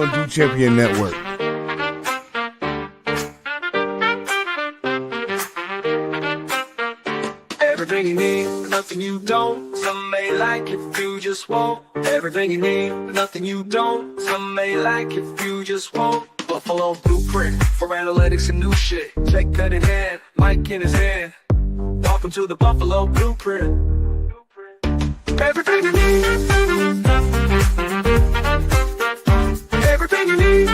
on Do Champion Network. Everything you need, nothing you don't. Some may like if you just won't. Everything you need, nothing you don't. Some may like if you just won't. Buffalo blueprint for analytics and new shit. Check pen in hand, mic in his hand. Welcome to the Buffalo blueprint. Everything you need. Everything you need.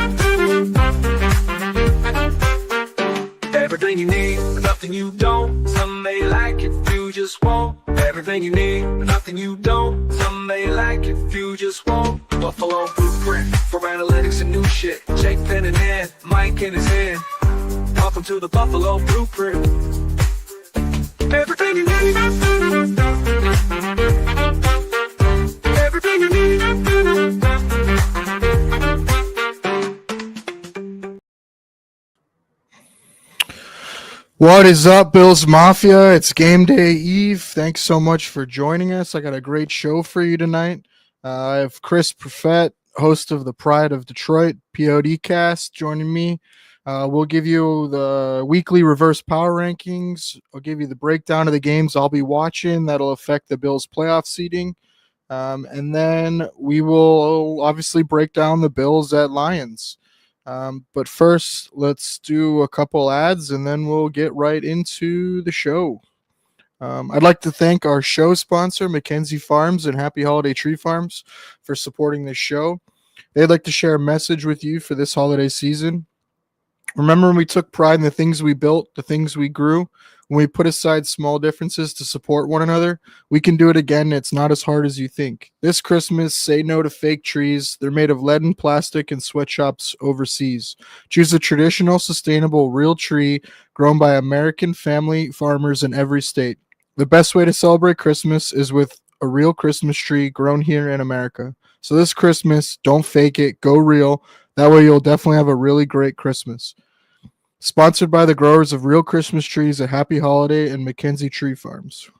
Everything you need, nothing you don't. Some may like it if you just won't. Everything you need, nothing you don't. Some may like it if you just won't. Buffalo blueprint for analytics and new shit. Check pen in hand, mic in his hand. Welcome to the Buffalo blueprint. Everything you need. Everything you need. What is up, Bills Mafia? It's game day eve. Thanks so much for joining us. I got a great show for you tonight. I have Chris Perfett, host of the Pride of Detroit PODcast, joining me. We'll give you the weekly reverse power rankings. I'll give you the breakdown of the games I'll be watching that'll affect the Bills playoff seeding. And then we will obviously break down the Bills at Lions. But first, let's do a couple ads and then we'll get right into the show. I'd like to thank our show sponsor, Mackenzie Farms and Happy Holiday Tree Farms, for supporting this show. They'd like to share a message with you for this holiday season. Remember when we took pride in the things we built, the things we grew? When we put aside small differences to support one another, we can do it again. It's not as hard as you think. This Christmas, say no to fake trees. They're made of lead and plastic in sweatshops overseas. Choose a traditional, sustainable, real tree grown by American family farmers in every state. The best way to celebrate Christmas is with a real Christmas tree grown here in America. So this Christmas, don't fake it. Go real. That way you'll definitely have a really great Christmas. Sponsored by the growers of real Christmas trees at Happy Holiday and Mackenzie Tree Farms.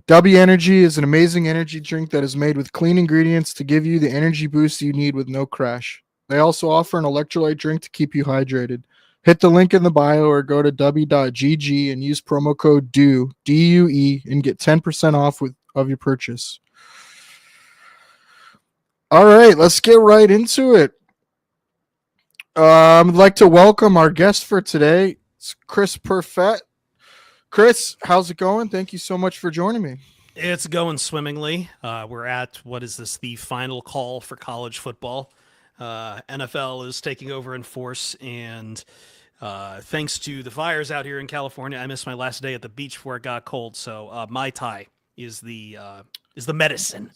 W Energy is an amazing energy drink that is made with clean ingredients to give you the energy boost you need with no crash. They also offer an electrolyte drink to keep you hydrated. Hit the link in the bio or go to w.gg and use promo code DUE, D-U-E, and get 10% off of your purchase. All right, let's get right into it. I'd like to welcome our guest for today. It's Chris Perfett. Chris, how's it going? Thank you so much for joining me. It's going swimmingly. We're at, what is this, the final call for college football. NFL is taking over in force, and thanks to the fires out here in California, I missed my last day at the beach before it got cold, so Mai Tai is the medicine.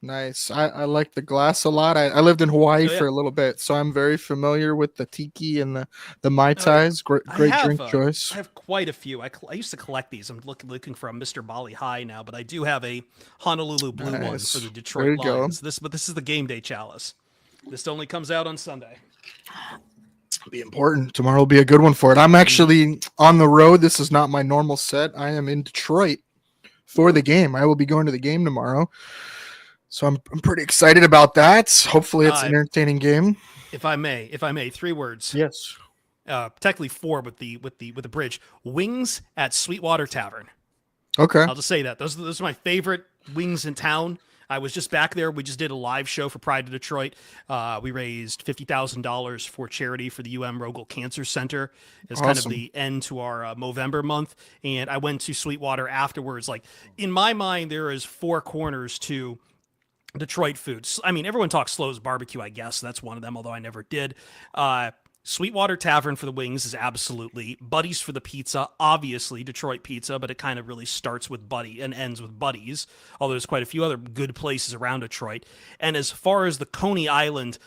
Nice. I like the glass a lot. I lived in Hawaii for a little bit, so I'm very familiar with the tiki and the Mai Tais. Great drink choice. I have quite a few. I used to collect these. I'm looking for a Mr. Bali High now, but I do have a Honolulu Blue one for the Detroit Lions. This is the game day chalice. This only comes out on Sunday. It'll be important. Tomorrow will be a good one for it. I'm actually on the road. This is not my normal set. I am in Detroit for the game. I will be going to the game tomorrow. So I'm pretty excited about that. Hopefully it's an entertaining game. If I may, 3 words. Yes. Technically 4 with the bridge. Wings at Sweetwater Tavern. Okay. I'll just say that. Those are my favorite wings in town. I was just back there. We just did a live show for Pride of Detroit. We raised $50,000 for charity for the UM Rogel Cancer Center as kind of the end to our Movember month. And I went to Sweetwater afterwards. Like, in my mind, there is 4 corners to Detroit foods. I mean, everyone talks Slo's Barbecue, I guess. That's one of them, although I never did. Sweetwater Tavern for the wings is absolutely. Buddy's for the pizza, obviously Detroit pizza, but it kind of really starts with Buddy and ends with Buddy's, although there's quite a few other good places around Detroit. And as far as the Coney Island,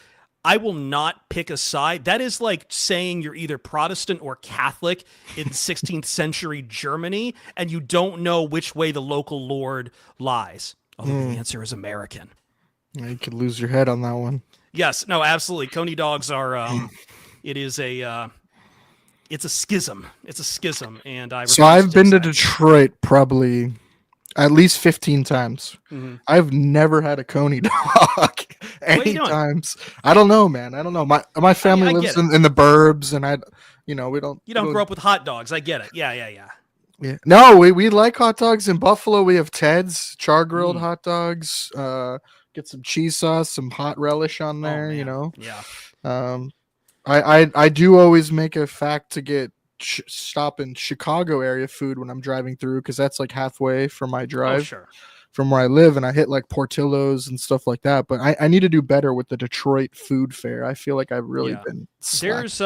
I will not pick a side. That is like saying you're either Protestant or Catholic in 16th century Germany, and you don't know which way the local lord lies. Although the answer is American. You could lose your head on that one. Yes, no, absolutely. Coney dogs are. It is a. It's a schism. It's a schism, and I. So I've been to Detroit probably at least 15 times. Mhm. I've never had a coney dog What are you any doing? times. I don't know, man. I don't know. My family I lives get it. in the burbs, and we You we don't don't. grow up with hot dogs. I get it. Yeah, yeah, yeah. Yeah. No, we like hot dogs in Buffalo. We have Ted's char grilled Mm. hot dogs. Get some cheese sauce, some hot relish on Oh there. man. Yeah. Um, I do always make a fact to get stop in Chicago area food when I'm driving through because that's like halfway from my Oh drive sure. from where I live, and I hit like Portillo's and stuff like that. But I need to do better with the Detroit food fair. I feel like I've really Yeah. been slacking. There's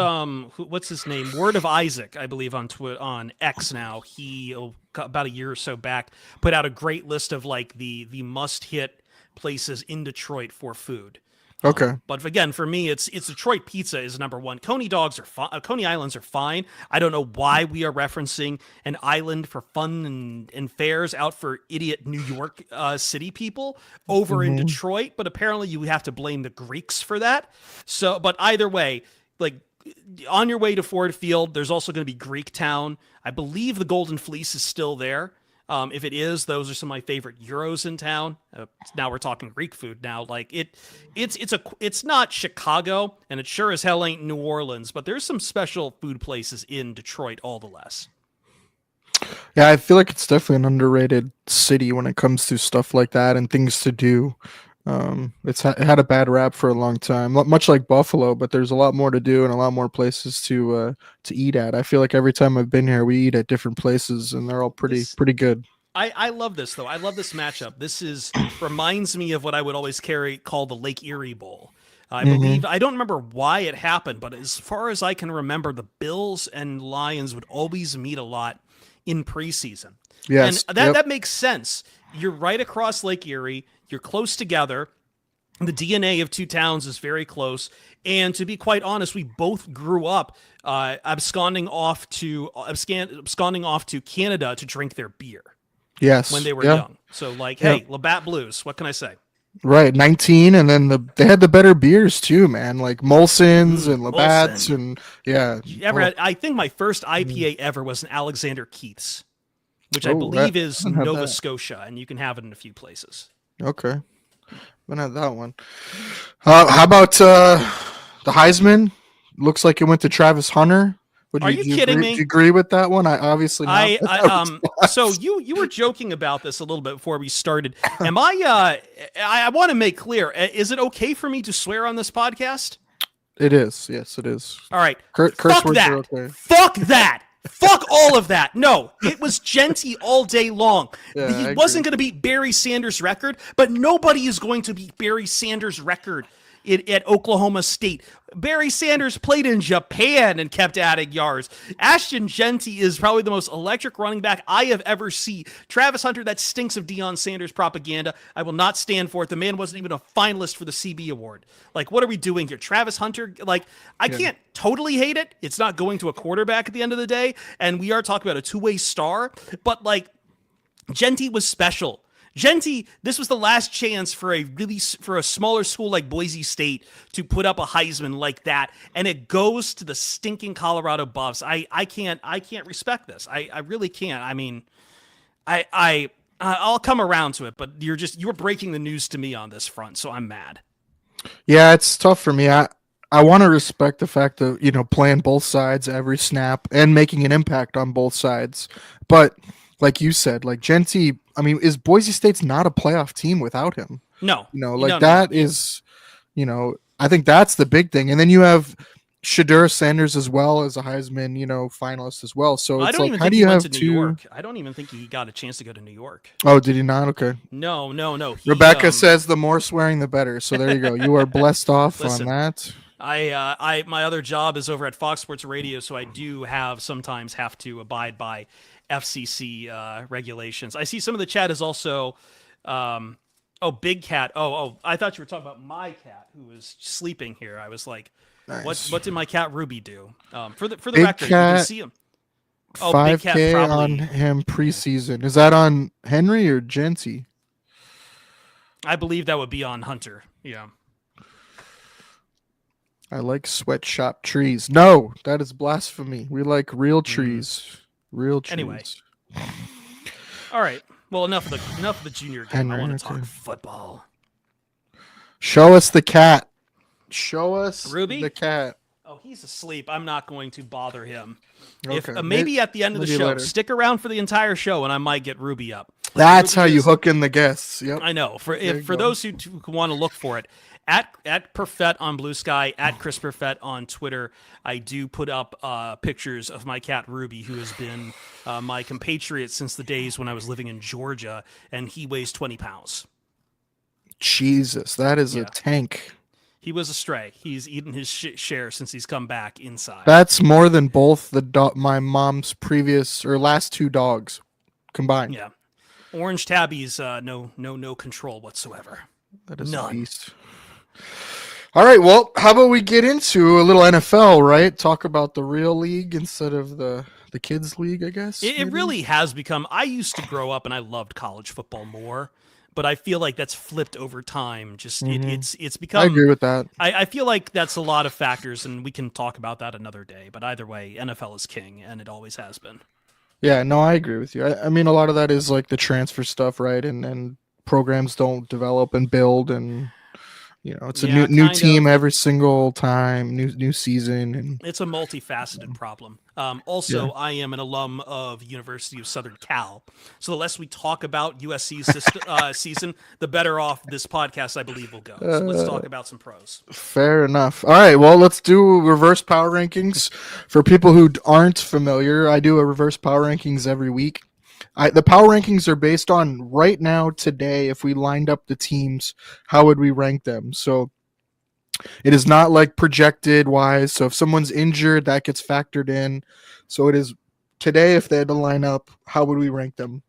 what's his name? Word of Isaac, I believe on X now. He about a year or so back put out a great list of like the must hit places in Detroit for food. Okay. But again, for me, it's Detroit pizza is number one. Coney dogs are Coney Islands are fine. I don't know why we are referencing an island for fun and fairs out for idiot New York City people over in Mhm. Detroit, but apparently you have to blame the Greeks for that. So, but either way, like on your way to Ford Field, there's also going to be Greek Town. I believe the Golden Fleece is still there. If it is, those are some of my favorite gyros in town. Now we're talking Greek food. Now, like it's not Chicago, and it sure as hell ain't New Orleans. But there's some special food places in Detroit, all the less. Yeah, I feel like it's definitely an underrated city when it comes to stuff like that and things to do. It had a bad rap for a long time, much like Buffalo, but there's a lot more to do and a lot more places to eat at. I feel like every time I've been here, we eat at different places, and they're all This pretty good. I love this though. I love this matchup. This is reminds me of what I would always call the Lake Erie Bowl. I Hmm. believe I don't remember why it happened, but as far as I can remember, the Bills and Lions would always meet a lot in preseason. And Yes. Yep. that makes sense. You're right across Lake Erie, you're close together. The DNA of two towns is very close. And to be quite honest, we both grew up absconding off to Canada to drink their beer when Yes. they were Yeah. young. So like, Yeah. hey, Labatt Blues, what can I say? Right. 19, and then they had the better beers too, man. Like Molson's and Labatt's, Molson. and yeah. You ever Oh, had, I think my first IPA ever was an Alexander Keith's, which I oh, I believe is haven't had Nova that. Scotia, and you can have it in a few places. Okay. Haven't had that one. How about the Heisman? Looks like it went to Travis Hunter. Are you kidding Do you me? agree with that one? I obviously not. So you were joking about this a little bit before we started. Am I want to make clear, is it okay for me to swear on this podcast? It is. Yes, it is. All right. Curse Fuck words that. are okay. Fuck that. Fuck all of that. No, it was Genty all day long. Yeah, He I wasn't agree. going to beat Barry Sanders' record, but nobody is going to beat Barry Sanders' record at Oklahoma State. Barry Sanders played in Japan and kept adding yards. Ashton Genty is probably the most electric running back I have ever seen. Travis Hunter, that stinks of Deion Sanders propaganda. I will not stand for it. The man wasn't even a finalist for the CB award. Like, what are we doing here? Travis Hunter, like, I can't totally hate it. It's not going to a quarterback at the end of the day. And we are talking about a two-way star. But, like, Genty was special. Genty, this was the last chance for a smaller school like Boise State to put up a Heisman like that, and it goes to the stinking Colorado Buffs. I can't respect this. I really can't. I mean, I'll come around to it, but you're breaking the news to me on this front, so I'm mad. Yeah, it's tough for me. I want to respect the fact that playing both sides every snap and making an impact on both sides, but like you said, like Genty, I mean, is Boise State's not a playoff team without him? No, Like no. that is, I think that's the big thing. And then you have Shadur Sanders as well as a Heisman, finalist as well. So I it's don't like, even how think do he you went have to New two? York. I don't even think he got a chance to go to New York. Oh, did he not? Okay. No. Rebecca says the more swearing, the better. So there you go. You are blessed off Listen, on that. My other job is over at Fox Sports Radio, so I do sometimes have to abide by FCC regulations. I see some of the chat is also, Big Cat. I thought you were talking about my cat who was sleeping here. I was like, Nice. what did my cat Ruby do? For the Big record, you Cat, can see him. Oh, Big Cat 5K probably. on him preseason. Is that on Henry or Genty? I believe that would be on Hunter. Yeah. I like sweatshop trees. No, that is blasphemy. We like real trees. Real trees. Anyway. All right. Well, enough of the junior game. I Henry, want to okay. talk football. Show us the cat. Show us Ruby? the cat. Oh, he's asleep. I'm not going to bother him. If Okay, maybe at the end of the maybe show, later. stick around for the entire show, and I might get Ruby up. That's Ruby how you is- hook in the guests. Yep. I know. For There you for go. those who want to look for it, at Perfett on Blue Sky, at Chris Perfett on Twitter, I do put up pictures of my cat Ruby, who has been my compatriot since the days when I was living in Georgia, and he weighs 20 pounds. Jesus, that is Yeah. a tank. He was a stray. He's eaten his share since he's come back inside. That's more than both my mom's previous or last 2 dogs combined. Yeah. Orange Tabby's no control whatsoever. That is None. a beast. All right, well, how about we get into a little NFL, right? Talk about the real league instead of the kids league, I guess. It maybe? really has become. I used to grow up and I loved college football more, but I feel like that's flipped over time. Just it's become. I agree with that. I feel like that's a lot of factors, and we can talk about that another day. But either way, NFL is king, and it always has been. Yeah, no, I agree with you. I mean, a lot of that is like the transfer stuff, right? And programs don't develop and build, and it's a Yeah, new kind team of. every single time, new season, and It's a multifaceted problem. Also, Yeah. I am an alum of University of Southern Cal, so the less we talk about USC's season, the better off this podcast, I believe, will go. So let's talk about some pros. fair enough. All right, well, let's do reverse power rankings for people who aren't familiar. I do a reverse power rankings every week. The power rankings are based on right now, today. If we lined up the teams, how would we rank them? So it is not like projected wise. So if someone's injured, that gets factored in. So it is today. If they had to line up, how would we rank them?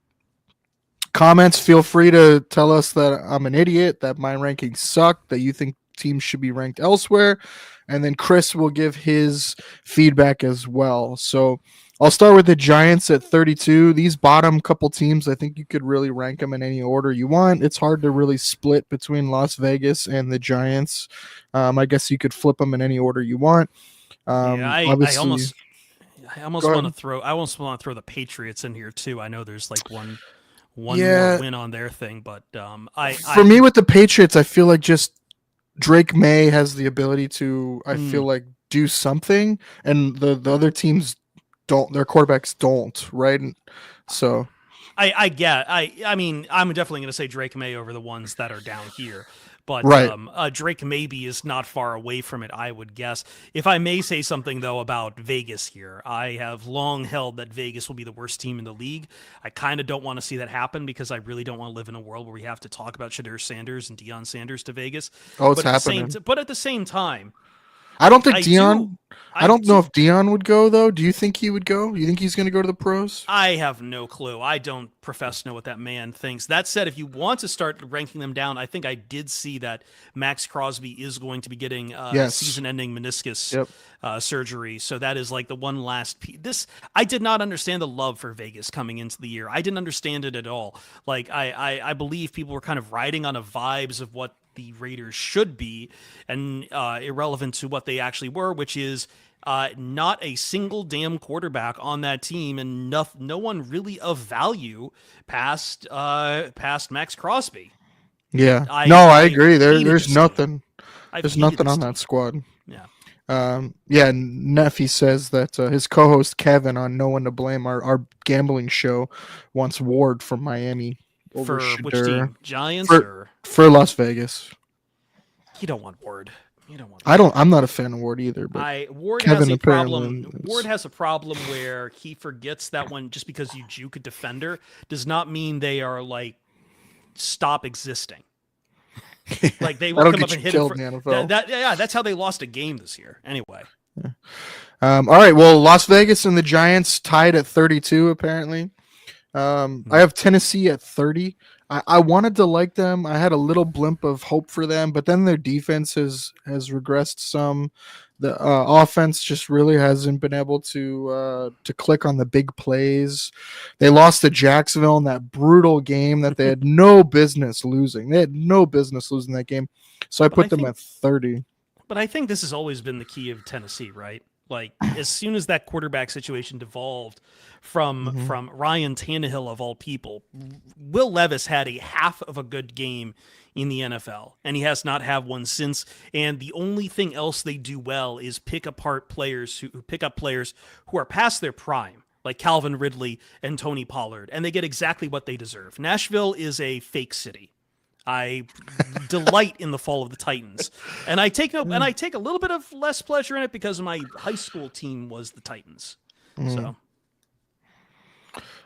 Comments, feel free to tell us that I'm an idiot, that my rankings suck, that you think teams should be ranked elsewhere. And then Chris will give his feedback as well. So I'll start with the Giants at 32. These bottom couple teams, I think you could really rank them in any order you want. It's hard to really split between Las Vegas and the Giants. I guess you could flip them in any order you want. I almost Go want to ahead. throw the Patriots in here too. I know there's like one Yeah. more win on their thing, but For me with the Patriots, I feel like just Drake May has the ability to, I feel like, do something, and the other teams don't. Their quarterbacks don't, right? And so I mean, I'm definitely going to say Drake May over the ones that are down here. But Right. Drake maybe is not far away from it, I would guess. If I may say something, though, about Vegas here, I have long held that Vegas will be the worst team in the league. I kind of don't want to see that happen because I really don't want to live in a world where we have to talk about Shadur Sanders and Deion Sanders to Vegas. Oh, it's but happening. But at the same time, I don't think I Deion. I don't do- know if Deion would go though. Do you think he would go? You think he's going to go to the pros? I have no clue. I don't profess to know what that man thinks. That said, if you want to start ranking them down, I think I did see that Max Crosby is going to be getting Yes. season-ending meniscus Yep. surgery. So that is like the one last piece. I did not understand the love for Vegas coming into the year. I didn't understand it at all. Like I believe people were kind of riding on a vibes of what the Raiders should be, and irrelevant to what they actually were, which is not a single damn quarterback on that team, and no one really of value past Max Crosby. Yeah. I I agree. hated There's this nothing. I've There's hated nothing this on team. that squad. Yeah. Yeah, Neffy says that his co-host Kevin on No One to Blame, our gambling show, wants Ward from Miami over For which Shadur team? Giants For- or for Las Vegas. you don't want Ward. You don't want. I'm not a fan of Ward either, but Ward Kevin has a problem. apparently is. Ward has a problem where he forgets that when just because you juke a defender does not mean they are like stop existing. Like they will That'll come get up and you hit killed him. in the NFL. That's how they lost a game this year. Anyway, All right, well, Las Vegas and the Giants tied at 32 apparently. I have Tennessee at 30. I wanted to like them. I had a little blimp of hope for them, but then their defense has regressed some. The offense just really hasn't been able to click on the big plays. They lost to Jacksonville in that brutal game that they had no business losing. They had no business losing that game. So I But put I them think- at 30. but I think this has always been the key of Tennessee, right? Like as soon as that quarterback situation devolved from Ryan Tannehill of all people, Will Levis had a half of a good game in the NFL, and he has not had one since. And the only thing else they do well is pick apart players who pick up players who are past their prime, like Calvin Ridley and Tony Pollard, and they get exactly what they deserve. Nashville is a fake city. I delight in the fall of the Titans, and I take a little bit of less pleasure in it because my high school team was the Titans. So,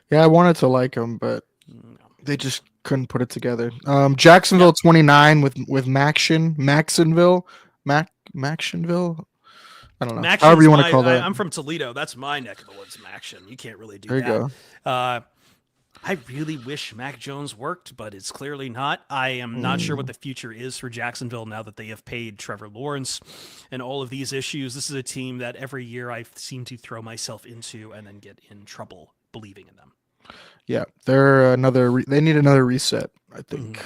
Yeah, I wanted to like them, but they just couldn't put it together. Jacksonville 29 with Maxonville. I don't know. Maction's However you want to call that. I'm from Toledo. That's my neck of the woods, Maction. You can't really do There you that. I really wish Mac Jones worked, but it's clearly not. I am not sure what the future is for Jacksonville now that they have paid Trevor Lawrence and all of these issues. This is a team that every year I seem to throw myself into and then get in trouble believing in them. Yeah, they're they need another reset, I think.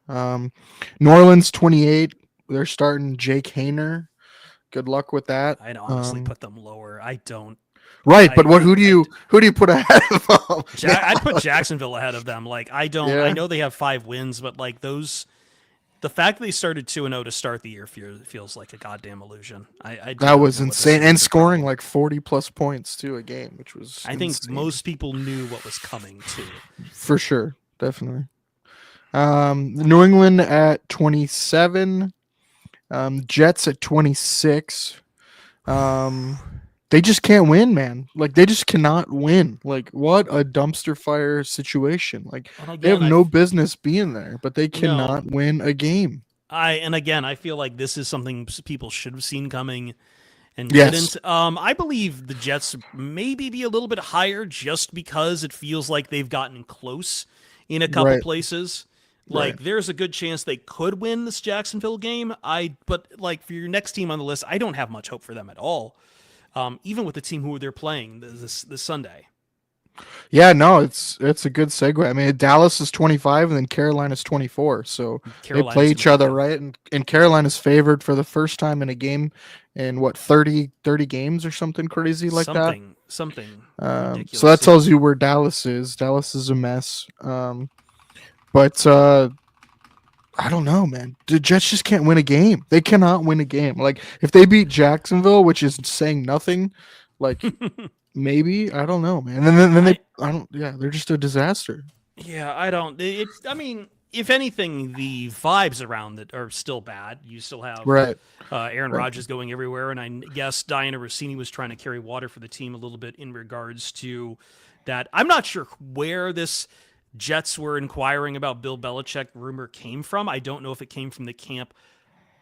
New Orleans 28. They're starting Jake Hayner. Good luck with that. I'd honestly put them lower. I don't. Right, but who do you put ahead of them? I'd put Jacksonville ahead of them. Like I don't. Yeah. I know they have 5 wins, but like those, the fact that they started 2-0 to start the year feels like a goddamn illusion. That was insane, and scoring like 40 plus points to a game, which was I think insane. most people knew what was coming too. For sure, definitely. New England at 27. Jets at 26. They just can't win, man. Like they just cannot win. Like what a dumpster fire situation. Like they have no business being there, but they cannot win a game. I feel like this is something people should have seen coming and Yes. didn't. I believe the Jets maybe be a little bit higher just because it feels like they've gotten close in a couple Right. places. Like Right. there's a good chance they could win this Jacksonville game. But like for your next team on the list, I don't have much hope for them at all. Even with the team who they're playing this Sunday. Yeah, no, it's a good segue. I mean, Dallas is 25 and then Carolina's 24. So they play each other, right? And Carolina's favored for the first time in a game in what 30 games or something crazy like that. Something So that tells you where Dallas is. Dallas is a mess. But I don't know, man. The Jets just can't win a game. They cannot win a game. Like if they beat Jacksonville, which is saying nothing, like maybe I don't know, man. And then they're just a disaster. Yeah, I don't. I mean, if anything, the vibes around it are still bad. You still have Aaron Rodgers going everywhere, and I guess Diana Rossini was trying to carry water for the team a little bit in regards to that. I'm not sure where this Jets were inquiring about Bill Belichick rumor came from. I don't know if it came from the camp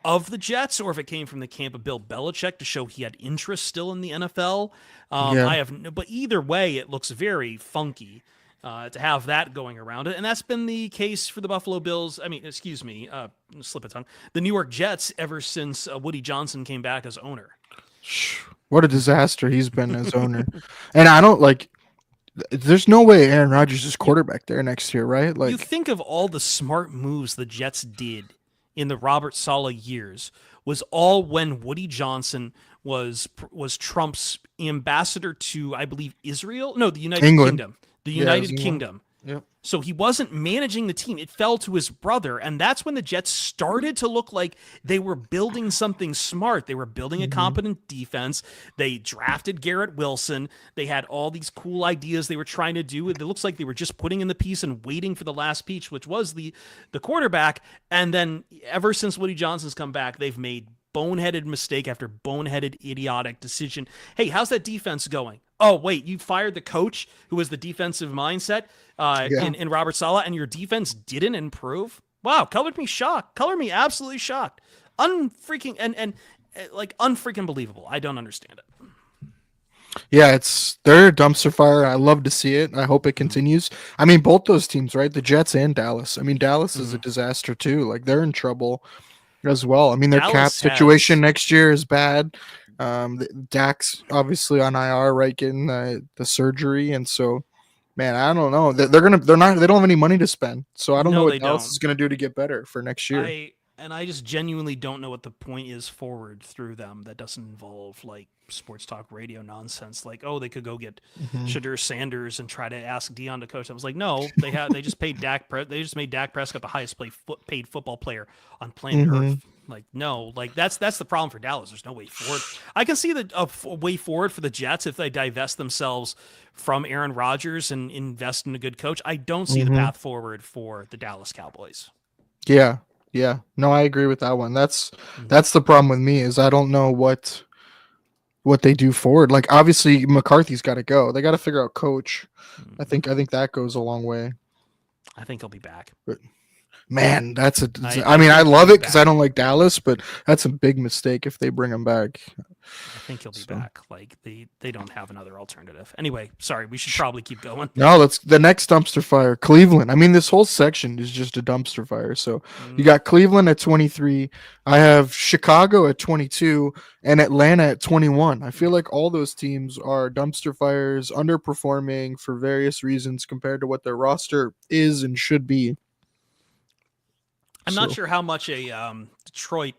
of the Jets or if it came from the camp of Bill Belichick to show he had interest still in the NFL. But either way, it looks very funky to have that going around it. And that's been the case for the Buffalo Bills. I mean, excuse me, slip of tongue. The New York Jets ever since Woody Johnson came back as owner. What a disaster he's been as owner. And I don't like. There's no way Aaron Rodgers is quarterback there next year, right? Like you think of all the smart moves the Jets did in the Robert Saleh years was all when Woody Johnson was Trump's ambassador to, I believe, Israel? No, the United Kingdom. The United Kingdom. Yep. So he wasn't managing the team. It fell to his brother. And that's when the Jets started to look like they were building something smart. They were building a competent defense. They drafted Garrett Wilson. They had all these cool ideas they were trying to do. It looks like they were just putting in the piece and waiting for the last piece, which was the quarterback. And then ever since Woody Johnson's come back, they've made boneheaded mistake after boneheaded idiotic decision. Hey, how's that defense going? Oh, wait, you fired the coach who was the defensive mindset in Robert Saleh, and your defense didn't improve? Wow, colored me shocked. Color me absolutely shocked. Unfreaking and like unfreaking believable. I don't understand it. Yeah, they're a dumpster fire. I love to see it. I hope it continues. I mean, both those teams, right? The Jets and Dallas. I mean, Dallas is a disaster too. Like they're in trouble as well. I mean, their cap situation next year is bad. Dak's obviously on IR, right, getting the surgery, and so, man, I don't know. They don't have any money to spend, so I don't know what Dallas is gonna do to get better for next year. And I just genuinely don't know what the point is forward through them that doesn't involve like sports talk radio nonsense. Like, oh, they could go get Mhm. Shadur Sanders and try to ask Dion to coach. I was like, no, they just paid they just made Dak Prescott the highest paid football player on planet Mhm. Earth. Like, no, like that's the problem for Dallas. There's no way forward. I can see the way forward for the Jets if they divest themselves from Aaron Rodgers and invest in a good coach. I don't see the Mhm. path forward for the Dallas Cowboys. Yeah. Yeah. No, I agree with that one. Mhm. That's the problem with me is I don't know what they do forward. Like obviously McCarthy's got to go. They got to figure out coach. I think that goes a long way. I think he'll be back. But man, I I mean, I think he'll love be it because I back. don't like Dallas, but that's a big mistake if they bring him back. I think he'll be So back. Like they don't have another alternative. Anyway, sorry, we should probably keep going. no, let's the next dumpster fire. Cleveland. I mean, this whole section is just a dumpster fire. So you Mm, got Cleveland at 23. I have Chicago at 22 and Atlanta at 21. I feel like all those teams are dumpster fires, underperforming for various reasons compared to what their roster is and should be. I'm not So sure how much a Detroit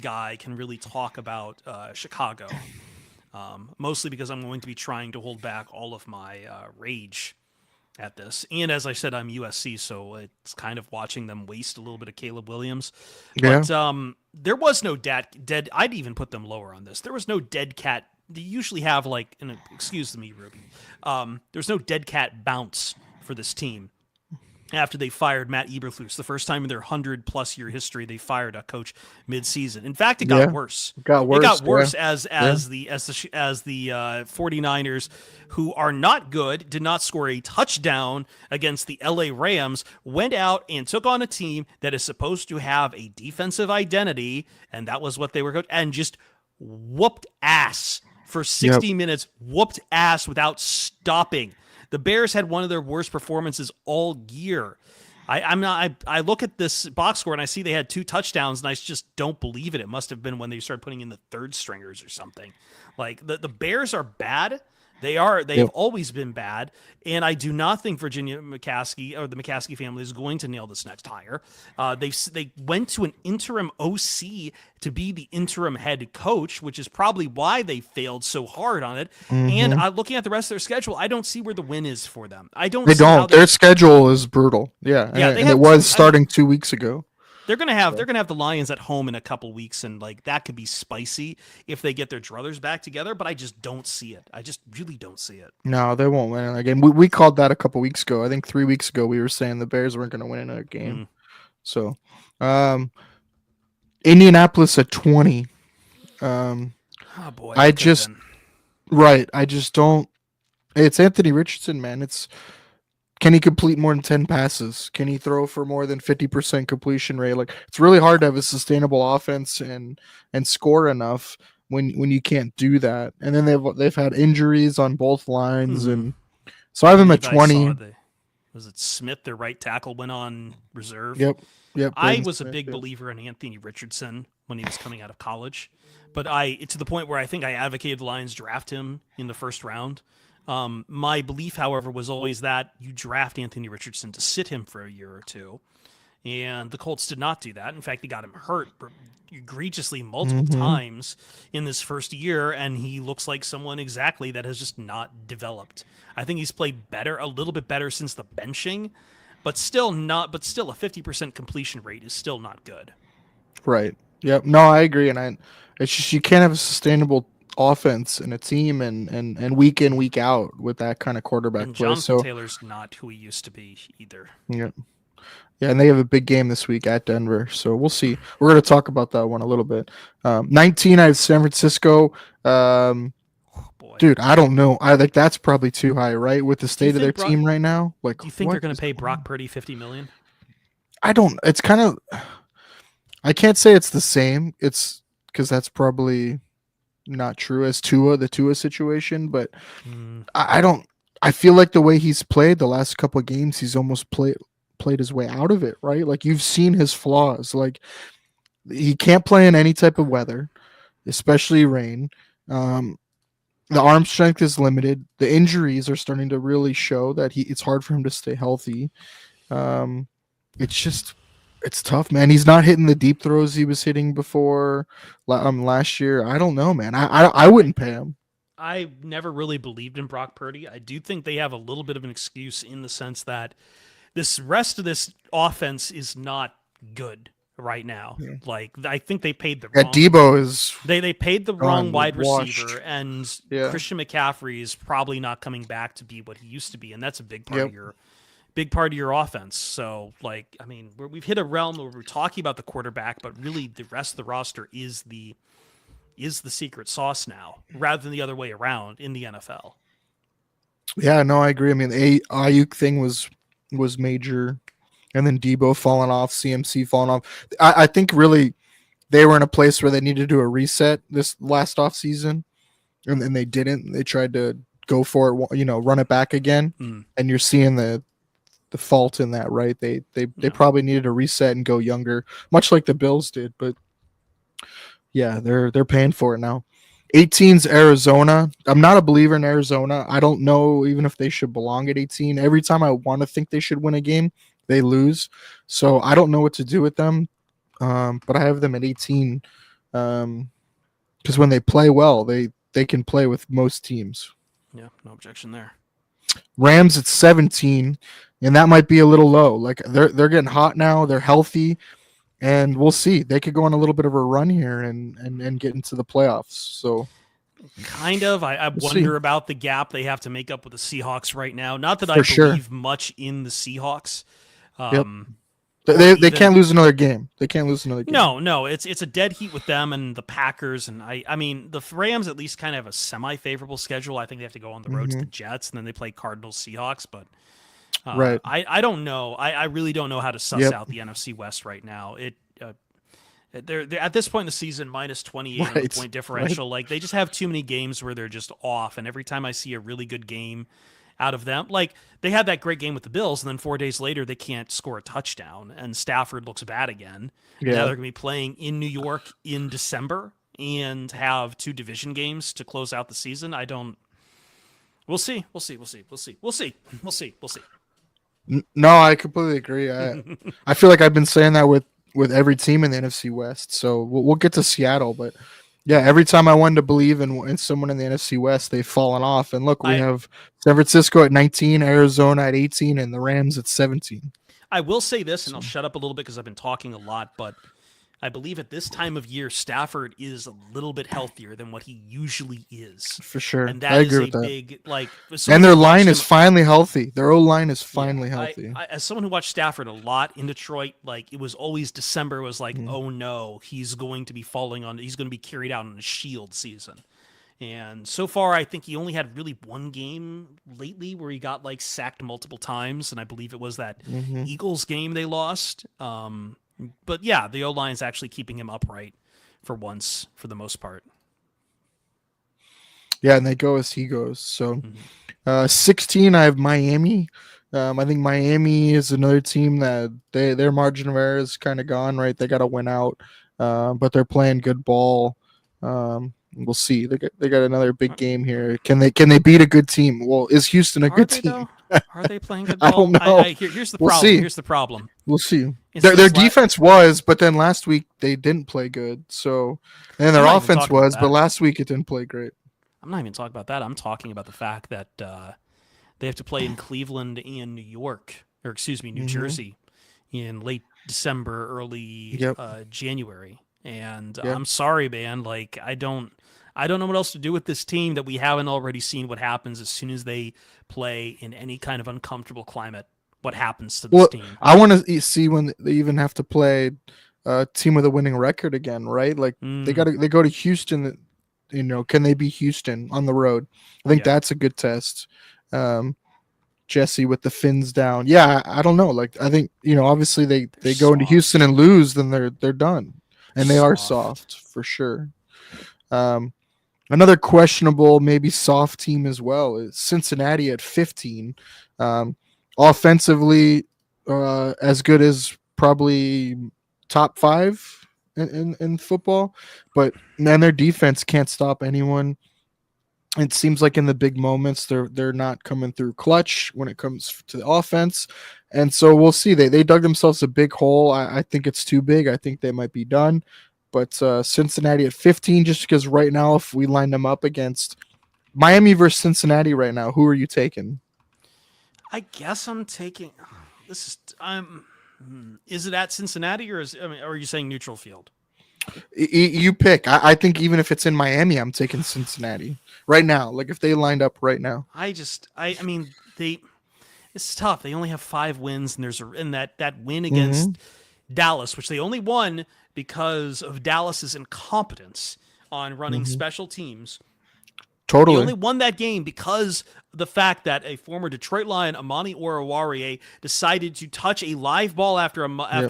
guy can really talk about Chicago. Mostly because I'm going to be trying to hold back all of my rage at this. And as I said, I'm USC, so it's kind of watching them waste a little bit of Caleb Williams. yeah, But there was no dead. I'd even put them lower on this. There was no dead cat. They usually have like, and excuse me, Ruby. There's no dead cat bounce for this team after they fired Matt Eberflus. The first time in their 100+ year history they fired a coach mid-season. In fact, it got yeah, worse. got It worse. got Yeah, worse as yeah. the 49ers, who are not good, did not score a touchdown against the LA Rams, went out and took on a team that is supposed to have a defensive identity, and that was what they were, and just whooped ass for Yep. 60 minutes, whooped ass without stopping. The Bears had one of their worst performances all year. I'm not. I look at this box score and I see they had 2 touchdowns, and I just don't believe it. It must have been when they started putting in the third stringers or something. Like the Bears are bad. They are. They've Yep. always been bad, and I do not think Virginia McCaskey or the McCaskey family is going to nail this next hire. They went to an interim OC to be the interim head coach, which is probably why they failed so hard on it. And Hmm. looking at the rest of their schedule, I don't see where the win is for them. I don't They see how don't. they. Their schedule is brutal. Yeah, Yeah, they and it have was two. I mean, starting 2 weeks ago. they're gonna have the Lions at home in a couple weeks, and like that could be spicy if they get their druthers back together. But I just don't see it. I just really don't see it. No, they won't win that game. We called that a couple weeks ago. I think 3 weeks ago we were saying the Bears weren't going to win in a game. Mm. So, um, Indianapolis at 20. Um, Oh boy, I that could have just been. right. I just don't. It's Anthony Richardson, man. It's can he complete more than 10 passes? Can he throw for more than 50% completion rate? Like it's really hard to have a sustainable offense and score enough when you can't do that. And then they've had injuries on both lines, Hmm. and so I I have him at believe I saw 20. the was it Smith, their right tackle, went on reserve. Yep. Yep. I Braden was a Smith. big Yep. believer in Anthony Richardson when he was coming out of college, but I to the point where I think I advocated the Lions draft him in the first round. My belief, however, was always that you draft Anthony Richardson to sit him for a year or two, and the Colts did not do that. In fact, they got him hurt egregiously multiple Mhm. times in this first year, and he looks like someone exactly that has just not developed. I think he's played better, a little bit better since the benching, but still not. But still, a 50% completion rate is still not good. Right. Yep. No, I agree, and it's just you can't have a sustainable offense and a team and week in week out with that kind of quarterback And play. Jonathan So Taylor's not who he used to be either. yeah, yeah, and they have a big game this week at Denver. So we'll see. We're gonna talk about that one a little bit. 19, I have San Francisco. Oh boy, Dude, I don't know. I think that's probably too high, right? With the do you state of their think Brock? team right now, like Do you think they're what going to is pay going Brock on? Purdy 50 million? I don't. It's kind of. I can't say it's the same. It's because that's probably not true as the Tua situation, but Mm, I don't. I feel like the way he's played the last couple of games, he's almost played his way out of it, right? Like you've seen his flaws. Like he can't play in any type of weather, especially rain. Um, the arm strength is limited. The injuries are starting to really show that it's hard for him to stay healthy. Um, it's just It's tough, man. He's not hitting the deep throws he was hitting before last year. I don't know, man. I wouldn't pay him. I never really believed in Brock Purdy. I do think they have a little bit of an excuse in the sense that this rest of this offense is not good right now. Yeah. Like I think they paid the Yeah, wrong Debo is they paid the gone, wrong wide washed. receiver, and Yeah. Christian McCaffrey is probably not coming back to be what he used to be, and that's a big part Yep. of your offense. So, like, I mean, we've hit a realm where we're talking about the quarterback, but really the rest of the roster is the secret sauce now, rather than the other way around in the NFL. Yeah, no, I agree. I mean, the Ayuk thing was major, and then Debo falling off, CMC falling off. I think really they were in a place where they needed to do a reset this last off season, and then they didn't. They tried to go for it, run it back again, and you're seeing the fault in that, right? They probably needed a reset and go younger, much like the Bills did. But yeah, they're paying for it now. 18's Arizona. I'm not a believer in Arizona. I don't know even if they should belong at 18. Every time I want to think they should win a game, they lose. So I don't know what to do with them. But I have them at 18 because when they play well, they can play with most teams. Yeah, no objection there. Rams at 17, and that might be a little low. Like they're getting hot now. They're healthy, and we'll see. They could go on a little bit of a run here and get into the playoffs. So kind of. I wonder about the gap they have to make up with the Seahawks right now. Not that I believe much in the Seahawks. They can't lose another game. They can't lose another game. No, it's a dead heat with them and the Packers, and I mean the Rams at least kind of have a semi-favorable schedule. I think they have to go on the road to the Jets, and then they play Cardinals, Seahawks. But right, I don't know. I really don't know how to suss out the NFC West right now. They're at this point in the season minus 28 on the point differential. Like they just have too many games where they're just off, and every time I see a really good game out of them, like they had that great game with the Bills, and then 4 days later they can't score a touchdown, and Stafford looks bad again. Yeah. Now they're going to be playing in New York in December and have 2 division games to close out the season. We'll see. No, I completely agree. I feel like I've been saying that with every team in the NFC West. So we'll get to Seattle, but yeah, every time I wanted to believe in someone in the NFC West, they've fallen off. And look, we have San Francisco at 19, Arizona at 18, and the Rams at 17. I will say this, and I'll shut up a little bit because I've been talking a lot, but I believe at this time of year, Stafford is a little bit healthier than what he usually is. For sure. And that I agree is with that. big, like, and their line is finally healthy. Their O-line is finally healthy. As someone who watched Stafford a lot in Detroit, like, it was always December was like, oh no, he's going to be he's going to be carried out on a shield season. And so far, I think he only had really one game lately where he got like sacked multiple times. And I believe it was that Eagles game they lost. But yeah, the O-line is actually keeping him upright for once, for the most part. Yeah, and they go as he goes. So 16, I have Miami. I think Miami is another team that their margin of error is kind of gone, right? They got to win out, but they're playing good ball. We'll see. They got another big game here. Can they beat a good team? Well, is Houston a good team? Are they playing good ball? I don't know. Here's the problem. See. Here's the problem. We'll see. Their defense was, but then last week they didn't play good. So, and their offense was, but last week it didn't play great. I'm not even talking about that. I'm talking about the fact that they have to play in Cleveland and New York, or excuse me, New Jersey, in late December, early January. And I'm sorry, man. Like I don't know what else to do with this team that we haven't already seen what happens as soon as they play in any kind of uncomfortable climate. What happens to this team? I want to see when they even have to play a team with a winning record again, right? Like they go to Houston. Can they beat Houston on the road? I think that's a good test. Jesse with the fins down. Yeah, I don't know. Like I think obviously they go into Houston and lose, then they're done, and they are soft for sure. Another questionable, maybe soft team as well is Cincinnati at 15. Offensively, as good as probably top 5 in football, but man, their defense can't stop anyone. It seems like in the big moments, they're not coming through clutch when it comes to the offense, And so we'll see. They dug themselves a big hole. I think it's too big. I think they might be done. But Cincinnati at 15, just because right now, if we line them up against Miami versus Cincinnati right now, who are you taking? I guess I'm taking this is I'm is it at Cincinnati or are you saying neutral field? You pick. I think even if it's in Miami, I'm taking Cincinnati right now. Like if they lined up right now. I mean they it's tough. They only have 5 wins, and that win Hmm. against Dallas, which they only won because of Dallas's incompetence on running Hmm. special teams. They Totally. only won that game because of the fact that a former Detroit Lion, Amani Oruwariye, decided to touch a live ball Yeah. after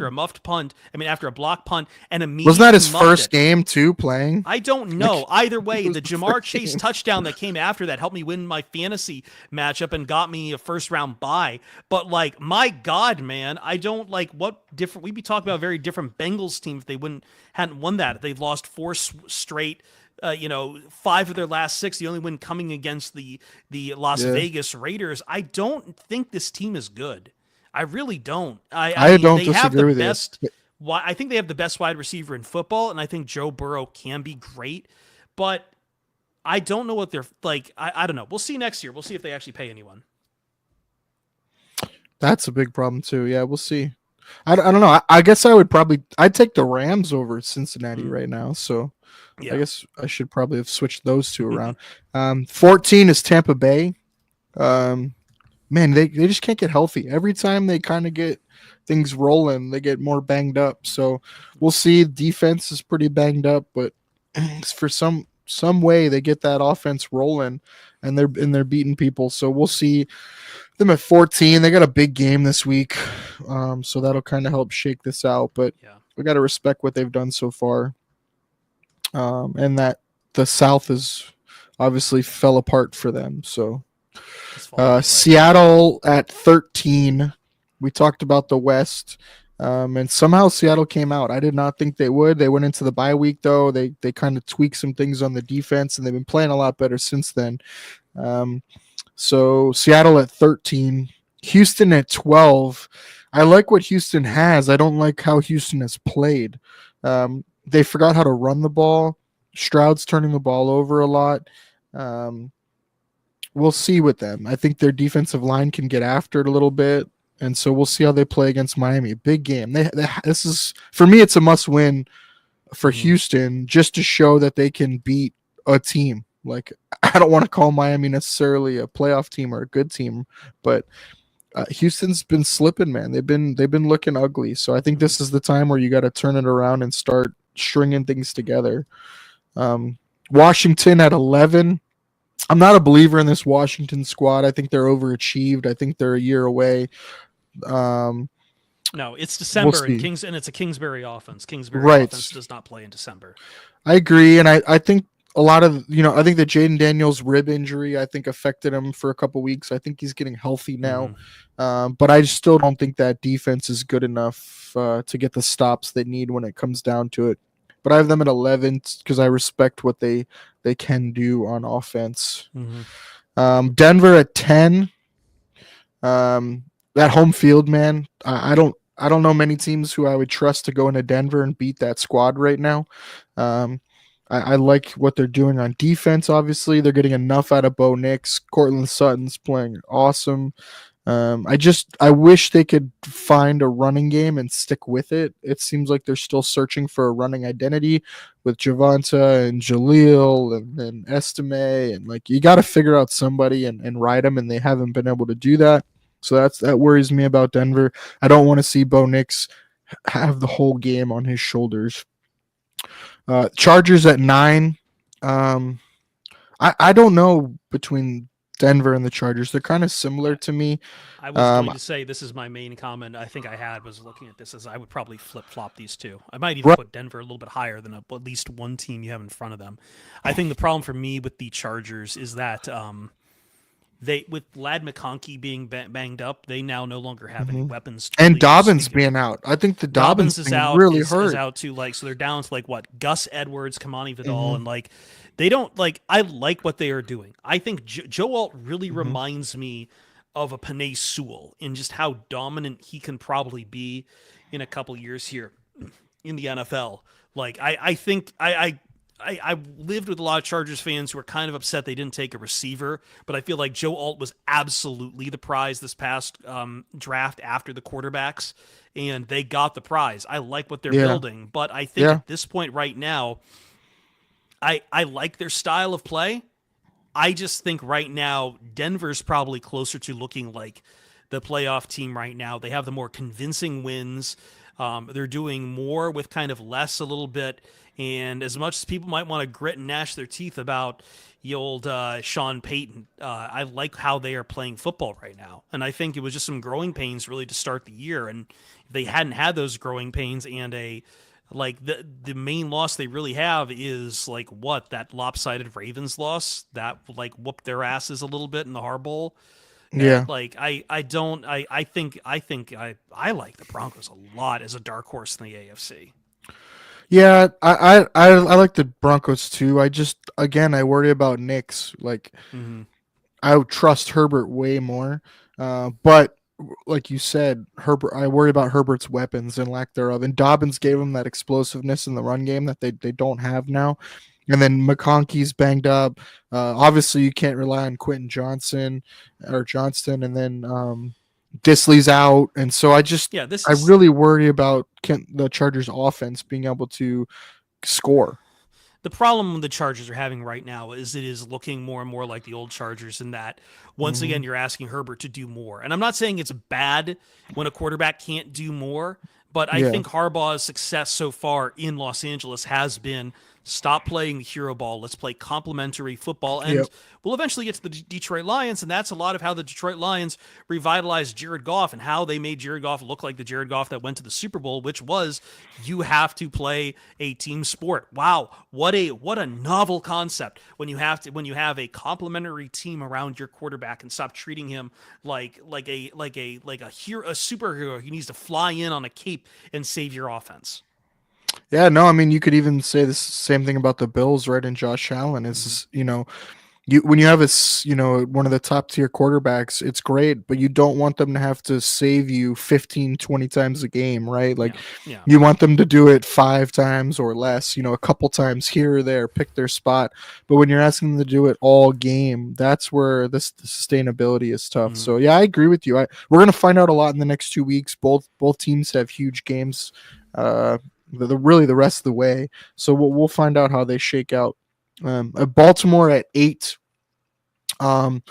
a muffed punt. I mean, after a block punt, and Wasn't that immediately his muffed first it. game too playing? I don't Like know. Either it way, was the the Jamar first Chase game. touchdown that came after that helped me win my fantasy matchup and got me a first round bye. But like, my God, man, I don't like what different. We'd be talking about a very different Bengals team if they hadn't won that. If they'd lost four straight. 5 of their last 6. The only win coming against the Las Yeah. Vegas Raiders. I don't think this team is good. I really don't. I I mean, don't they have the disagree with you. best. I think they have the best wide receiver in football, and I think Joe Burrow can be great, but I don't know what they're like. I don't know. We'll see next year. We'll see if they actually pay anyone. That's a big problem too. Yeah, we'll see. I don't know. I guess I'd take the Rams over Cincinnati Mm, right now. So I yeah. guess I should probably have switched those two around. 14 is Tampa Bay. Um, man, they just can't get healthy. Every time they kind of get things rolling, they get more banged up. So we'll see. Defense is pretty banged up, but for some way they get that offense rolling, and they're beating people. So we'll see them at 14. They got a big game this week, so that'll kind of help shake this out. But Yeah. we got to respect what they've done so far, and that the South is obviously fell apart for them. So It's falling away. Seattle at 13. We talked about the West. And somehow Seattle came out. I did not think they would. They went into the bye week though. They kind of tweaked some things on the defense, and they've been playing a lot better since then. Um, so Seattle at 13, Houston at 12. I like what Houston has. I don't like how Houston has played. They forgot how to run the ball. Stroud's turning the ball over a lot. Um, we'll see with them. I think their defensive line can get after it a little bit, and so we'll see how they play against Miami. Big game. This is for me. It's a must win for Mhm. Houston just to show that they can beat a team. Like I don't want to call Miami necessarily a playoff team or a good team, but Houston's been slipping, man. They've been looking ugly. So I think Mhm. this is the time where you got to turn it around and start stringing things together. Washington at 11. I'm not a believer in this Washington squad. I think they're overachieved. I think they're a year away. Um, No, it's we'll December see. and it's a Kingsbury offense. Kingsbury Right. offense does not play in December. I agree, and I think a lot of I think the Jaden Daniels rib injury I think affected him for a couple weeks. I think he's getting healthy now, Mhm. but I still don't think that defense is good enough to get the stops they need when it comes down to it. But I have them at 11 because I respect what they can do on offense. Mhm. Denver at 10. That home field, man. I don't know many teams who I would trust to go into Denver and beat that squad right now. Um, I like what they're doing on defense. Obviously, they're getting enough out of Bo Nix. Cortland Sutton's playing awesome. I wish they could find a running game and stick with it. It seems like they're still searching for a running identity with Javonta and Jaleel and Estime, and like you got to figure out somebody and ride them, and they haven't been able to do that. So that worries me about Denver. I don't want to see Bo Nix have the whole game on his shoulders. Chargers at 9. Um, I don't know between Denver and the Chargers. They're kind of similar to me. I was Um, going to say this is my main comment. I think I had was looking at this as I would probably flip flop these two. I might even right. put Denver a little bit higher than at least one team you have in front of them. I think the problem for me with the Chargers is that they with Lad McConkey being banged up, they now no longer have any Mhm. weapons to And really Dobbins stink. being out. I think the Dobbins Dobbins thing really is hurt. out too. Like so, they're down to like what Gus Edwards, Kamani Vidal, Hmm. and like they don't like. I like what they are doing. I think Joe Alt really Hmm. reminds me of a Penei Sewell and just how dominant he can probably be in a couple years here in the NFL. Like I think I lived with a lot of Chargers fans who were kind of upset they didn't take a receiver, but I feel like Joe Alt was absolutely the prize this past draft after the quarterbacks, and they got the prize. I like what they're Yeah. building, but I think Yeah. at this point right now, I like their style of play. I just think right now Denver's probably closer to looking like the playoff team right now. They have the more convincing wins. They're doing more with kind of less a little bit. And as much as people might want to grit and gnash their teeth about the old Sean Payton, I like how they are playing football right now. And I think it was just some growing pains really to start the year. And if they hadn't had those growing pains and the main loss they really have is like what, that lopsided Ravens loss that like whooped their asses a little bit in the Har Bowl. Yeah. I like the Broncos a lot as a dark horse in the AFC. Yeah, I like the Broncos too. I just, again, I worry about Knicks. Like, Mm-hmm. I would trust Herbert way more. But like you said, Herbert, I worry about Herbert's weapons and lack thereof. And Dobbins gave him that explosiveness in the run game that they don't have now. And then McConkey's banged up. Obviously, you can't rely on Quentin Johnson or Johnston. And then Disley's out. And so I really worry about the Chargers offense being able to score. The problem the Chargers are having right now is it is looking more and more like the old Chargers in that once again you're asking Herbert to do more. And I'm not saying it's bad when a quarterback can't do more, but I think Harbaugh's success so far in Los Angeles has been stop playing the hero ball. Let's play complementary football. And we'll eventually get to the Detroit Lions, and that's a lot of how the Detroit Lions revitalized Jared Goff and how they made Jared Goff look like the Jared Goff that went to the Super Bowl, which was you have to play a team sport. Wow, what a novel concept when you have a complementary team around your quarterback and stop treating him like a superhero who needs to fly in on a cape and save your offense. Yeah, no, I mean, you could even say the same thing about the Bills, right? And Josh Allen is, when you have one of the top tier quarterbacks, it's great, but you don't want them to have to save you 15, 20 times a game, right? Like, you want them to do it 5 times or less, a couple times here or there, pick their spot. But when you're asking them to do it all game, that's where the sustainability is tough. So yeah, I agree with you. We're gonna find out a lot in the next 2 weeks. Both teams have huge games. Really the rest of the way. So we'll find out how they shake out. Baltimore at 8. I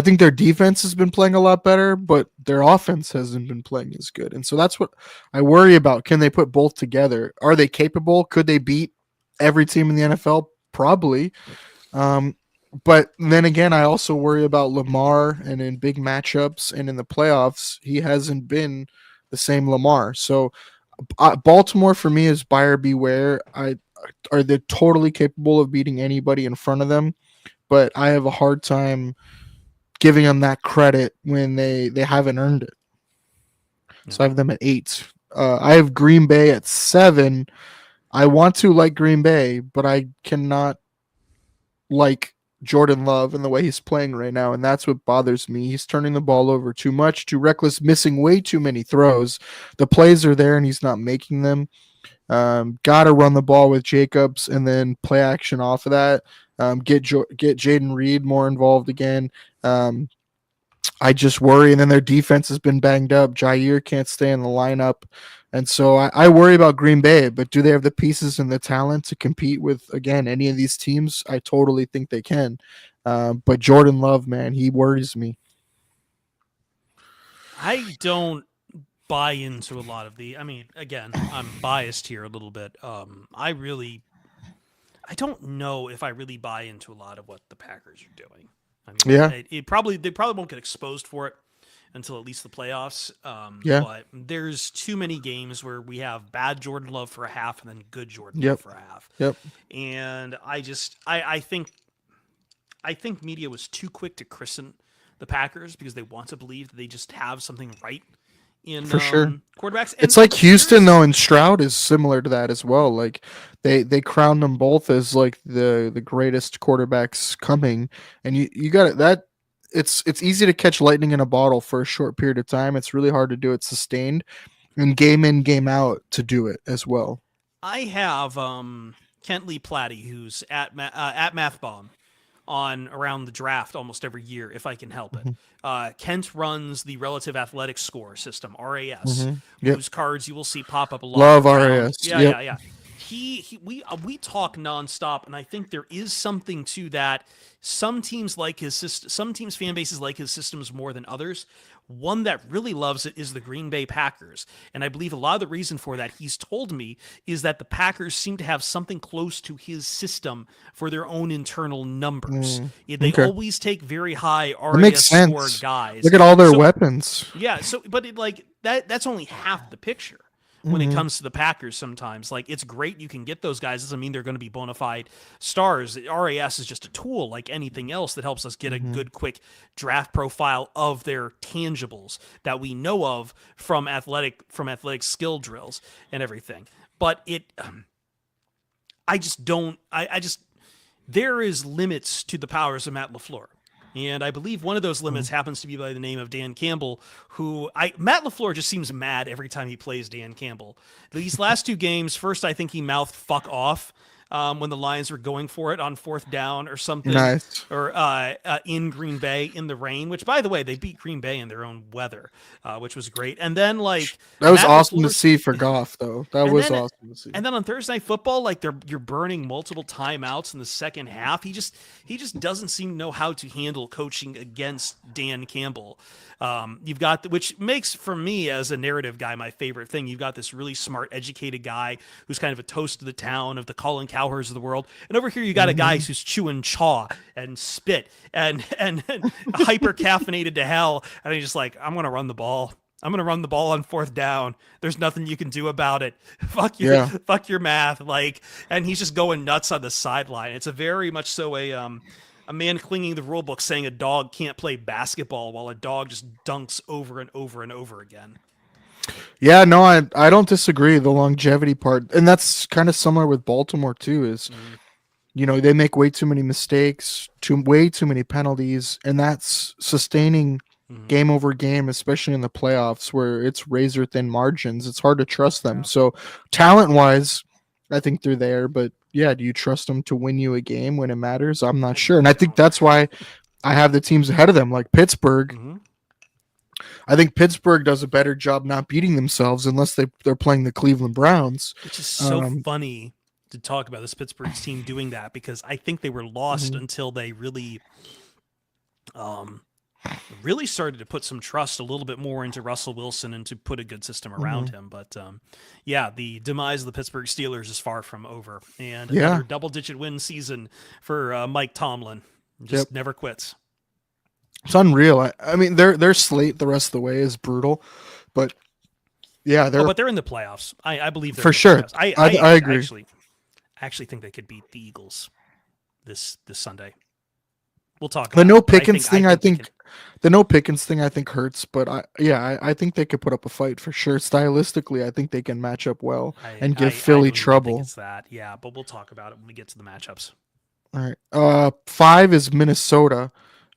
think their defense has been playing a lot better, but their offense hasn't been playing as good. And so that's what I worry about. Can they put both together? Are they capable? Could they beat every team in the NFL? Probably. But then again, I also worry about Lamar, and in big matchups and in the playoffs, he hasn't been the same Lamar. So Baltimore for me is buyer beware. Are they totally capable of beating anybody in front of them? But I have a hard time giving them that credit when they haven't earned it. Yeah. So I have them at 8. I have Green Bay at 7. I want to like Green Bay, but I cannot like Jordan Love and the way he's playing right now, and that's what bothers me. He's turning the ball over too much, too reckless, missing way too many throws. The plays are there, and he's not making them. Got to run the ball with Jacobs and then play action off of that. Get Jaden Reed more involved again. I just worry, and then their defense has been banged up. Jair can't stay in the lineup. And so I worry about Green Bay, but do they have the pieces and the talent to compete with, again, any of these teams? I totally think they can. But Jordan Love, man, he worries me. I don't buy into a lot of again, I'm biased here a little bit. I don't know if I really buy into a lot of what the Packers are doing. They probably won't get exposed for it until at least the playoffs. But there's too many games where we have bad Jordan Love for a half and then good Jordan Love for a half. And I think media was too quick to christen the Packers because they want to believe that they just have something right in for sure quarterbacks. It's like Houston though, and Stroud is similar to that as well. Like they crowned them both as like the greatest quarterbacks coming, and you got it. That it's easy to catch lightning in a bottle for a short period of time. It's really hard to do it sustained and game in, game out to do it as well. I have Kent Lee Platty, who's at MathBomb on around the draft almost every year, if I can help it. Hmm. Kent runs the relative athletic score system, RAS, Hmm. Yep. whose cards you will see pop up a lot. Love around. RAS. Yeah, Yep. yeah, yeah. We talk nonstop, and I think there is something to that. Some teams like his system. Some teams fan bases like his systems more than others. One that really loves it is the Green Bay Packers, and I believe a lot of the reason for that, he's told me, is that the Packers seem to have something close to his system for their own internal numbers. They Okay. always take very high That makes RAS score sense. guys. Look at all their So weapons. yeah, so but it like that's only half the picture when it comes to the Packers sometimes. Like it's great you can get those guys. Doesn't mean they're going to be bona fide stars. RAS is just a tool like anything else that helps us get a good quick draft profile of their tangibles that we know of from athletic skill drills and everything. But I just don't I just there is limits to the powers of Matt LaFleur. And I believe one of those limits happens to be by the name of Dan Campbell, Matt LaFleur just seems mad every time he plays Dan Campbell. These last two games, first I think he mouthed "fuck off" when the Lions were going for it on fourth down or something, Nice. or in Green Bay in the rain. Which, by the way, they beat Green Bay in their own weather, which was great. And then That was Matt awesome to LaFleur's- see for Goff, though. That And was then- awesome to see. And then on Thursday Night Football, you're burning multiple timeouts in the second half. He just doesn't seem to know how to handle coaching against Dan Campbell. You've got which makes for me as a narrative guy my favorite thing. You've got this really smart, educated guy who's kind of a toast of the town of the Colin Cowherds of the world, and over here you got a guy who's chewing chaw and spit and hyper caffeinated to hell, and he's just like, I'm gonna run the ball. I'm gonna run the ball on fourth down. There's nothing you can do about it. Fuck your math. And he's just going nuts on the sideline. It's a very much so a man clinging the rule book saying a dog can't play basketball while a dog just dunks over and over and over again. Yeah, no, I don't disagree. The longevity part, and that's kind of similar with Baltimore too. Is they make way too many mistakes, way too many penalties, and that's sustaining game over game, especially in the playoffs where it's razor thin margins. It's hard to trust them. So talent wise, I think they're there, but yeah, do you trust them to win you a game when it matters? I'm not sure. And I think that's why I have the teams ahead of them, like Pittsburgh. I think Pittsburgh does a better job not beating themselves unless they're playing the Cleveland Browns. Which is so funny to talk about this Pittsburgh team doing that, because I think they were lost until they really started to put some trust a little bit more into Russell Wilson and to put a good system around him. But the demise of the Pittsburgh Steelers is far from over, and another double-digit win season for Mike Tomlin. Just never quits. It's unreal. I mean, their slate the rest of the way is brutal, but yeah, but they're in the playoffs. I believe they're for in the sure. playoffs. I agree. I actually think they could beat the Eagles this Sunday. We'll talk. The about no it, but Pickens thing, I think, the no Pickens thing, I think hurts. But I think they could put up a fight for sure. Stylistically, I think they can match up well and give Philly I don't even trouble. think it's that, yeah, but we'll talk about it when we get to the matchups. All right. 5 is Minnesota.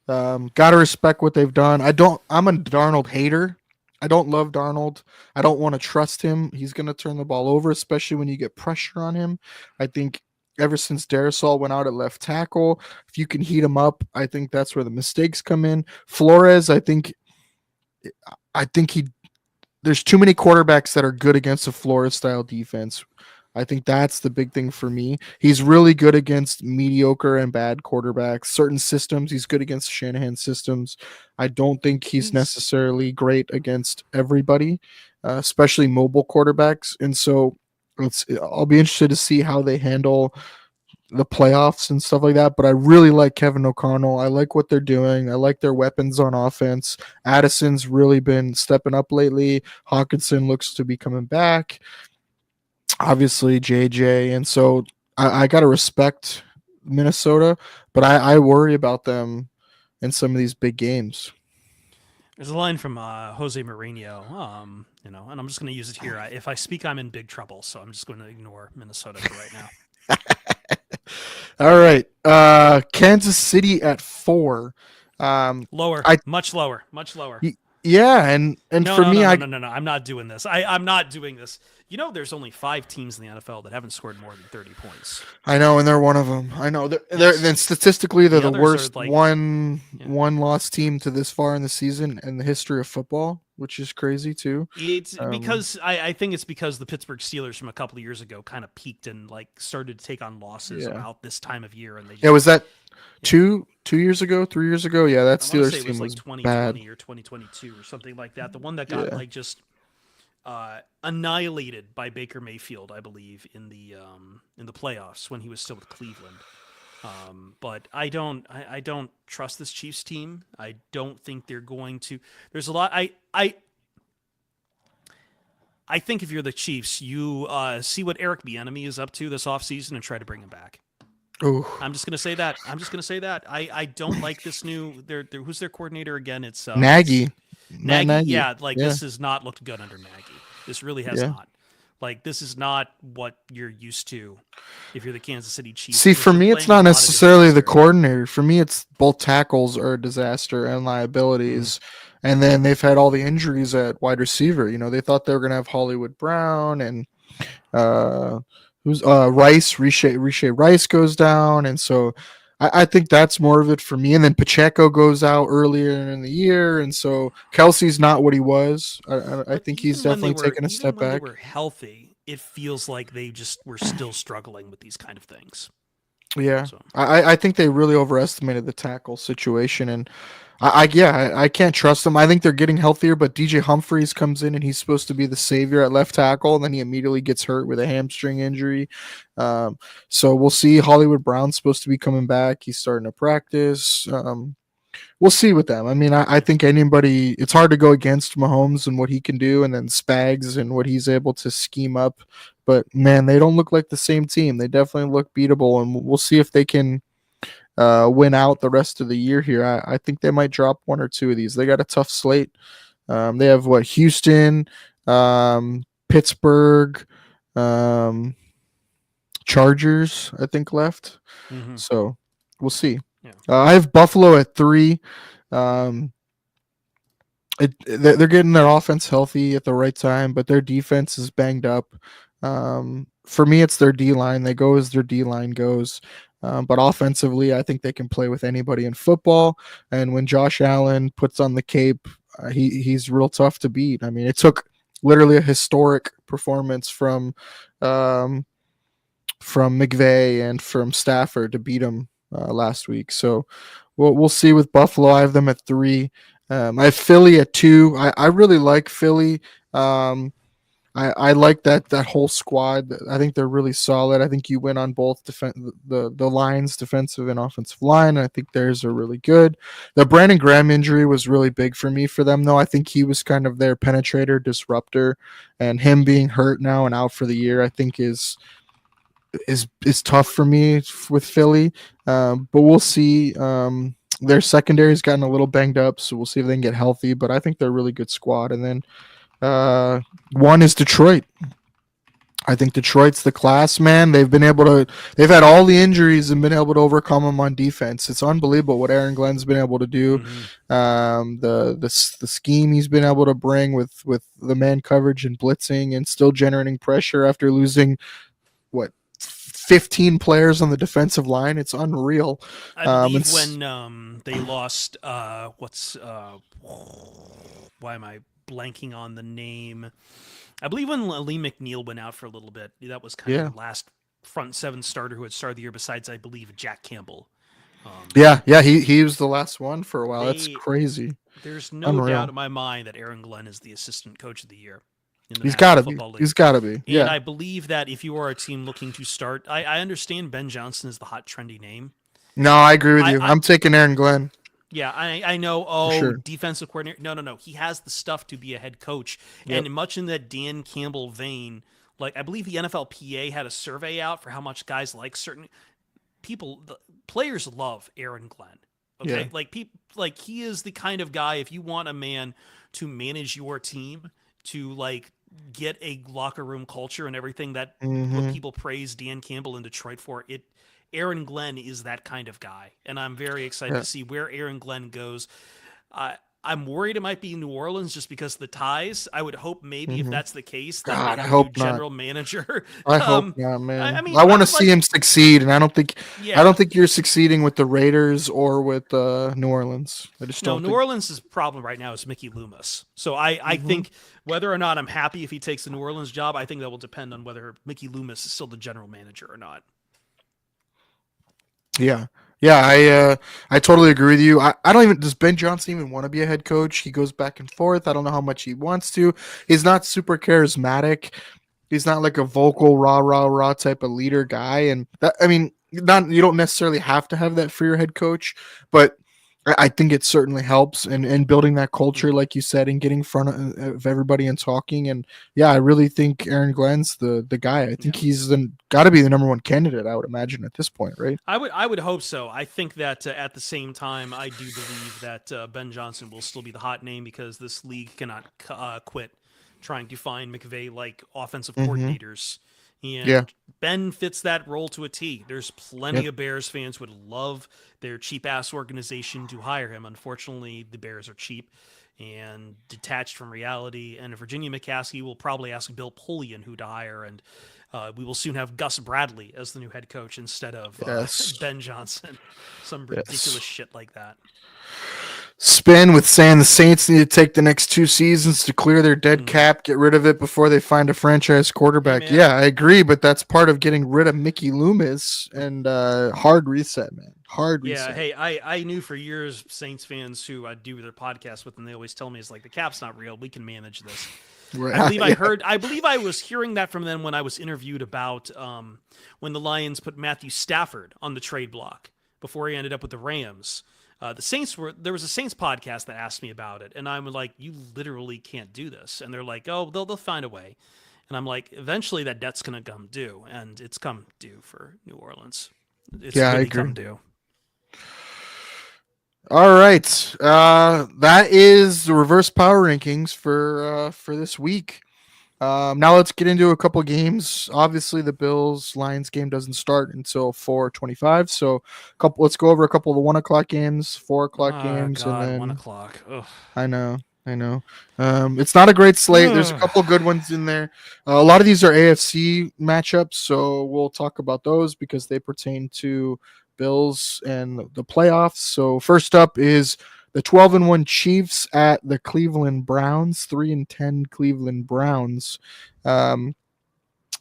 Gotta respect what they've done. I'm a Darnold hater. I don't love Darnold. I don't want to trust him. He's gonna turn the ball over, especially when you get pressure on him. I think ever since Darisaul went out at left tackle, if you can heat him up, I think that's where the mistakes come in. Flores, I think there's too many quarterbacks that are good against a Flores style defense. I think that's the big thing for me. He's really good against mediocre and bad quarterbacks. Certain systems, he's good against Shanahan systems. I don't think he's necessarily great against everybody, especially mobile quarterbacks. And so I'll be interested to see how they handle the playoffs and stuff like that. But I really like Kevin O'Connell. I like what they're doing. I like their weapons on offense. Addison's really been stepping up lately. Hawkinson looks to be coming back. Obviously, JJ. And so I got to respect Minnesota, but I worry about them in some of these big games. There's a line from Jose Mourinho, and I'm just going to use it here. If I speak, I'm in big trouble, so I'm just going to ignore Minnesota for right now. All right. Kansas City at 4. Lower, I much lower, much lower. yeah, and No, for no, me, no, no, I no, no, no. I'm not doing this. I'm not doing this. You know, there's only 5 teams in the NFL that haven't scored more than 30 points. I know, and they're one of them. I know. Yes. Then statistically, they're The the others are worst like, yeah. one loss team to this far in the season in the history of football, which is crazy too. It's Um, because I think it's because the Pittsburgh Steelers from a couple of years ago kind of peaked and like started to take on losses yeah, about this time of year, and they yeah. just Was that yeah. 2 years ago, 3 years ago? Yeah, that I want to say Steelers it team was like was bad. 2020 or 2022 or something like that. The one that got Yeah, like just annihilated by Baker Mayfield, I believe, in the playoffs when he was still with Cleveland. But I don't trust this Chiefs team. I don't think they're going to. There's a lot. I think if you're the Chiefs, you see what Eric Bieniemy is up to this offseason and try to bring him back. oh, I'm just gonna say that. I'm just gonna say that. I don't like this new. Who's their coordinator again? It's Nagy, Matt Nagy. Nagy. Yeah, like Yeah, this has not looked good under Nagy. This really has yeah. not. Like this is not what you're used to if you're the Kansas City Chiefs See, because for you're me, it's playing a not lot of necessarily the disaster. coordinator. For me, it's both tackles are a disaster and Mm. liabilities. And then they've had all the injuries at wide receiver. You know, they thought they were going to have Hollywood Brown and uh, who's Riche Rice goes down. And so I think that's more of it for me. And then Pacheco goes out earlier in the year. And so Kelsey's not what he was. I But think he's definitely taken a even step when they back. were healthy, it feels like they just were still struggling with these kind of things. Yeah, So I think they really overestimated the tackle situation, and I can't trust them. I think they're getting healthier, but DJ Humphries comes in and he's supposed to be the savior at left tackle, and then he immediately gets hurt with a hamstring injury. Um, so we'll see. Hollywood Brown's supposed to be coming back. He's starting to practice. We'll see with them. I mean, I yeah. think anybody, it's hard to go against Mahomes and what he can do, and then Spags and what he's able to scheme up. But man, they don't look like the same team. They definitely look beatable, and we'll see if they can win out the rest of the year here. I think they might drop one or two of these. They got a tough slate. They have what Houston, Pittsburgh, um, Chargers, I think left. Hmm. So we'll see. Yeah. I have Buffalo at 3. Um, they're getting their offense healthy at the right time, but their defense is banged up. For me, it's their D line. They go as their D line goes. But offensively, I think they can play with anybody in football. And when Josh Allen puts on the cape, he's real tough to beat. I mean, it took literally a historic performance um, from McVay and from Stafford to beat him last week. So we'll see with Buffalo. I have them at 3. I have Philly at 2. I really like Philly. Um, I like that whole squad. I think they're really solid. I think you win on both the lines, defensive and offensive line. I think theirs are really good. The Brandon Graham injury was really big for me for them, though. I think he was kind of their penetrator, disruptor, and him being hurt now and out for the year, I think is tough for me with Philly. But we'll see. Their secondary's gotten a little banged up, so we'll see if they can get healthy. But I think they're a really good squad. And then one is Detroit. I think Detroit's the class, man. They've had all the injuries and been able to overcome them on defense. It's unbelievable what Aaron Glenn's been able to do. Hmm. The scheme he's been able to bring with the man coverage and blitzing and still generating pressure after losing what 15 players on the defensive line. It's unreal. I believe It's when they lost, why am I blanking on the name? I believe when Lee McNeil went out for a little bit, that was kind of yeah, the last front seven starter who had started the year. Besides, I believe Jack Campbell. Um, yeah. He was the last one for a while. That's they crazy, There's no doubt unreal. in my mind that Aaron Glenn is the assistant coach of the year in the He's National got to be. Football He's League. got to be. And Yeah. I believe that if you are a team looking to start, I understand Ben Johnson is the hot trendy name. No, I agree with you. I I'm taking Aaron Glenn Yeah, I know. for Oh, sure. defensive coordinator. No. He has the stuff to be a head coach, Yep. and much in that Dan Campbell vein. Like I believe the NFLPA had a survey out for how much guys like certain players love Aaron Glenn. Yeah. Okay, like he is the kind of guy. If you want a man to manage your team, to like get a locker room culture and everything that what Hmm. people praise Dan Campbell in Detroit for, Aaron Glenn is that kind of guy, and I'm very excited Yeah. to see where Aaron Glenn goes. I'm worried it might be New Orleans just because of the ties. I would hope maybe if Mhm. that's the case that God, maybe I the new hope not. general manager. I hope um, not, I man. mean, I I want to would see like, him succeed, and I yeah. don't think you're succeeding with the Raiders or with New Orleans. I just No, don't New think. Orleans' problem right now is Mickey Loomis. So I Mhm. think whether or not I'm happy if he takes the New Orleans job, I think that will depend on whether Mickey Loomis is still the general manager or not. Yeah. Yeah, I totally agree with you. I don't even does Ben Johnson even want to be a head coach? He goes back and forth. I don't know how much he wants to. He's not super charismatic. He's not like a vocal rah rah rah type of leader guy. And that, I mean, not you don't necessarily have to have that for your head coach, but I think it certainly helps and building that culture, Yeah. like you said, and getting in front of everybody and talking. And yeah, I really think Aaron Glenn's the guy. I think Yeah. he's got to be the number one candidate. I would imagine at this point, right? I would hope so. I think that at the same time, I do believe that Ben Johnson will still be the hot name because this league cannot quit trying to find McVay like offensive Mm-hmm. coordinators. Yeah. And Ben fits that role to a T. There's plenty Yep. of Bears fans would love their cheap ass organization to hire him. Unfortunately, the Bears are cheap and detached from reality. And Virginia McCaskey will probably ask Bill Polian who to hire, and we will soon have Gus Bradley as the new head coach instead of Yes. Ben Johnson. Some Yes. ridiculous shit like that. Spin with saying the Saints need to take the next 2 seasons to clear their dead Mhm. cap, get rid of it before they find a franchise Hey, quarterback. man. Yeah, I agree, but that's part of getting rid of Mickey Loomis and hard reset, man. Hard Yeah, reset. hey, I knew for years Saints fans who I do their podcast with, and they always tell me it's like the cap's not real. We can manage this. I Right. believe I Yeah. heard. I believe I was hearing that from them when I was interviewed about when the Lions put Matthew Stafford on the trade block before he ended up with the Rams. The Saints were there was a Saints podcast that asked me about it, and I'm like, you literally can't do this. And they're like, oh, they'll find a way. And I'm like, eventually that debt's gonna come due, and it's come due for New Orleans. It's Yeah, I really agree. come due. All right. That is the reverse power rankings for this week. Now let's get into a couple games. Obviously, the Bills Lions game doesn't start until 4:25. So, let's go over a couple of the 1 o'clock games, 4 o'clock Oh games, and God, then 1 o'clock. Ugh. I know, I know. It's not a great slate. There's a Ugh. couple good ones in there. A lot of these are AFC matchups, so we'll talk about those because they pertain to Bills and the playoffs. So first up is the 12-1 Chiefs at the Cleveland Browns, 3-10 Cleveland Browns. Um,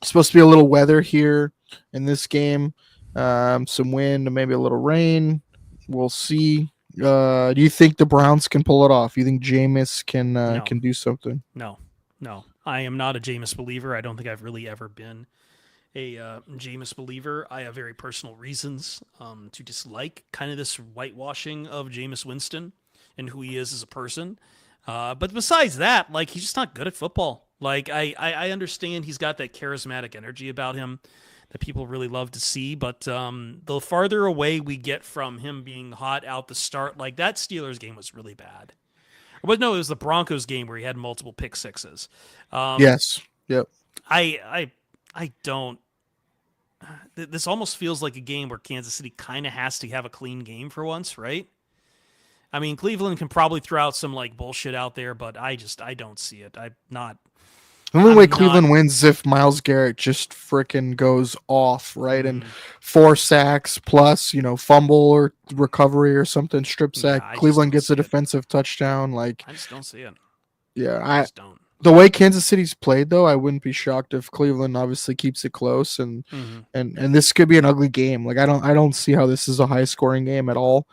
Supposed to be a little weather here in this game. Some wind, maybe a little rain. We'll see. Do you think the Browns can pull it off? You think Jameis No, can do something? no, no. I am not a Jameis believer. I don't think I've really ever been a Jameis believer. I have very personal reasons to dislike kind of this whitewashing of Jameis Winston and who he is as a person. But besides that, like he's just not good at football. Like I understand he's got that charismatic energy about him that people really love to see, but the farther away we get from him being hot out the start, like that Steelers game was really bad. But no, it was the Broncos game where he had multiple pick sixes. Yes. Yep. I don't. This almost feels like a game where Kansas City kind of has to have a clean game for once, right? I mean, Cleveland can probably throw out some like bullshit out there, but I don't see it. The only way I'm not. Cleveland wins is if Miles Garrett just fricking goes off, right? And Mm, 4 sacks plus, fumble or recovery or something, strip yeah, sack. I just Cleveland don't gets see a it. defensive touchdown. Like, I just don't see it. yeah, I just don't. the way Kansas City's played though, I wouldn't be shocked if Cleveland obviously keeps it close and Mm-hmm. and this could be an ugly game. Like I don't see how this is a high scoring game at all.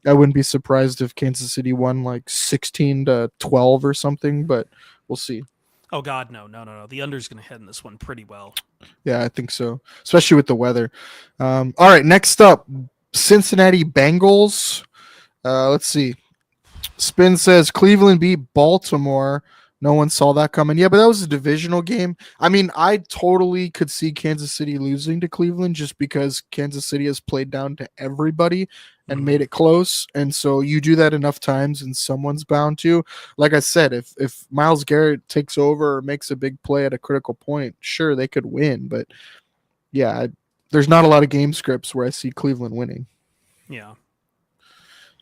I wouldn't be surprised if Kansas City won like 16-12 or something, but we'll see. Oh God, no. The under's going to head in this one pretty well. Yeah, I think so, especially with the weather. All right, next up, Cincinnati Bengals. Let's see. Spin says Cleveland beat Baltimore. No one saw that coming. Yeah, but that was a divisional game. I mean, I totally could see Kansas City losing to Cleveland just because Kansas City has played down to everybody and Mhm. made it close. And so you do that enough times and someone's bound to. Like I said, if Miles Garrett takes over or makes a big play at a critical point, sure, they could win. But yeah, there's not a lot of game scripts where I see Cleveland winning. Yeah.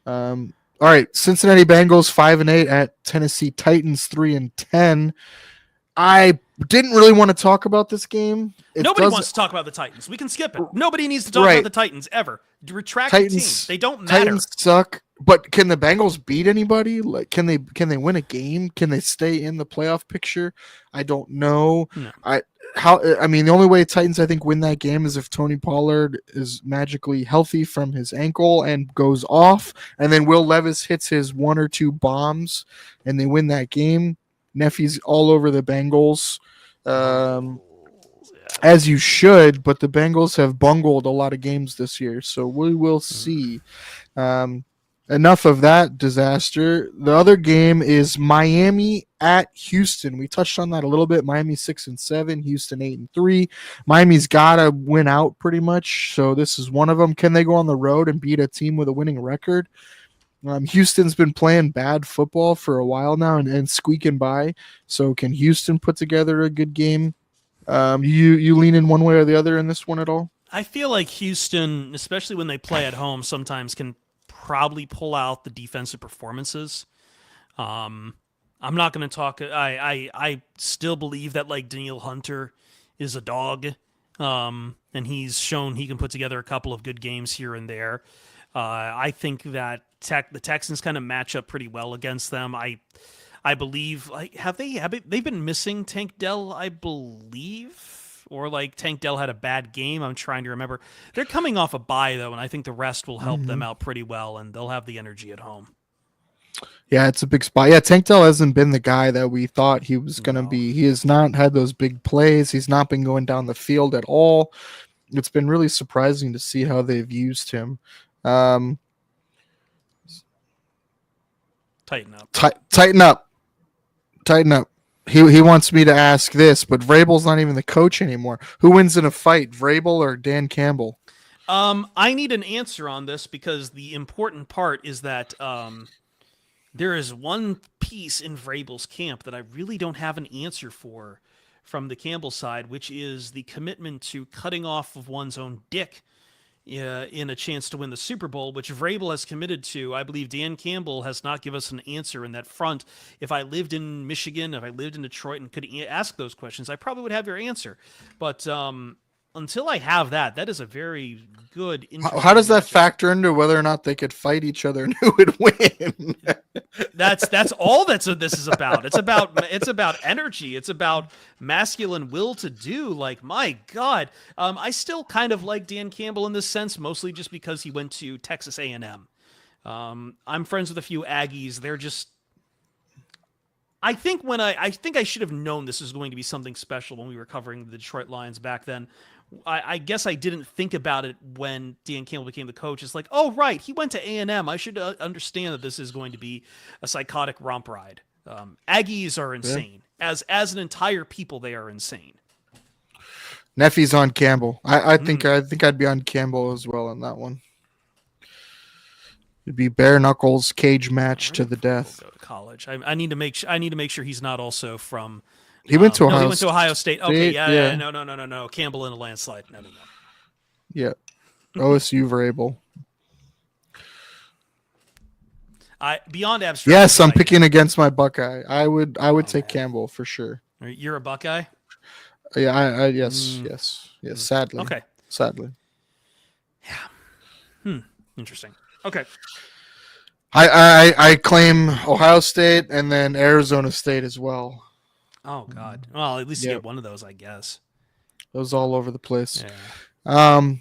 All right, Cincinnati Bengals 5-8 at Tennessee Titans 3-10. I didn't really want to talk about this game. Nobody wants to talk about the Titans. We can skip it. Nobody needs to talk Right. about the Titans ever. Retract the team. They don't matter. Titans suck. But can the Bengals beat anybody? Like, can they win a game? Can they stay in the playoff picture? I don't know. No. I mean, the only way Titans I think win that game is if Tony Pollard is magically healthy from his ankle and goes off, and then Will Levis hits his 1 or 2 bombs, and they win that game. Neffy's all over the Bengals, as you should, but the Bengals have bungled a lot of games this year, so we will see. Enough of that disaster. The other game is Miami at Houston. We touched on that a little bit. Miami 6-7, Houston 8-3. Miami's got to win out pretty much, so this is one of them. Can they go on the road and beat a team with a winning record? Houston's been playing bad football for a while now and squeaking by. So can Houston put together a good game? You lean in one way or the other in this one at all? I feel like Houston, especially when they play at home, sometimes can probably pull out the defensive performances. I'm not going to talk. I still believe that like Danielle Hunter is a dog, and he's shown he can put together a couple of good games here and there. I think that the Texans kind of match up pretty well against them. I believe have they been missing Tank Dell, I believe, or like Tank Dell had a bad game. I'm trying to remember. They're coming off a bye though, and I think the rest will help them out pretty well, and they'll have the energy at home. Yeah, it's a big spot. Yeah, Tank Dell hasn't been the guy that we thought he was going to be. He has not had those big plays. He's not been going down the field at all. It's been really surprising to see how they've used him. Tighten up. Tighten up. Tighten up. He wants me to ask this, but Vrabel's not even the coach anymore. Who wins in a fight, Vrabel or Dan Campbell? I need an answer on this because the important part is that there is one piece in Vrabel's camp that I really don't have an answer for from the Campbell side, which is the commitment to cutting off of one's own dick in a chance to win the Super Bowl, which Vrabel has committed to. I believe Dan Campbell has not given us an answer in that front. If I lived in Michigan, if I lived in Detroit and could ask those questions, I probably would have your answer. But until I have that, that is a very good. How does that factor into whether or not they could fight each other and who would win? That's all this is about. It's about energy. It's about masculine will to do. Like, my God, I still kind of like Dan Campbell in this sense, mostly just because he went to Texas A&M. I'm friends with a few Aggies. They're just. I think I should have known this was going to be something special when we were covering the Detroit Lions back then. I guess I didn't think about it when Dan Campbell became the coach. It's like, oh, right, he went to A&M. I should understand that this is going to be a psychotic romp ride. Aggies are insane. Yeah. As an entire people, they are insane. Neffy's on Campbell. I think I'd be on Campbell as well on that one. It'd be bare knuckles cage match to the death. Go to college. I need to make sure he's not also from. He went to Ohio. No, he went to Ohio State. Okay, yeah. No. Campbell in a landslide. No. Yeah, OSU Vrabel. Beyond abstract. Yes, I'm picking against my Buckeye. I would take Campbell for sure. You're a Buckeye. Yeah, yes. Sadly. Okay. Sadly. Yeah. Interesting. Okay. I claim Ohio State and then Arizona State as well. Oh God. Well, at least you get one of those, I guess. Those all over the place. Yeah. All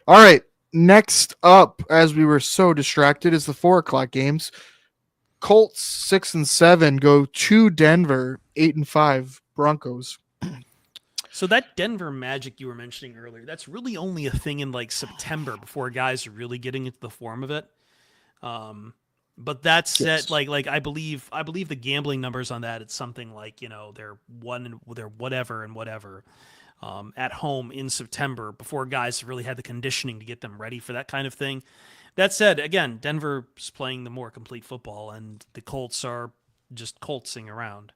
right. Next up, as we were so distracted, is the 4:00 games. Colts 6-7 go to Denver 8-5 Broncos. So that Denver magic you were mentioning earlier, that's really only a thing in like September before guys are really getting into the form of it. But that said, like I believe the gambling numbers on that, it's something like, they're whatever at home in September before guys really had the conditioning to get them ready for that kind of thing. That said, again, Denver's playing the more complete football, and the Colts are just Coltsing around.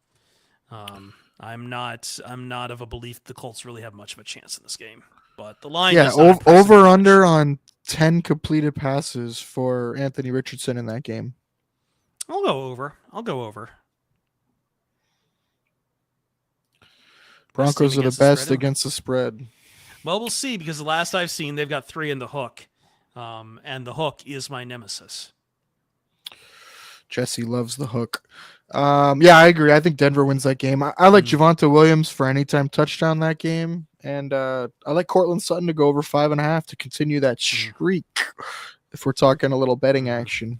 I'm not of a belief the Colts really have much of a chance in this game. but the line Yeah, has not impressed me over much. under on 10 completed passes for Anthony Richardson in that game. I'll go over. Best team Broncos are the against the spread. best against the spread. Well, we'll see, because the last I've seen, they've got 3 in the hook, and the hook is my nemesis. Jesse loves the hook. Yeah, I agree. I think Denver wins that game. I like Javonte Williams for anytime touchdown that game. And I like Cortland Sutton to go over 5.5 to continue that streak, if we're talking a little betting action.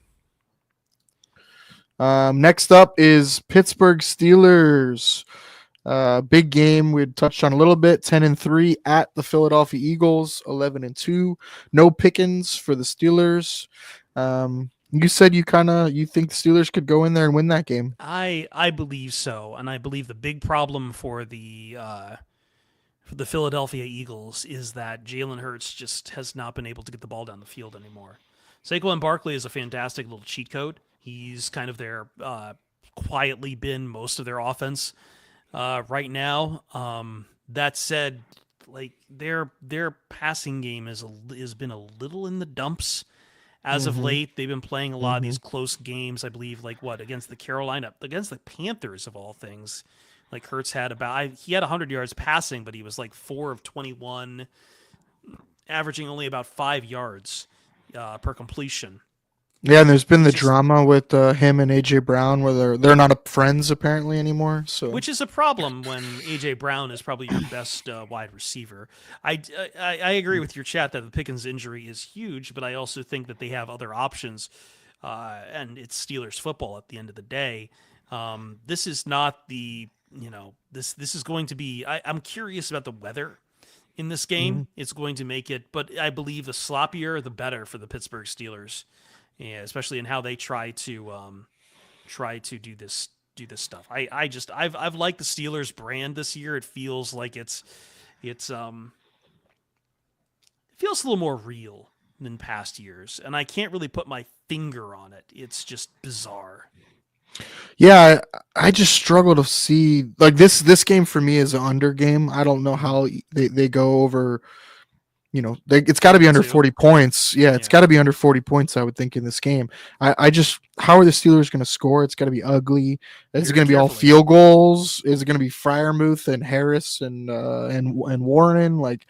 Next up is Pittsburgh Steelers. Big game we touched on a little bit. 10-3 at the Philadelphia Eagles. 11-2. No Pickens for the Steelers. You said you think the Steelers could go in there and win that game. I believe so, and I believe the big problem for the Philadelphia Eagles is that Jalen Hurts just has not been able to get the ball down the field anymore. Saquon Barkley is a fantastic little cheat code. He's kind of their quietly been most of their offense right now. That said, like their passing game has been a little in the dumps. As of late, they've been playing a lot of these close games. I believe, against the Panthers of all things. Like Hurts had he had 100 yards passing, but he was like 4 of 21, averaging only about 5 yards per completion. Yeah, and there's been the drama with him and AJ Brown, where they're not friends apparently anymore. So, which is a problem when AJ Brown is probably your best wide receiver. I agree with your chat that the Pickens injury is huge, but I also think that they have other options, and it's Steelers football at the end of the day. This is not the this is going to be. I'm curious about the weather in this game. It's going to make it, but I believe the sloppier the better for the Pittsburgh Steelers. Yeah, especially in how they try to do this stuff. I've liked the Steelers brand this year. It feels like it feels a little more real than past years, and I can't really put my finger on it. It's just bizarre. Yeah, I just struggle to see like this game for me is an under game. I don't know how they go over. It's got to be under 40 points. Yeah, it's got to be under 40 points, I would think, in this game. I just, how are the Steelers going to score? It's got to be ugly. Is it going to be all field goals? Is it going to be Freiermuth and Harris and Warren? Like,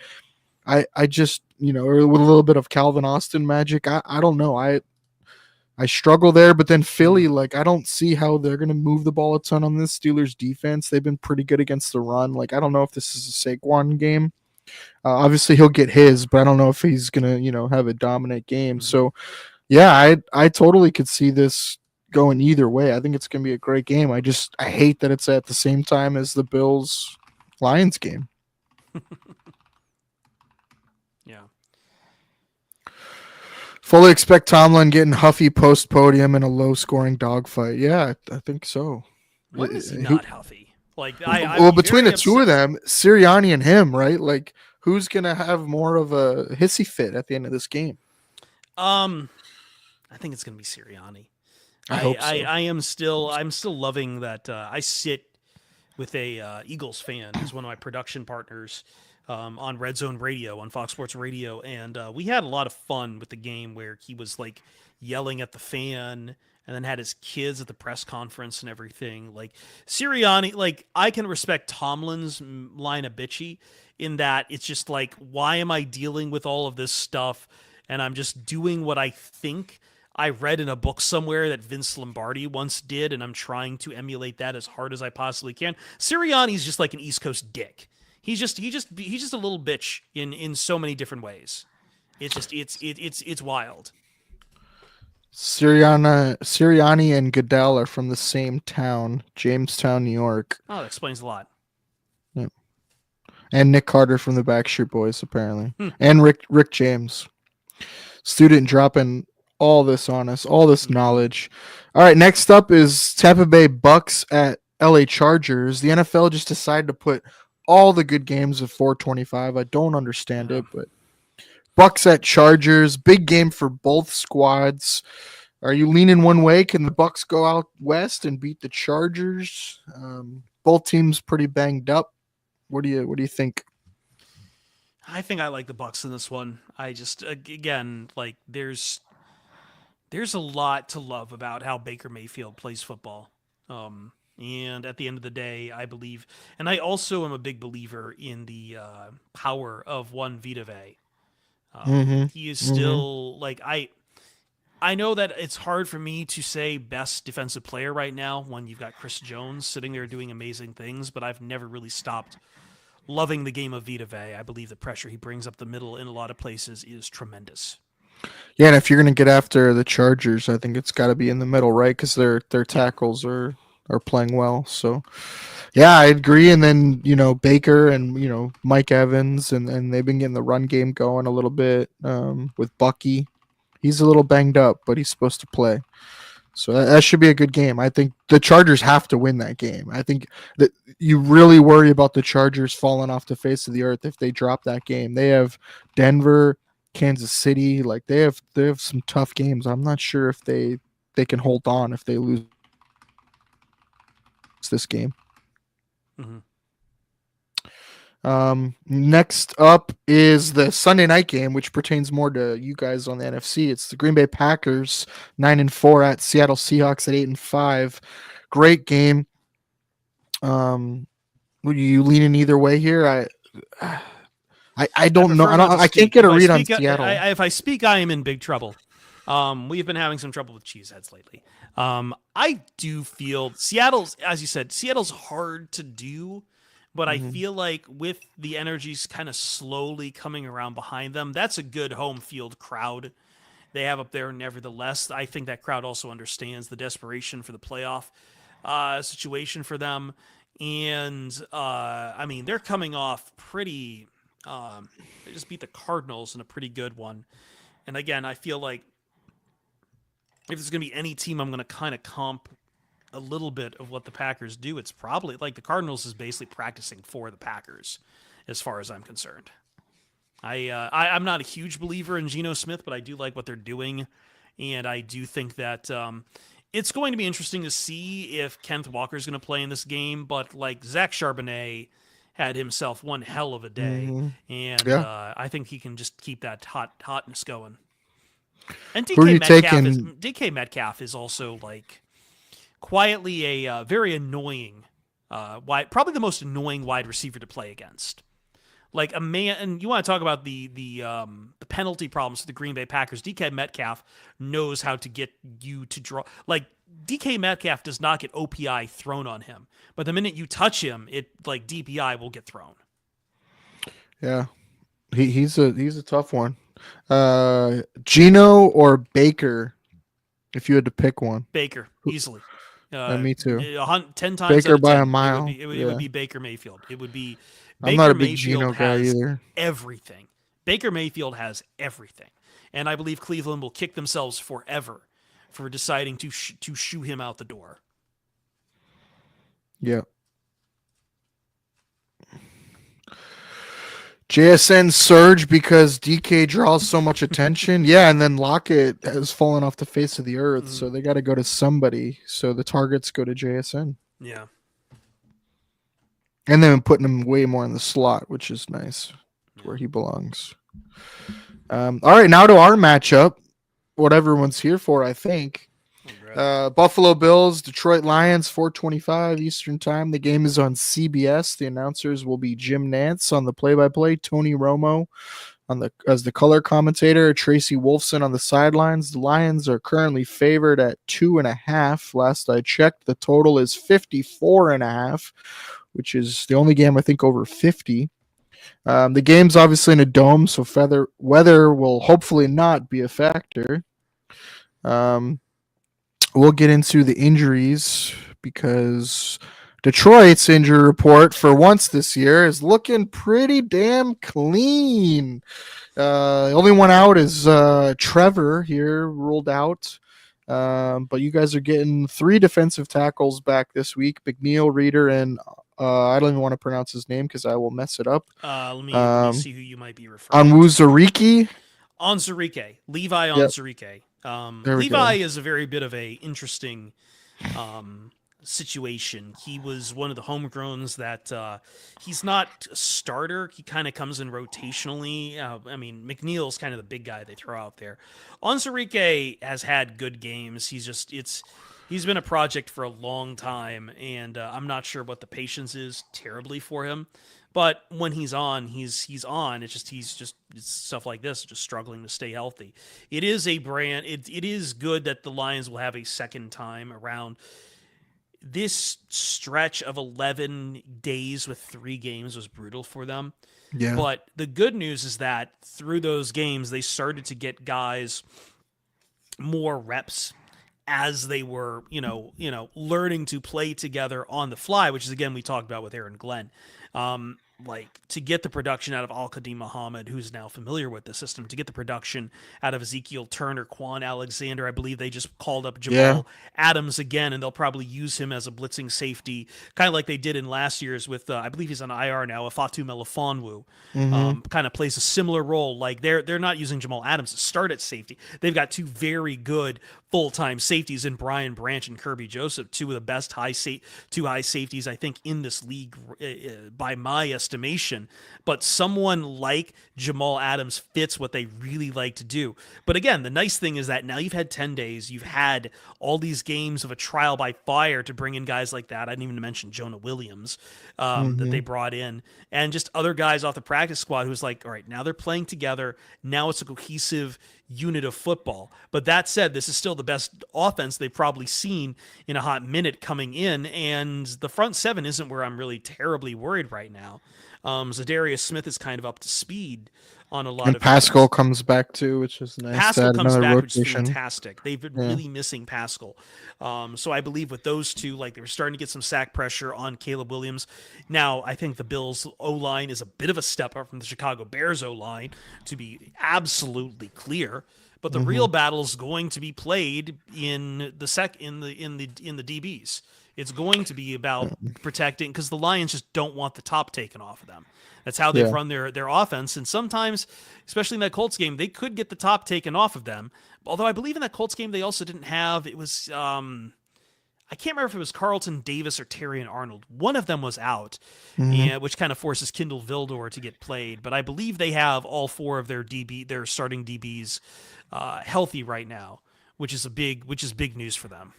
I just, or with a little bit of Calvin Austin magic. I don't know. I struggle there, but then Philly, like, I don't see how they're going to move the ball a ton on this Steelers defense. They've been pretty good against the run. Like, I don't know if this is a Saquon game. Obviously, he'll get his, but I don't know if he's gonna, have a dominant game. So, yeah, I totally could see this going either way. I think it's gonna be a great game. I hate that it's at the same time as the Bills Lions game. Yeah. Fully expect Tomlin getting huffy post podium in a low scoring dogfight. Yeah, I think so. When is he not huffy? Like, between the two of them, Sirianni and him, right? Like, who's gonna have more of a hissy fit at the end of this game? I think it's gonna be Sirianni. I hope so. I'm still loving that. I sit with a Eagles fan who's one of my production partners on Red Zone Radio on Fox Sports Radio, and we had a lot of fun with the game where he was like yelling at the fan. And then had his kids at the press conference and everything. Like Sirianni, like I can respect Tomlin's line of bitchy in that it's just like, why am I dealing with all of this stuff? And I'm just doing what I think I read in a book somewhere that Vince Lombardi once did, and I'm trying to emulate that as hard as I possibly can. Sirianni's just like an East Coast dick. He's just a little bitch in so many different ways. It's wild. Sirianni and Goodell are from the same town, Jamestown, New York. Oh, that explains a lot. Yeah. And Nick Carter from the Backstreet Boys, apparently. And Rick James. Student dropping all this on us, all this knowledge. All right, next up is Tampa Bay Bucks at LA Chargers. The NFL just decided to put all the good games at 425. I don't understand it, but Bucks at Chargers, big game for both squads. Are you leaning one way? Can the Bucks go out west and beat the Chargers? Both teams pretty banged up. What do you think? I think I like the Bucks in this one. I just again like there's a lot to love about how Baker Mayfield plays football. And at the end of the day, I believe, and I also am a big believer in the power of one Vita Vea. Mm-hmm. He is Mm-hmm. still like I know that it's hard for me to say best defensive player right now when you've got Chris Jones sitting there doing amazing things, but I've never really stopped loving the game of Vita Vea. I believe the pressure he brings up the middle in a lot of places is tremendous. Yeah, and if you're gonna get after the Chargers, I think it's got to be in the middle, right? Because their Yeah. tackles are playing well. So, yeah, I agree. And then Baker and Mike Evans and they've been getting the run game going a little bit with Bucky. He's a little banged up, but he's supposed to play. So that should be a good game. I think the Chargers have to win that game. I think that you really worry about the Chargers falling off the face of the earth if they drop that game. They have Denver, Kansas City, like they have some tough games. I'm not sure if they can hold on if they lose this game. Mm-hmm. Next up is the Sunday night game, which pertains more to you guys on the NFC. It's the Green Bay Packers 9-4 at Seattle Seahawks at 8-5. Great game. Would you leaning either way here? I I don't know. prefer not to I can't speak. get If a I read on speak, Seattle. if I speak, I am in big trouble. We've been having some trouble with cheeseheads lately. I do feel Seattle's, as you said, Seattle's hard to do, but I Mhm. feel like with the energies kind of slowly coming around behind them, that's a good home field crowd they have up there. Nevertheless, I think that crowd also understands the desperation for the playoff situation for them. And I mean, they're coming off pretty. They just beat the Cardinals in a pretty good one. And again, I feel like if there's going to be any team I'm going to kind of comp a little bit of what the Packers do, it's probably like the Cardinals is basically practicing for the Packers, as far as I'm concerned. I'm not a huge believer in Geno Smith, but I do like what they're doing, and I do think that it's going to be interesting to see if Kenneth Walker is going to play in this game. But like Zach Charbonnet had himself one hell of a day, Mhm. and Yeah. I think he can just keep that hotness going. And Who are you taking? DK Metcalf is also like quietly a very annoying probably the most annoying wide receiver to play against. Like a man, and you want to talk about the penalty problems for the Green Bay Packers. DK Metcalf knows how to get you to draw. Like DK Metcalf does not get OPI thrown on him, but the minute you touch him, it like DPI will get thrown. Yeah, he's a tough one. Gino or Baker, if you had to pick one. Baker easily. Me too. 10 times out Baker of by a 10, mile. it would Yeah, be Baker Mayfield. It would be I'm not Baker a big Mayfield Gino guy has either. everything. Baker Mayfield has everything, and I believe Cleveland will kick themselves forever for deciding to shoo him out the door. Yeah. JSN surge because DK draws so much attention. Yeah, and then Lockett has fallen off the face of the earth, so they got to go to somebody. So the targets go to JSN. Yeah. And then putting him way more in the slot, which is nice. It's where he belongs. All right, now to our matchup. What everyone's here for, I think. Buffalo Bills, Detroit Lions, 4:25 Eastern Time. The game is on CBS. The announcers will be Jim Nantz on the play-by-play, Tony Romo as the color commentator, Tracy Wolfson on the sidelines. The Lions are currently favored at 2.5. Last I checked, the total is 54.5, which is the only game I think over 50. The game's obviously in a dome, so weather will hopefully not be a factor. We'll get into the injuries because Detroit's injury report for once this year is looking pretty damn clean. The only one out is Trevor here ruled out. But you guys are getting 3 defensive tackles back this week. McNeil, Reader, and I don't even want to pronounce his name because I will mess it up. Let me see who you might be referring to. Onwuzurike. Onwuzurike. Levi Yep. Onwuzurike. There we Levi go. is a very bit of a interesting situation. He was one of the homegrowns that he's not a starter. He kind of comes in rotationally. I mean, McNeil's kind of the big guy they throw out there. Onzarike has had good games. He's been a project for a long time, and I'm not sure what the patience is terribly for him. But when he's on, he's on. It's stuff like this, just struggling to stay healthy. It is a brand. It is good that the Lions will have a second time around. This stretch of 11 days with 3 games was brutal for them. Yeah. But the good news is that through those games, they started to get guys more reps as they were, learning to play together on the fly, which is again we talked about with Aaron Glenn. Like to get the production out of Al-Qadim Muhammad, who's now familiar with the system, to get the production out of Ezekiel Turner, Quan Alexander. I believe they just called up Jamal Adams again, and they'll probably use him as a blitzing safety, kind of like they did in last year's with, I believe he's on IR now, Afatu Melifonwu. Kind of plays a similar role. Like they're not using Jamal Adams to start at safety. They've got 2 very good full-time safeties in Brian Branch and Kirby Joseph, 2 of the best high safeties I think in this league by my estimation. But someone like Jamal Adams fits what they really like to do. But again, the nice thing is that now you've had 10 days, you've had all these games of a trial by fire to bring in guys like that. I didn't even mention Jonah Williams that they brought in, and just other guys off the practice squad who's like, all right, now they're playing together. Now it's a cohesive unit of football. But that said, this is still the best offense they've probably seen in a hot minute coming in, and the front 7 isn't where I'm really terribly worried right now. Zadarius Smith is kind of up to speed on a lot and of Pascal things. comes back too, which is nice. Pascal comes another back, which is rotation. fantastic. They've been really missing Pascal. So I believe with those two, like they were starting to get some sack pressure on Caleb Williams. Now, I think the Bills' O-line is a bit of a step up from the Chicago Bears' O-line, to be absolutely clear. But the real battle is going to be played in the in the DBs. It's going to be about protecting, because the Lions just don't want the top taken off of them. That's how they've run their offense. And sometimes, especially in that Colts game, they could get the top taken off of them. Although I believe in that Colts game, they also didn't have, it was, I can't remember if it was Carlton Davis or Terrion Arnold. One of them was out, which kind of forces Kindle Vildor to get played. But I believe they have all 4 of their starting DBs healthy right now, which is big news for them.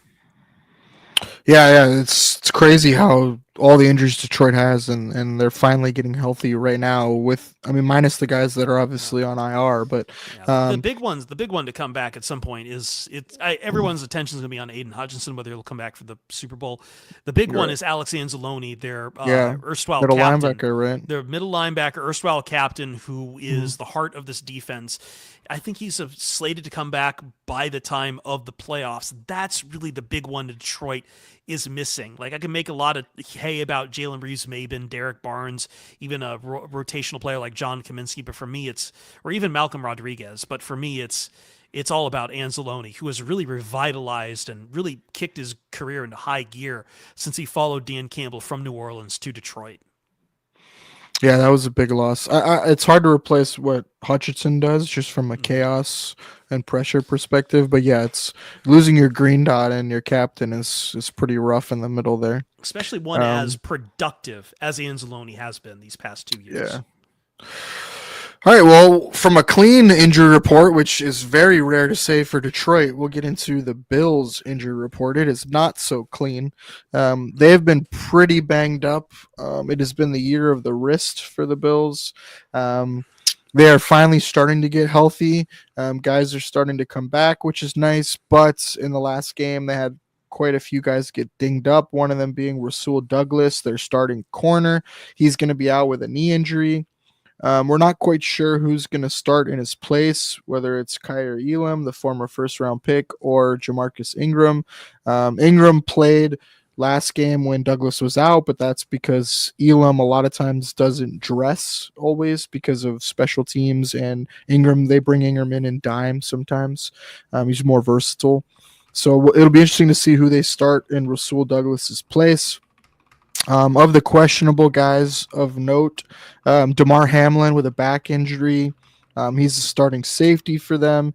Yeah, it's crazy how all the injuries Detroit has, and they're finally getting healthy right now. Minus the guys that are obviously on IR, but the big one to come back at some point is everyone's attention is going to be on Aiden Hutchinson, whether he'll come back for the Super Bowl. The big one is Alex Anzalone, their erstwhile middle captain, linebacker, right? Their middle linebacker, erstwhile captain, who is the heart of this defense. I think he's slated to come back by the time of the playoffs. That's really the big one Detroit is missing. Like, I can make a lot of hay about Jalen Reeves-Maben, Derek Barnes, even a rotational player like John Kaminsky, but for me or even Malcolm Rodriguez, but for me it's all about Anzalone, who has really revitalized and really kicked his career into high gear since he followed Dan Campbell from New Orleans to Detroit. Yeah, that was a big loss. It's hard to replace what Hutchinson does just from a chaos and pressure perspective. But yeah, it's losing your green dot and your captain is pretty rough in the middle there. Especially one as productive as Anzalone has been these past 2 years. Yeah. All right, well, from a clean injury report, which is very rare to say for Detroit, we'll get into the Bills injury report. It is not so clean. They have been pretty banged up. It has been the year of the wrist for the Bills. They are finally starting to get healthy. Guys are starting to come back, which is nice. But in the last game, they had quite a few guys get dinged up, one of them being Rasul Douglas, their starting corner. He's going to be out with a knee injury. We're not quite sure who's going to start in his place, whether it's Kyer Elam, the former first-round pick, or Jamarcus Ingram. Ingram played last game when Douglas was out, but that's because Elam a lot of times doesn't dress always because of special teams, and they bring Ingram in dime sometimes. He's more versatile. So it'll be interesting to see who they start in Rasul Douglas's place. Of the questionable guys of note, Damar Hamlin with a back injury. He's a starting safety for them.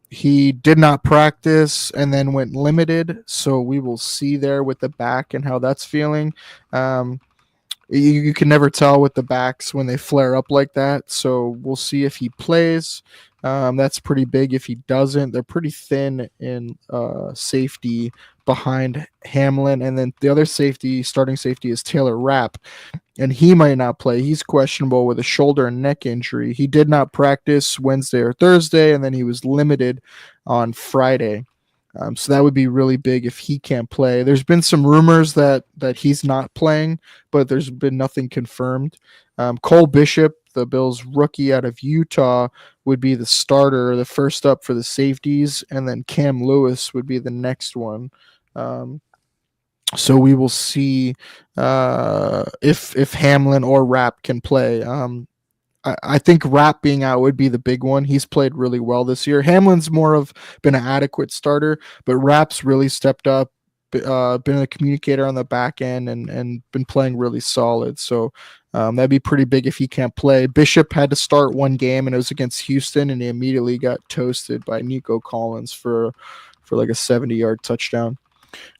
He did not practice and then went limited, so we will see there with the back and how that's feeling. Um, you can never tell with the backs when they flare up like that. So we'll see if he plays. That's pretty big. If he doesn't, they're pretty thin in safety behind Hamlin. And then the other safety, starting safety, is Taylor Rapp, and he might not play. He's questionable with a shoulder and neck injury. He did not practice Wednesday or Thursday, and then he was limited on Friday. So that would be really big if he can't play. There's been some rumors that he's not playing, but there's been nothing confirmed. Cole Bishop, the Bills rookie out of Utah, would be the starter, the first up for the safeties, and then Cam Lewis would be the next one. So we will see if Hamlin or Rapp can play. I think Rapp being out would be the big one. He's played really well this year. Hamlin's more of been an adequate starter, but Rapp's really stepped up, been a communicator on the back end, and been playing really solid. So that'd be pretty big if he can't play. Bishop had to start one game, and it was against Houston, and he immediately got toasted by Nico Collins for like a 70-yard touchdown.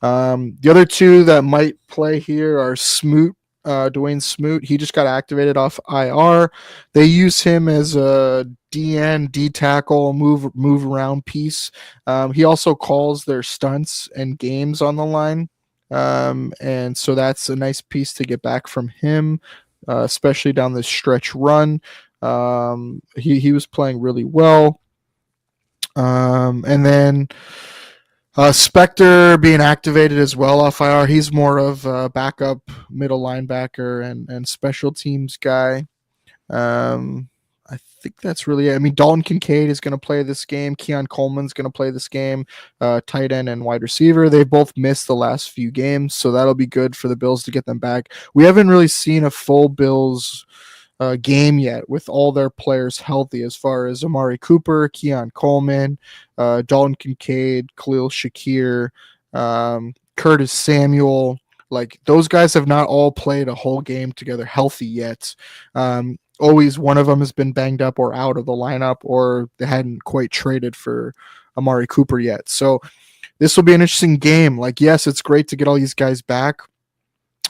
The other two that might play here are Smoot, Dwayne Smoot. He just got activated off IR. They use him as a DN, D tackle, move around piece. He also calls their stunts and games on the line. And so that's a nice piece to get back from him, especially down the stretch run. He was playing really well. And then Spectre being activated as well off IR. He's more of a backup middle linebacker and special teams guy. I think that's really it. I mean, Dalton Kincaid is going to play this game. Keon Coleman's going to play this game. Tight end and wide receiver. They've both missed the last few games, so that'll be good for the Bills to get them back. We haven't really seen a full Bills game yet with all their players healthy, as far as Amari Cooper, Keon Coleman, Dalton Kincaid, Khalil Shakir, Curtis Samuel. Like, those guys have not all played a whole game together healthy yet. Always one of them has been banged up or out of the lineup, or they hadn't quite traded for Amari Cooper yet. So this will be an interesting game. Like, yes, it's great to get all these guys back,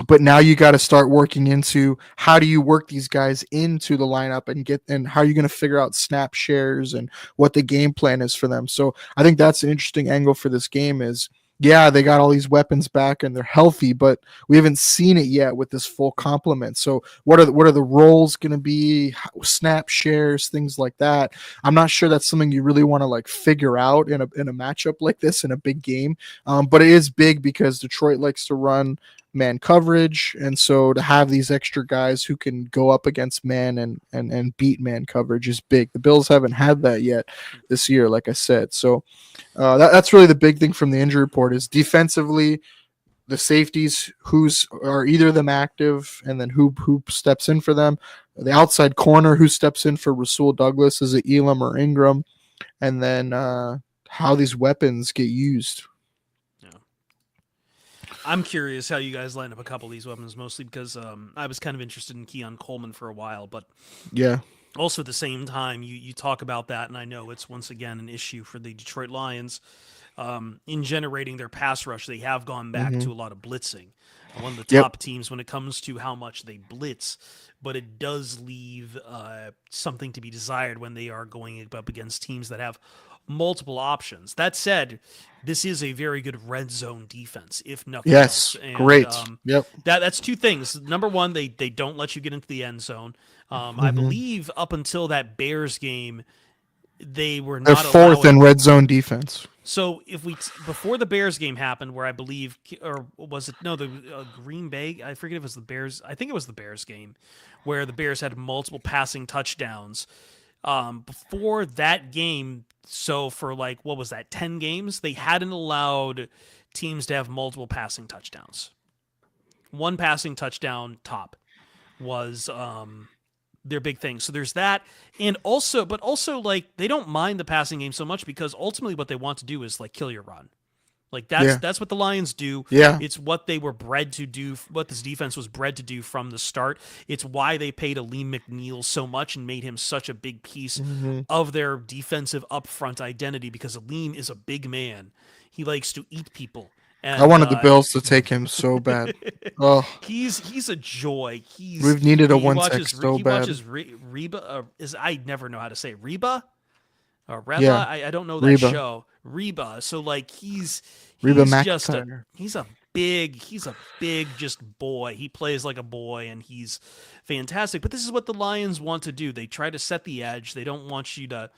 but now you got to start working into how do you work these guys into the lineup and how are you going to figure out snap shares and what the game plan is for them. So I think that's an interesting angle for this game is, yeah, they got all these weapons back and they're healthy, but we haven't seen it yet with this full complement. So what are the roles going to be, snap shares, things like that. I'm not sure that's something you really want to like figure out in a matchup like this in a big game. But it is big because Detroit likes to run man coverage, and so to have these extra guys who can go up against man and beat man coverage is big. The Bills haven't had that yet this year, like I said. So that's really the big thing from the injury report is defensively, the safeties are either of them active, and then who steps in for them. The outside corner, who steps in for Rasul Douglas, is it Elam or Ingram, and then how these weapons get used. I'm curious how you guys line up a couple of these weapons, mostly because I was kind of interested in Keon Coleman for a while, but yeah. Also at the same time, you talk about that, and I know it's once again an issue for the Detroit Lions in generating their pass rush. They have gone back to a lot of blitzing. One of the top teams when it comes to how much they blitz, but it does leave something to be desired when they are going up against teams that have multiple options. That said, this is a very good red zone defense, if nothing else. Yes, great. That's two things. Number one, they don't let you get into the end zone. I believe up until that Bears game, they were not fourth in red zone defense. So if before the Bears game happened, where I believe, or was it the Green Bay? I forget if it was the Bears. I think it was the Bears game, where the Bears had multiple passing touchdowns. Before that game, so for like, what was that, 10 games, they hadn't allowed teams to have multiple passing touchdowns. One passing touchdown top was their big thing. So there's that. And also, but also like they don't mind the passing game so much because ultimately what they want to do is like kill your run. Like Yeah. that's what the Lions do. Yeah. It's what they were bred to do, what this defense was bred to do from the start. It's why they paid Aleem McNeil so much and made him such a big piece Hmm. of their defensive upfront identity, because Aleem is a big man. He likes to eat people. I And wanted the Bills to take him so bad. Oh, he's a joy. we've needed a He one tech watches so he bad. watches Reba is I never know how to say it. Reba or Reba. Yeah, I don't know that Reba, show. Reba. So like Reba he's just McIntyre. he's a big just boy. He plays like a boy and he's fantastic. But this is what the Lions want to do. They try to set the edge. They don't want you to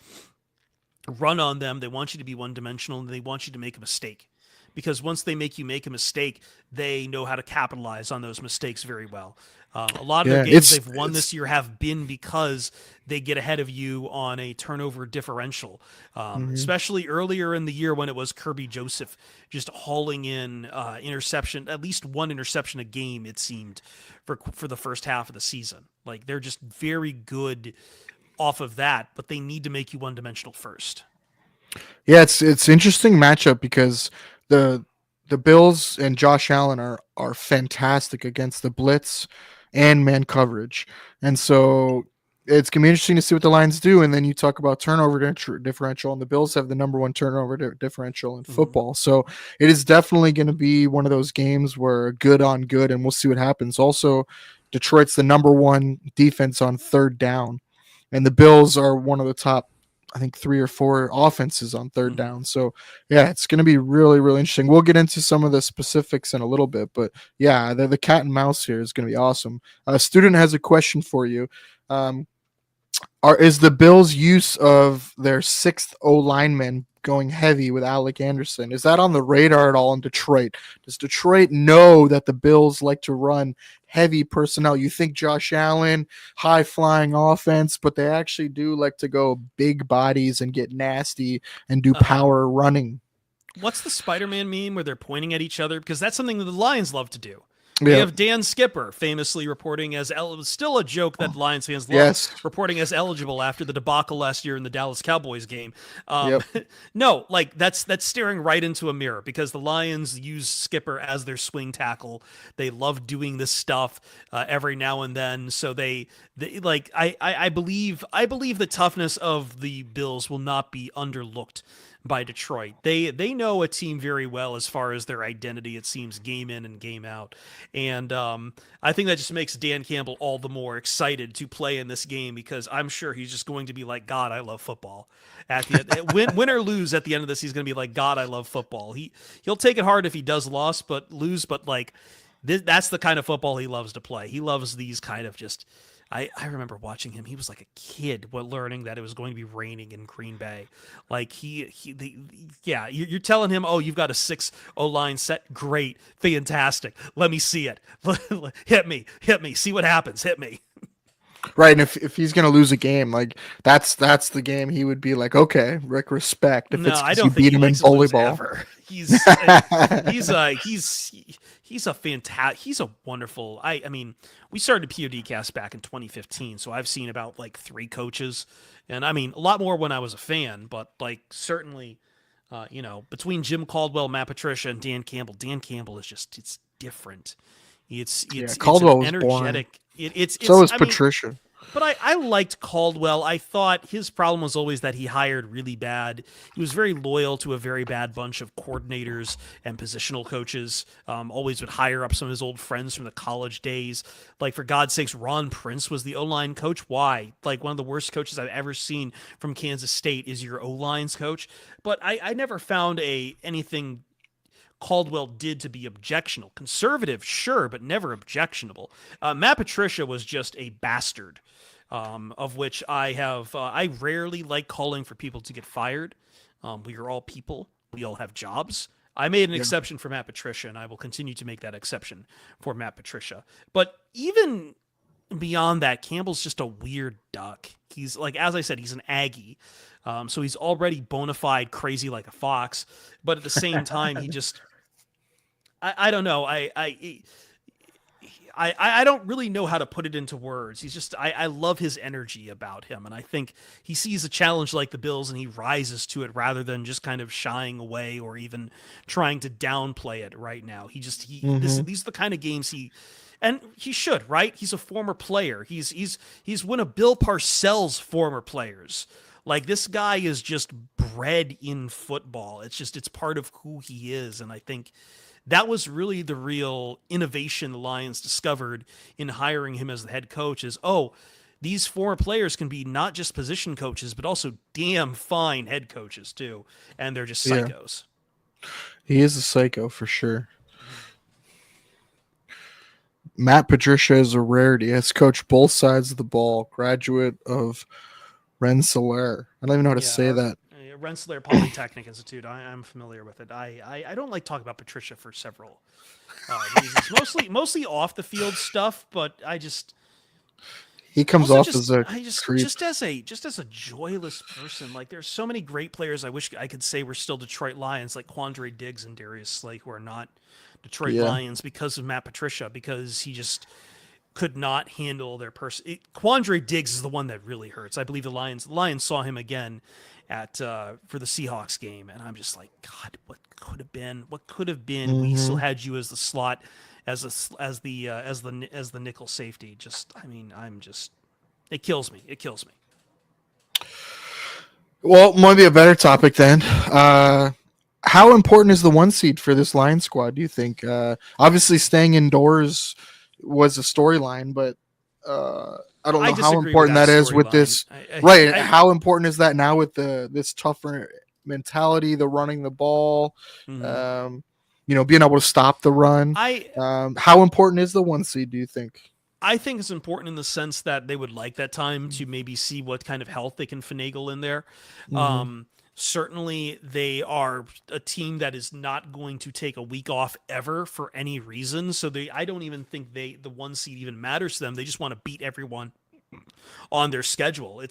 run on them. They want you to be one dimensional and they want you to make a mistake. Because once they make you make a mistake, they know how to capitalize on those mistakes very well. A lot of their Yeah, games they've won it's this year have been because they get ahead of you on a turnover differential, mhm. especially earlier in the year when it was Kirby Joseph just hauling in interception, at least one interception a game, it seemed, for the first half of the season. Like they're just very good off of that, but they need to make you one dimensional first. Yeah, it's interesting matchup because the the Bills and Josh Allen are fantastic against the blitz and man coverage, and so it's gonna be interesting to see what the Lions do. And then you talk about turnover differential, and the Bills have the number one turnover differential in Mm-hmm. football. So it is definitely going to be one of those games where good on good, and we'll see what happens. Also, Detroit's the number one defense on third down, and the Bills are one of the top, I think, three or four offenses on third Mm-hmm. down. So yeah, it's going to be really, really interesting. We'll get into some of the specifics in a little bit, but yeah, the cat and mouse here is going to be awesome. A student has a question for you. Um, is the Bills' use of their sixth O lineman going heavy with Alec Anderson? Is that on the radar at all in Detroit? Does Detroit know that the Bills like to run heavy personnel? You think Josh Allen, high flying offense, but they actually do like to go big bodies and get nasty and do Um, power running. what's the Spider-Man meme where they're pointing at each other? Because that's something that the Lions love to do. We Yeah. have Dan Skipper famously reporting as it was still a joke that Lions fans love, Yes. reporting as eligible after the debacle last year in the Dallas Cowboys game. Yep. No, like that's staring right into a mirror because the Lions use Skipper as their swing tackle. They love doing this stuff every now and then. So they like I believe the toughness of the Bills will not be underlooked by Detroit. They know a team very well as far as their identity. It seems game in and game out, and I think that just makes Dan Campbell all the more excited to play in this game because I'm sure he's just going to be like, God, I love football. At the end, win or lose, at the end of this, he's going to be like, God, I love football. He'll take it hard if he does lose, but like that's the kind of football he loves to play. He loves these kind of just. I remember watching him. He was like a kid, learning that it was going to be raining in Green Bay. Like yeah, you're telling him, oh, you've got a 6 O line set. Great, fantastic. Let me see it. Hit me. See what happens. Hit me. Right, and if he's gonna lose a game, like that's the game he would be like, okay, Rick, respect. If No, it's I because you don't think beat he him in likes to lose volleyball. ever. He's a fantastic. He's a wonderful. I mean, we started POD cast back in 2015, so I've seen about like 3 coaches, and I mean a lot more when I was a fan, but like certainly, between Jim Caldwell, Matt Patricia, and Dan Campbell, Dan Campbell is just it's different. Yeah, It's an Caldwell was boring. energetic. It's. So is I mean, Patricia. but I liked Caldwell. I thought his problem was always that he hired really bad. He was very loyal to a very bad bunch of coordinators and positional coaches. Always would hire up some of his old friends from the college days. Like, for God's sakes, Ron Prince was the O-line coach. Why? Like, one of the worst coaches I've ever seen from Kansas State is your O-lines coach. But I never found anything Caldwell did to be objectionable. Conservative, sure, but never objectionable. Matt Patricia was just a bastard, of which I have. I rarely like calling for people to get fired. We are all people. We all have jobs. I made an Yeah. exception for Matt Patricia, and I will continue to make that exception for Matt Patricia. But even beyond that, Campbell's just a weird duck. He's like, as I said, he's an Aggie. So he's already bona fide crazy like a fox. But at the same time, he just I don't know. I don't really know how to put it into words. He's just I love his energy about him, and I think he sees a challenge like the Bills and he rises to it rather than just kind of shying away or even trying to downplay it right now. These are the kind of games he should, right? He's a former player. He's one of Bill Parcells' former players. Like, this guy is just bred in football. It's part of who he is, and I think that was really the real innovation the Lions discovered in hiring him as the head coach is, these former players can be not just position coaches, but also damn fine head coaches too. And they're just psychos. Yeah. He is a psycho for sure. Matt Patricia is a rarity. Has coached both sides of the ball. Graduate of Rensselaer. I don't even know how to say that. Rensselaer Polytechnic Institute. I'm familiar with it. I don't like talking about Patricia for several reasons. Mostly off the field stuff, but he comes off as a creep. just as a joyless person. Like, there's so many great players I wish I could say were still Detroit Lions, like Quandre Diggs and Darius Slay, who are not Detroit Lions because of Matt Patricia, because he just could not handle their person. Quandre Diggs is the one that really hurts. I believe the Lions saw him again at for the Seahawks game, and I'm just like, God, what could have been? Mm-hmm. We still had you as the slot, as the nickel safety. It kills me. Well, might be a better topic then. How important is the 1 seed for this Lions squad, do you think? Obviously, staying indoors was a storyline, but I don't know how important that is with this. How important is that now with this tougher mentality, the running the ball, being able to stop the run? How important is the 1 seed, do you think? I think it's important in the sense that they would like that time to maybe see what kind of health they can finagle in there. Certainly, they are a team that is not going to take a week off ever for any reason. So I don't even think the 1 seed even matters to them. They just want to beat everyone on their schedule.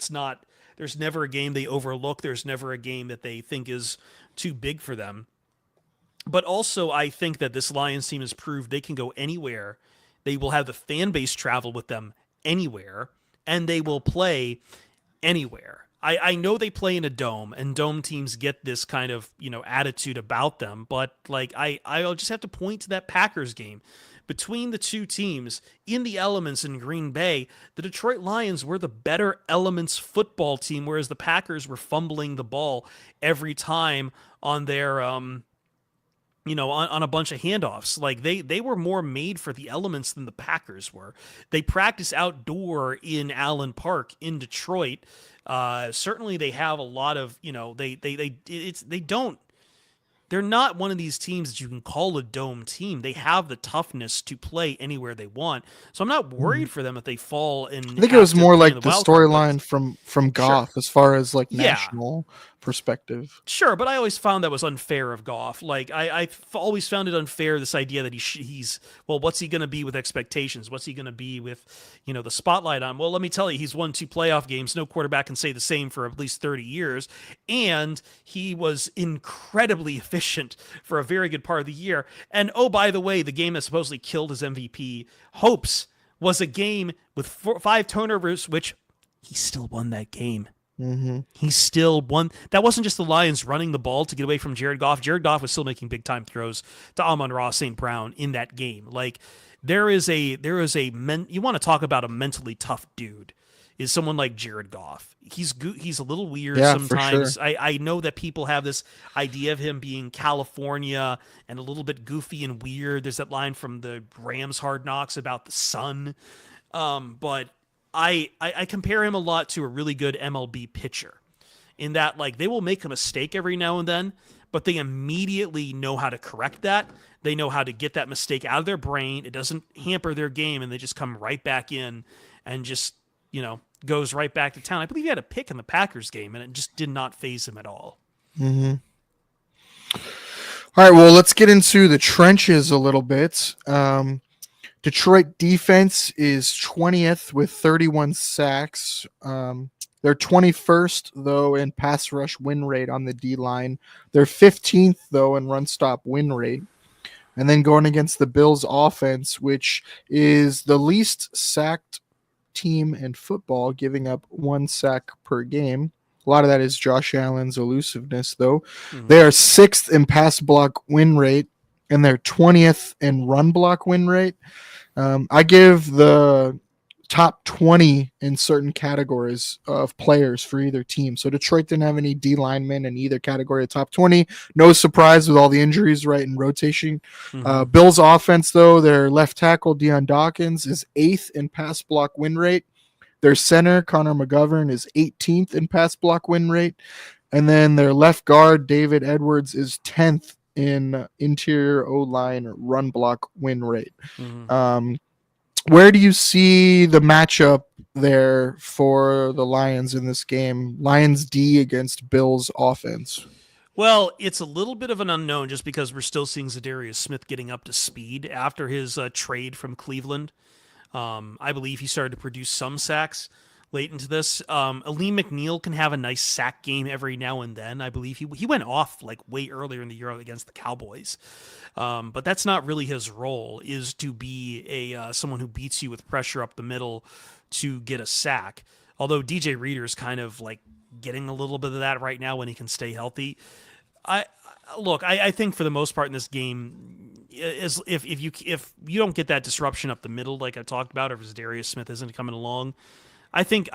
There's never a game they overlook. There's never a game that they think is too big for them. But also, I think that this Lions team has proved they can go anywhere. They will have the fan base travel with them anywhere, and they will play anywhere. I know they play in a dome, and dome teams get this kind of, attitude about them, but I'll just have to point to that Packers game. Between the two teams in the elements in Green Bay, the Detroit Lions were the better elements football team, whereas the Packers were fumbling the ball every time on their on a bunch of handoffs. Like, they were more made for the elements than the Packers were. They practice outdoor in Allen Park in Detroit. Certainly they have a lot of, they're not one of these teams that you can call a dome team. They have the toughness to play anywhere they want. So I'm not worried for them if they fall in. I think it was more like the storyline from Goff, as far as national perspective. Sure, but I always found that was unfair of Goff. Like, I've always found it unfair, this idea that he's what's he going to be with expectations? What's he going to be with, the spotlight on? Well, let me tell you, he's won 2 playoff games. No quarterback can say the same for at least 30 years. And he was incredibly efficient for a very good part of the year. And, oh, by the way, the game that supposedly killed his MVP hopes was a game with 5 turnovers, which he still won that game. He still won. That wasn't just the Lions running the ball to get away from Jared Goff. Jared Goff was still making big time throws to Amon-Ra St. Brown in that game. Like, you want to talk about a mentally tough dude, is someone like Jared Goff. He's a little weird sometimes. For sure. I know that people have this idea of him being California and a little bit goofy and weird. There's that line from the Rams Hard Knocks about the sun. But I compare him a lot to a really good MLB pitcher, in that, they will make a mistake every now and then, but they immediately know how to correct that. They know how to get that mistake out of their brain. It doesn't hamper their game, and they just come right back in and just, goes right back to town. I believe he had a pick in the Packers game, and it just did not faze him at all. All right, well, let's get into the trenches a little bit. Detroit defense is 20th with 31 sacks. They're 21st, though, in pass rush win rate on the D-line. They're 15th, though, in run stop win rate. And then going against the Bills offense, which is the least sacked team in football, giving up 1 sack per game. A lot of that is Josh Allen's elusiveness, though. They are 6th in pass block win rate, and they're 20th in run block win rate. I give the top 20 in certain categories of players for either team. So Detroit didn't have any D linemen in either category of top 20. No surprise with all the injuries, right, and rotation. Bills offense, though, their left tackle, Deion Dawkins, is 8th in pass block win rate. Their center, Connor McGovern, is 18th in pass block win rate. And then their left guard, David Edwards, is 10th in interior O-line run block win rate. Where do you see the matchup there for the Lions in this game? Lions D against Bills offense. Well, it's a little bit of an unknown just because we're still seeing Zadarius Smith getting up to speed after his trade from Cleveland. I believe he started to produce some sacks late into this. Aleem McNeil can have a nice sack game every now and then. I believe he went off like way earlier in the year against the Cowboys. But that's not really his role, is to be a someone who beats you with pressure up the middle to get a sack. Although DJ Reader's kind of like getting a little bit of that right now when he can stay healthy. I think for the most part in this game, is if you don't get that disruption up the middle like I talked about, or if Darius Smith isn't coming along, I think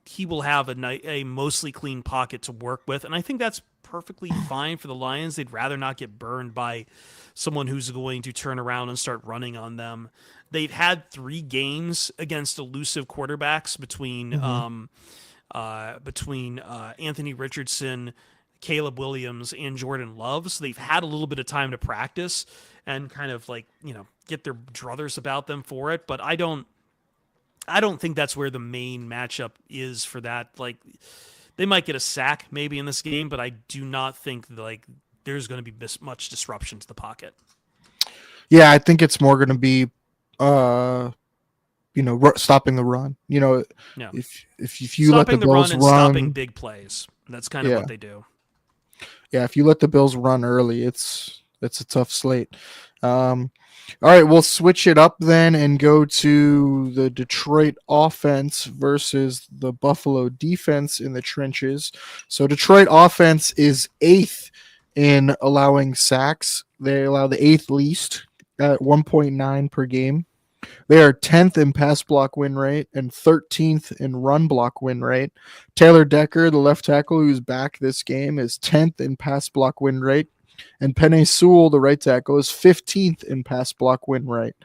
he will have a mostly clean pocket to work with, and I think that's perfectly fine for the Lions. They'd rather not get burned by someone who's going to turn around and start running on them. They've had 3 games against elusive quarterbacks between Anthony Richardson, Caleb Williams, and Jordan Love. So they've had a little bit of time to practice and kind of like, get their druthers about them for it. But I don't think that's where the main matchup is for that. Like, they might get a sack maybe in this game, but I do not think like there's going to be this much disruption to the pocket. Yeah, I think it's more going to be, stopping the run. If you let the Bills and run, stopping big plays, that's kind of what they do. Yeah, if you let the Bills run early, it's a tough slate. All right, we'll switch it up then and go to the Detroit offense versus the Buffalo defense in the trenches. So Detroit offense is 8th in allowing sacks. They allow the 8th least at 1.9 per game. They are 10th in pass block win rate and 13th in run block win rate. Taylor Decker, the left tackle who's back this game, is 10th in pass block win rate. And Penei Sewell, the right tackle, is 15th in pass block win rate.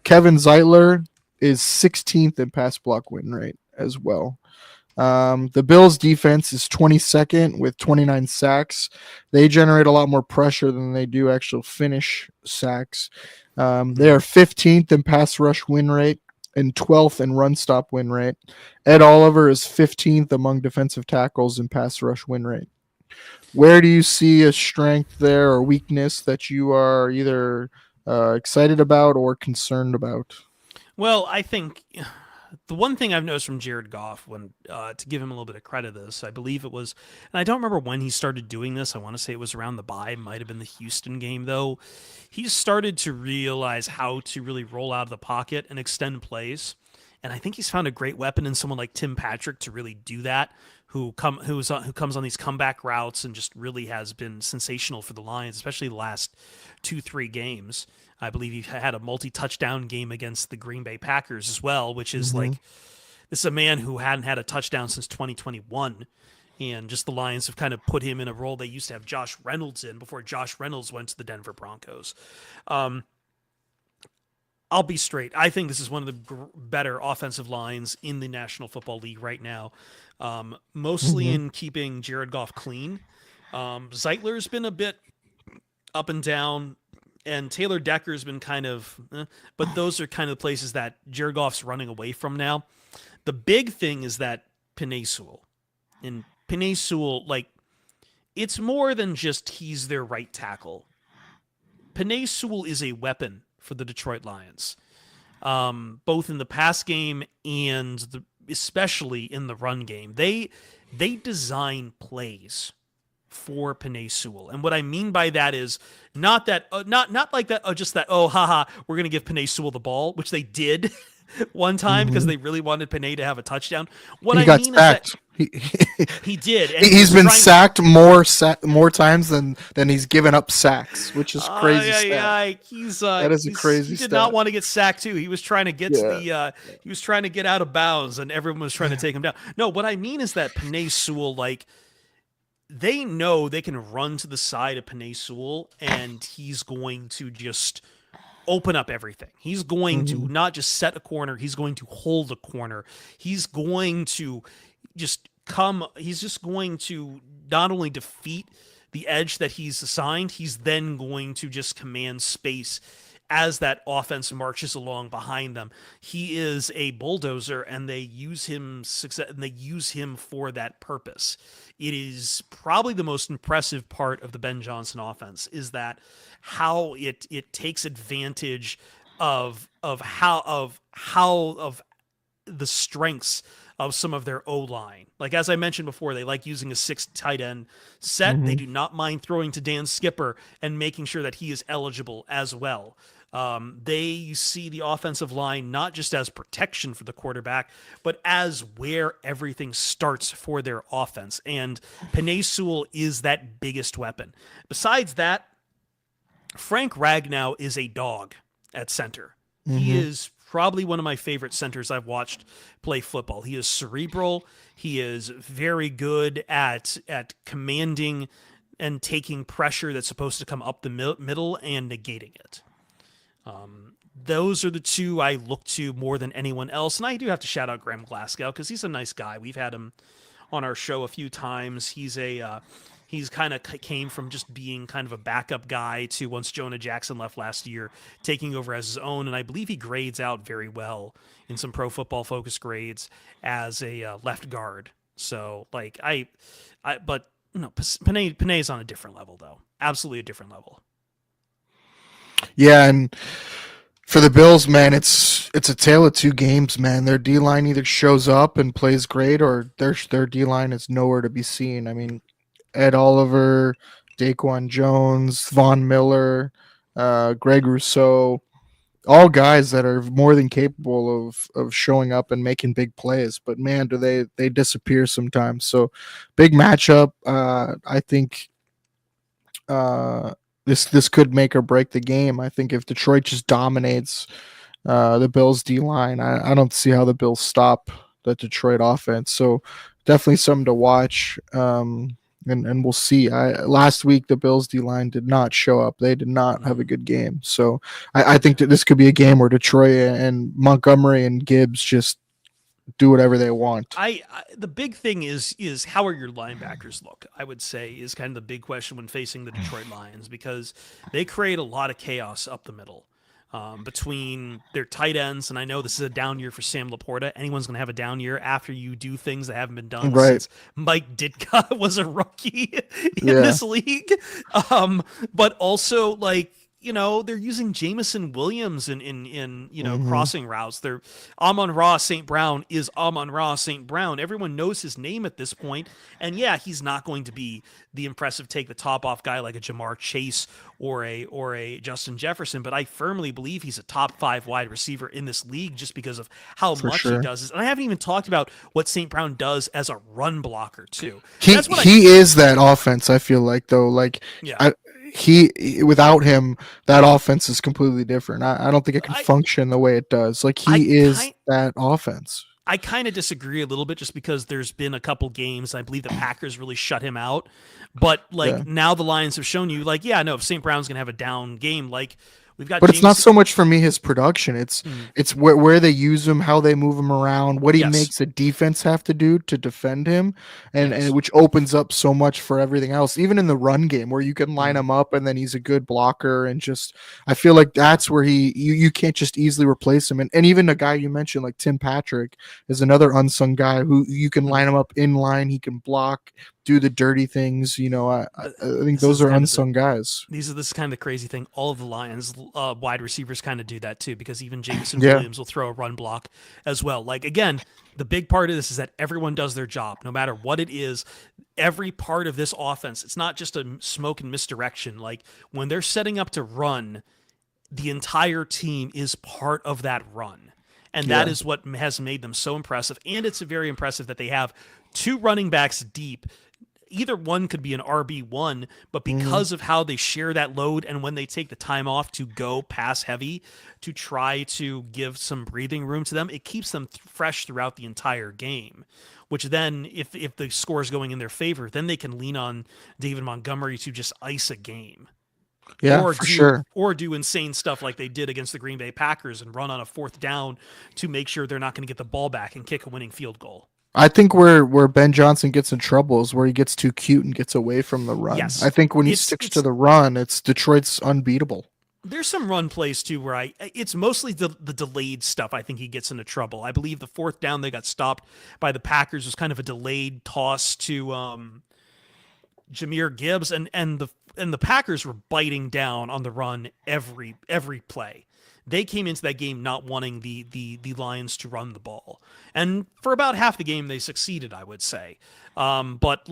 Kevin Zeitler is 16th in pass block win rate as well. The Bills defense is 22nd with 29 sacks. They generate a lot more pressure than they do actual finish sacks. They are 15th in pass rush win rate and 12th in run stop win rate. Ed Oliver is 15th among defensive tackles in pass rush win rate. Where do you see a strength there or weakness that you are either excited about or concerned about? Well, I think the one thing I've noticed from Jared Goff, when to give him a little bit of credit to this, I believe it was, and I don't remember when he started doing this. I want to say it was around the bye. It might have been the Houston game, though. He started to realize how to really roll out of the pocket and extend plays. And I think he's found a great weapon in someone like Tim Patrick to really do that, who comes on these comeback routes and just really has been sensational for the Lions, especially the last 2-3 games. I believe he had a multi-touchdown game against the Green Bay Packers as well, which is like, this is a man who hadn't had a touchdown since 2021. And just the Lions have kind of put him in a role they used to have Josh Reynolds in before Josh Reynolds went to the Denver Broncos. I'll be straight. I think this is one of the better offensive lines in the National Football League right now, mostly in keeping Jared Goff clean. Zeitler's been a bit up and down, and Taylor Decker's been kind of, but those are kind of the places that Jared Goff's running away from now. The big thing is that Penei Sewell. And Penei Sewell, like, it's more than just he's their right tackle. Penei Sewell is a weapon for the Detroit Lions, both in the pass game and especially in the run game. They design plays for Penei Sewell. And what I mean by that is not that, not like that, just that, oh, haha, we're going to give Penei Sewell the ball, which they did one time because Mhm. they really wanted Penei to have a touchdown. What He I got mean is that sacked. he did, and He's was been trying. sacked more times than he's given up sacks, which is crazy stat. That is a He crazy did not stat. want to get sacked too. He was trying to get to Yeah. the he was trying to get out of bounds, and everyone was trying to take him down. No, what I mean is that Penei Sewell, like, they know they can run to the side of Penei Sewell, and he's going to just open up everything. He's going to Mhm. not just set a corner, he's going to hold a corner. He's going to he's just going to not only defeat the edge that he's assigned, he's then going to just command space as that offense marches along behind them. He is a bulldozer, and they use him for that purpose. It is probably the most impressive part of the Ben Johnson offense is that how it takes advantage of the strengths of some of their O line. Like, as I mentioned before, they like using a 6 tight end set. They Mhm. do not mind throwing to Dan Skipper and making sure that he is eligible as well. They see the offensive line not just as protection for the quarterback, but as where everything starts for their offense. And Penei Sewell is that biggest weapon. Besides that, Frank Ragnow is a dog at center. He Mhm. is probably one of my favorite centers I've watched play football. He is cerebral. He is very good at commanding and taking pressure that's supposed to come up the middle and negating it. Those are the two I look to more than anyone else. And I do have to shout out Graham Glasgow because he's a nice guy. We've had him on our show a few times. He's kind of came from just being kind of a backup guy to, once Jonah Jackson left last year, taking over as his own. And I believe he grades out very well in some Pro Football Focus grades as a left guard. So, like, but no, Panay is on a different level though. Absolutely a different level. Yeah, and for the Bills, man, it's a tale of two games, man. Their D line either shows up and plays great, or their D line is nowhere to be seen. I mean, Ed Oliver, Daquan Jones, Von Miller, Greg Rousseau, all guys that are more than capable of showing up and making big plays. But man, do they disappear sometimes. So big matchup. I think this could make or break the game. I think if Detroit just dominates the Bills D line, I don't see how the Bills stop the Detroit offense. So definitely something to watch. And we'll see. Last week the Bills D line did not show up. They did not have a good game. So I think that this could be a game where Detroit and Montgomery and Gibbs just do whatever they want. The big thing is how are your linebackers look? I would say is kind of the big question when facing the Detroit Lions, because they create a lot of chaos up the middle. Between their tight ends, and I know this is a down year for Sam Laporta. Anyone's going to have a down year after you do things that haven't been done Right. since Mike Ditka was a rookie in Yeah. this league. But also, like, they're using Jamison Williams in crossing routes. They're Amon-Ra St. Brown is Amon-Ra St. Brown. Everyone knows his name at this point. And yeah, he's not going to be the impressive take the top off guy like a Jamar Chase or a Justin Jefferson, but I firmly believe he's a top 5 wide receiver in this league just because of how For much sure. he does. And I haven't even talked about what St. Brown does as a run blocker too. He is that offense. I feel like though, like Yeah. he without him, that offense is completely different. I don't think it can I- function the way it does. Like I he is kind- that offense. I kind of disagree a little bit just because there's been a couple games. I believe the Packers really shut him out. But Yeah. now the Lions have shown you, like, yeah, no, if St. Brown's going to have a down game, like, we've got But it's not James- so much for me his production. It's where they use him, how they move him around, what he Yes. makes the defense have to do to defend him, and Yes. which opens up so much for everything else. Even in the run game, where you can line him up and then he's a good blocker, and just I feel like that's where you can't just easily replace him. And even a guy you mentioned like Tim Patrick is another unsung guy who you can line him up in line. He can block. do the dirty things. I think those are unsung guys. This is kind of the crazy thing. All of the Lions wide receivers kind of do that too, because even Jameson Yeah. Williams will throw a run block as well. Like, again, the big part of this is that everyone does their job, no matter what it is. Every part of this offense, it's not just a smoke and misdirection. Like, when they're setting up to run, the entire team is part of that run. And that is what has made them so impressive. And it's very impressive that they have two running backs deep. Either one could be an RB1, but because of how they share that load and when they take the time off to go pass heavy to try to give some breathing room to them, it keeps them fresh throughout the entire game. Which then, if the score is going in their favor, then they can lean on David Montgomery to just ice a game. Yeah, or for sure. Or do insane stuff like they did against the Green Bay Packers and run on a fourth down to make sure they're not going to get the ball back and kick a winning field goal. I think where Ben Johnson gets in trouble is where he gets too cute and gets away from the run. Yes. I think when he sticks to the run, it's Detroit's unbeatable. There's some run plays too where it's mostly the delayed stuff. I think he gets into trouble. I believe the fourth down they got stopped by the Packers was kind of a delayed toss to Jahmyr Gibbs, and the Packers were biting down on the run every play. They came into that game not wanting the Lions to run the ball. And for about half the game, they succeeded, I would say. But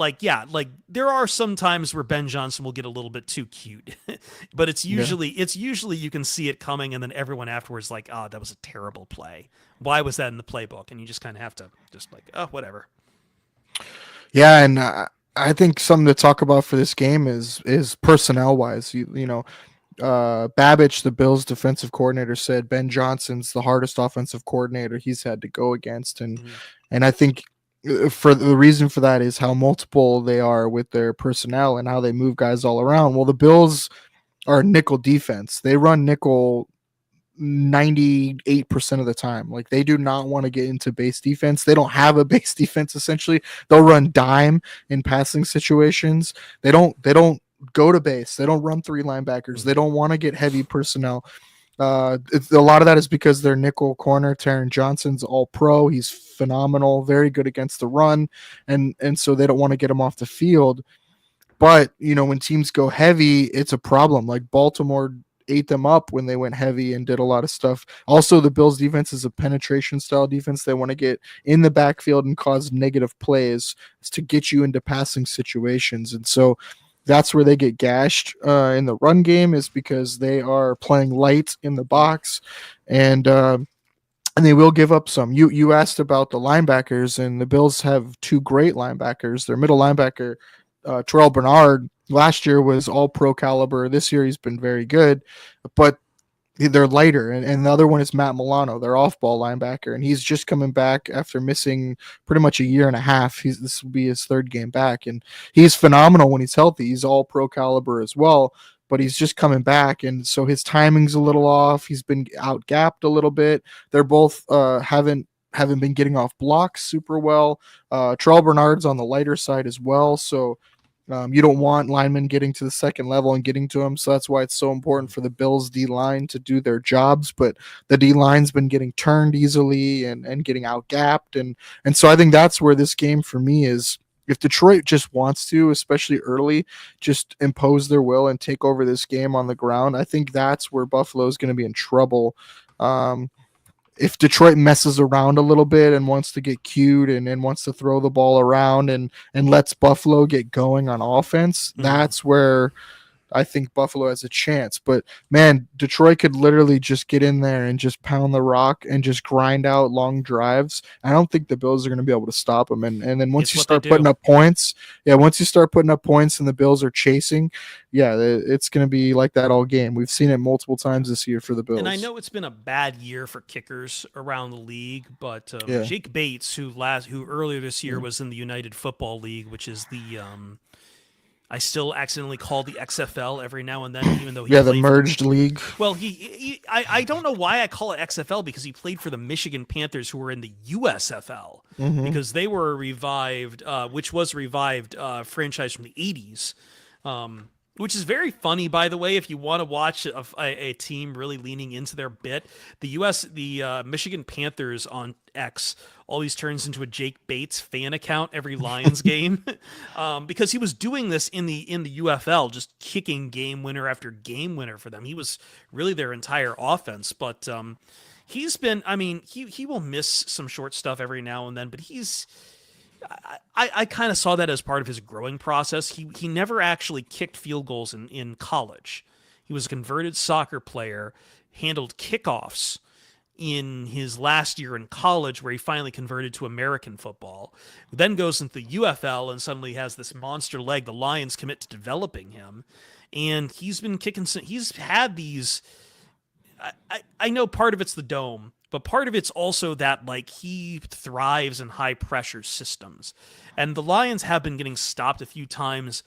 there are some times where Ben Johnson will get a little bit too cute. But it's usually you can see it coming, and then everyone afterwards like, oh, that was a terrible play. Why was that in the playbook? And you just kind of have to just like, oh, whatever. Yeah, and I think something to talk about for this game is personnel wise. Babich, the Bills defensive coordinator, said Ben Johnson's the hardest offensive coordinator he's had to go against, and I think for the reason for that is how multiple they are with their personnel and how they move guys all around. Well, the Bills are a nickel defense. They run nickel 98% of the time. Like, they do not want to get into base defense. They don't have a base defense. Essentially, they'll run dime in passing situations. They don't go to base. They don't run three linebackers. They don't want to get heavy personnel. A lot of that is because their nickel corner, Taron Johnson's all pro. He's phenomenal, very good against the run. And so they don't want to get him off the field. But, when teams go heavy, it's a problem. Like, Baltimore ate them up when they went heavy and did a lot of stuff. Also, the Bills defense is a penetration style defense. They want to get in the backfield and cause negative plays to get you into passing situations. And so that's where they get gashed in the run game, is because they are playing light in the box, and they will give up some. You asked about the linebackers, and the Bills have two great linebackers. Their middle linebacker, Terrell Bernard, last year was all pro caliber. This year he's been very good, but they're lighter. And the other one is Matt Milano, their off-ball linebacker, and he's just coming back after missing pretty much a year and a half. This will be his third game back, and he's phenomenal when he's healthy. He's all pro caliber as well, but he's just coming back, and so his timing's a little off. He's been out-gapped a little bit. They're both haven't been getting off blocks super well. Terrell Bernard's on the lighter side as well, so you don't want linemen getting to the second level and getting to him. So that's why it's so important for the Bills D-line to do their jobs. But the D-line's been getting turned easily and getting out-gapped. And so I think that's where this game for me is, if Detroit just wants to, especially early, just impose their will and take over this game on the ground, I think that's where Buffalo is going to be in trouble. If Detroit messes around a little bit and wants to get cute and wants to throw the ball around and lets Buffalo get going on offense, that's where I think Buffalo has a chance. But, man, Detroit could literally just get in there and just pound the rock and just grind out long drives. I don't think the Bills are going to be able to stop them. And then once you start putting up points, once you start putting up points and the Bills are chasing, it's going to be like that all game. We've seen it multiple times this year for the Bills. And I know it's been a bad year for kickers around the league, but Jake Bates, who earlier this year was in the United Football League, which is the I still accidentally call the XFL every now and then, even though he the merged league. Well, I don't know why I call it XFL, because he played for the Michigan Panthers, who were in the USFL, because they were revived, which was a revived franchise from the 80s. Which is very funny, by the way, if you want to watch a team really leaning into their bit. The Michigan Panthers on X always turns into a Jake Bates fan account every Lions game, because he was doing this in the UFL, just kicking game winner after game winner for them. He was really their entire offense, but he's been. I mean, he will miss some short stuff every now and then, but he's. I kind of saw that as part of his growing process. He never actually kicked field goals in college. He was a converted soccer player, handled kickoffs in his last year in college, where he finally converted to American football. Then goes into the UFL and suddenly has this monster leg. The Lions commit to developing him, and he's been kicking. He's had these. I know part of it's the dome, but part of it's also that like he thrives in high pressure systems. And the Lions have been getting stopped a few times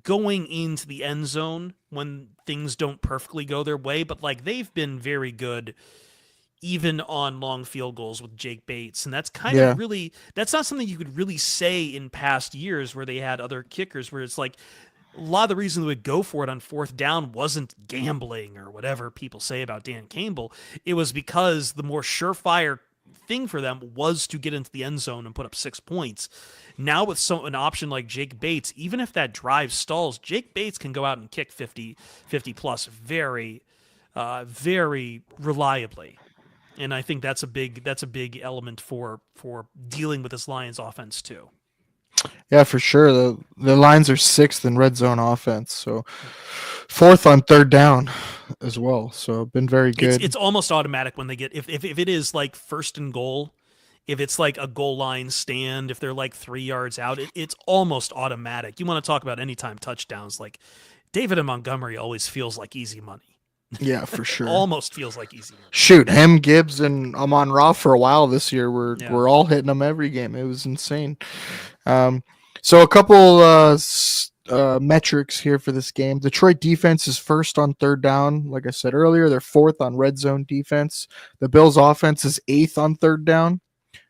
going into the end zone when things don't perfectly go their way, but like they've been very good even on long field goals with Jake Bates. And that's kind Yeah. of really, that's not something you could really say in past years where they had other kickers, where it's like a lot of the reason they would go for it on fourth down wasn't gambling or whatever people say about Dan Campbell. It was because the more surefire thing for them was to get into the end zone and put up 6 points. Now with an option like Jake Bates, even if that drive stalls, Jake Bates can go out and kick 50 plus very very reliably. And I think that's a big element for dealing with this Lions offense too. Yeah, for sure. The Lions are sixth in red zone offense, so fourth on third down as well. So been very good. It's almost automatic when they get if it is like first and goal, if it's like a goal line stand, if they're like 3 yards out, it's almost automatic. You want to talk about anytime touchdowns, like David and Montgomery always feels like easy money. Yeah, for sure. Almost feels like easy money. Shoot, him, Gibbs, and Amon Ra for a while this year. Yeah. We're all hitting them every game. It was insane. So a couple metrics here for this game. Detroit defense is first on third down. Like I said earlier, they're fourth on red zone defense. The Bills offense is eighth on third down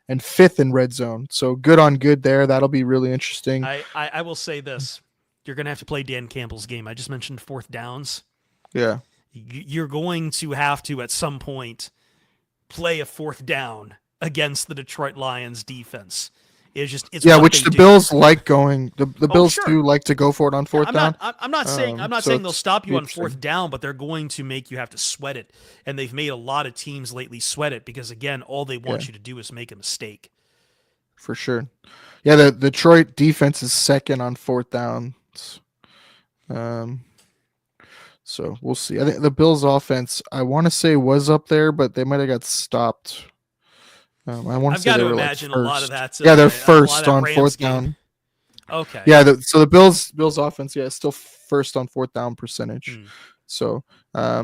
and fifth in red zone. So good on good there. That'll be really interesting. I will say this. You're going to have to play Dan Campbell's game. I just mentioned fourth downs. Yeah. You're going to have to, at some point, play a fourth down against the Detroit Lions defense. It's which the Bills like going. The Bills sure. do like to go for it on fourth down. I'm not saying so they'll stop you on fourth down, but they're going to make you have to sweat it, and they've made a lot of teams lately sweat it because again, all they want you to do is make a mistake. For sure. Yeah, the Detroit defense is second on fourth downs. So we'll see. I think the Bills offense, I want to say, was up there, but they might have got stopped. I want to say they were imagine like a lot of that's they're first on fourth down. Okay. Yeah, so the Bills offense, is still first on fourth down percentage. So, I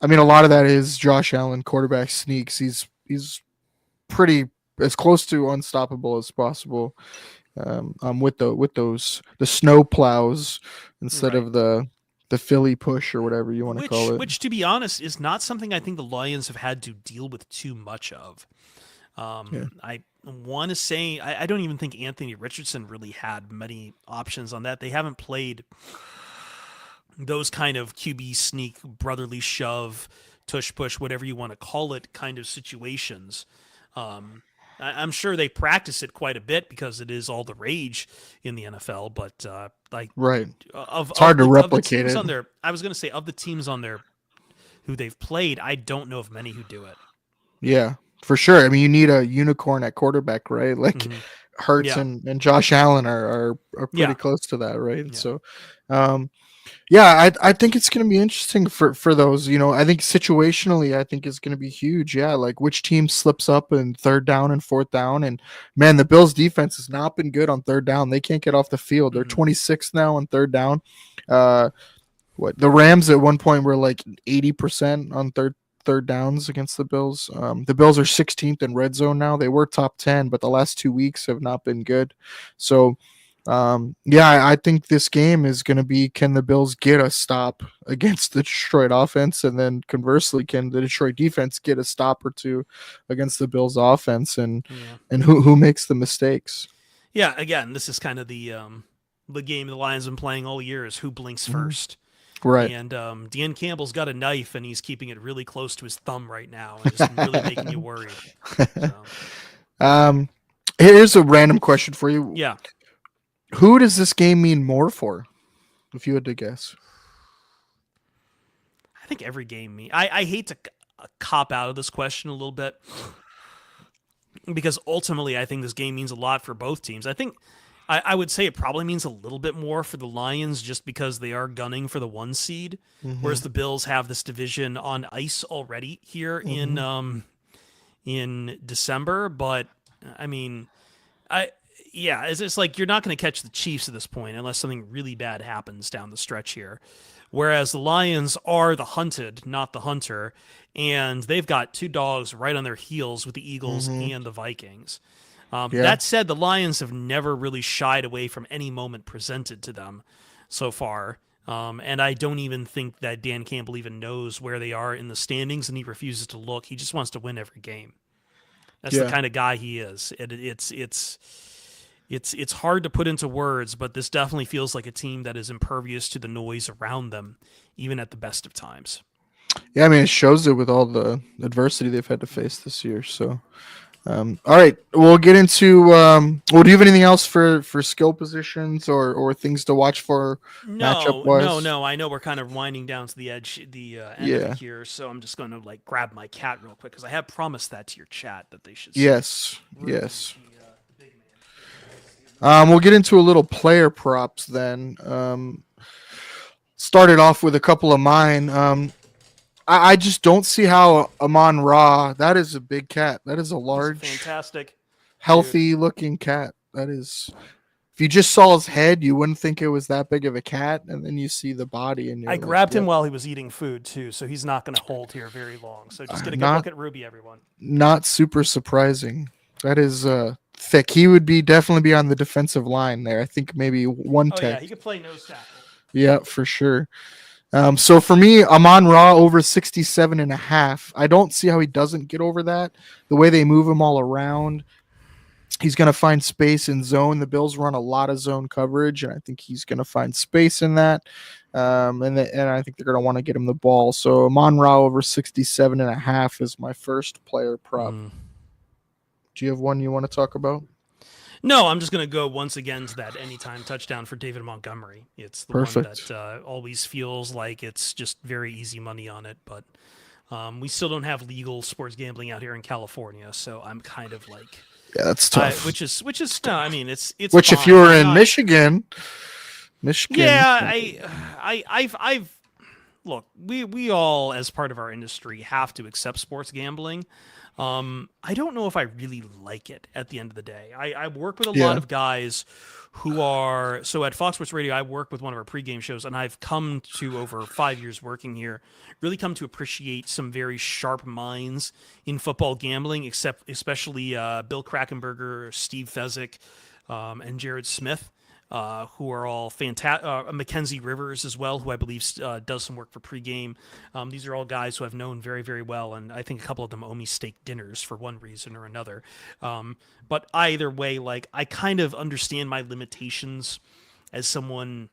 mean, a lot of that is Josh Allen quarterback sneaks. He's pretty as close to unstoppable as possible. With the snow plows instead of the Philly push or whatever you want to call it. Which, to be honest, is not something I think the Lions have had to deal with too much of. I want to say I don't even think Anthony Richardson really had many options on that. They haven't played those kind of QB sneak, brotherly shove, tush push, whatever you want to call it, kind of situations. I'm sure they practice it quite a bit because it is all the rage in the NFL. But right, it's hard to replicate it. I was going to say of the teams on there who they've played, I don't know of many who do it. Yeah, for sure. I mean, you need a unicorn at quarterback, right? Like Hurts and Josh Allen are pretty close to that, right? Yeah. So, I think it's going to be interesting for those. You know, I think situationally, I think it's going to be huge. Yeah, like which team slips up in third down and fourth down, and man, the Bills' defense has not been good on third down. They can't get off the field. They're 26th now on third down. The Rams at one point were like 80% on third downs against the Bills. The Bills are 16th in red zone now. They were top 10, but the last 2 weeks have not been good. So. I think this game is going to be, can the Bills get a stop against the Detroit offense? And then conversely, can the Detroit defense get a stop or two against the Bills offense? And who makes the mistakes? Yeah, again, this is kind of the the game the Lions have been playing all year is who blinks first. Right. And Dan Campbell's got a knife, and he's keeping it really close to his thumb right now, and just really making you worried. So, Here's a random question for you. yeah. Who does this game mean more for, if you had to guess? I think every game I hate to cop out of this question a little bit because ultimately I think this game means a lot for both teams. I think I would say it probably means a little bit more for the Lions just because they are gunning for the 1 seed, whereas the Bills have this division on ice already here in December. But I mean, it's like you're not going to catch the Chiefs at this point unless something really bad happens down the stretch here. Whereas the Lions are the hunted, not the hunter, and they've got 2 dogs right on their heels with the Eagles and the Vikings. That said, the Lions have never really shied away from any moment presented to them so far. And I don't even think that Dan Campbell even knows where they are in the standings, and he refuses to look. He just wants to win every game. That's the kind of guy he is. It's hard to put into words, but this definitely feels like a team that is impervious to the noise around them, even at the best of times. Yeah, I mean, it shows it with all the adversity they've had to face this year. So, all right, we'll get into. Do you have anything else for skill positions or things to watch for matchup wise? No. I know we're kind of winding down to the end of it here, so I'm just going to grab my cat real quick because I have promised that to your chat that they should. Yes. We'll get into a little player props then. Started off with a couple of mine. I just don't see how Amon-Ra. That is a big cat. That is a large, fantastic, healthy looking cat. That is. If you just saw his head, you wouldn't think it was that big of a cat, and then you see the body. And I grabbed him while he was eating food too, so he's not going to hold here very long. So just get a good look at Ruby, everyone. Not super surprising. That is thick. He would definitely be on the defensive line there. I think maybe 110. Yeah, he could play nose tackle. Yeah, for sure. So for me, Amon-Ra over 67.5. I don't see how he doesn't get over that. The way they move him all around, he's going to find space in zone. The Bills run a lot of zone coverage, and I think he's going to find space in that. And I think they're going to want to get him the ball. So Amon-Ra over 67.5 is my first player prop. Do you have one you want to talk about? No, I'm just going to go once again to that anytime touchdown for David Montgomery. It's the Perfect. one that always feels like it's just very easy money on it, but we still don't have legal sports gambling out here in California, so I'm kind of like, yeah, that's tough. Which is no, I mean it's which fine. If you were in Michigan, yeah, I've look, we all as part of our industry have to accept sports gambling. I don't know if I really like it at the end of the day. I work with a lot of guys who are, so at Fox Sports Radio, I work with one of our pregame shows, and I've come to, over 5 years working here, really come to appreciate some very sharp minds in football gambling, especially Bill Krakenberger, Steve Fezzik, and Jared Smith. Who are all fantastic. Mackenzie Rivers as well, who I believe does some work for pregame. These are all guys who I've known very, very well, and I think a couple of them owe me steak dinners for one reason or another. But either way, I kind of understand my limitations as someone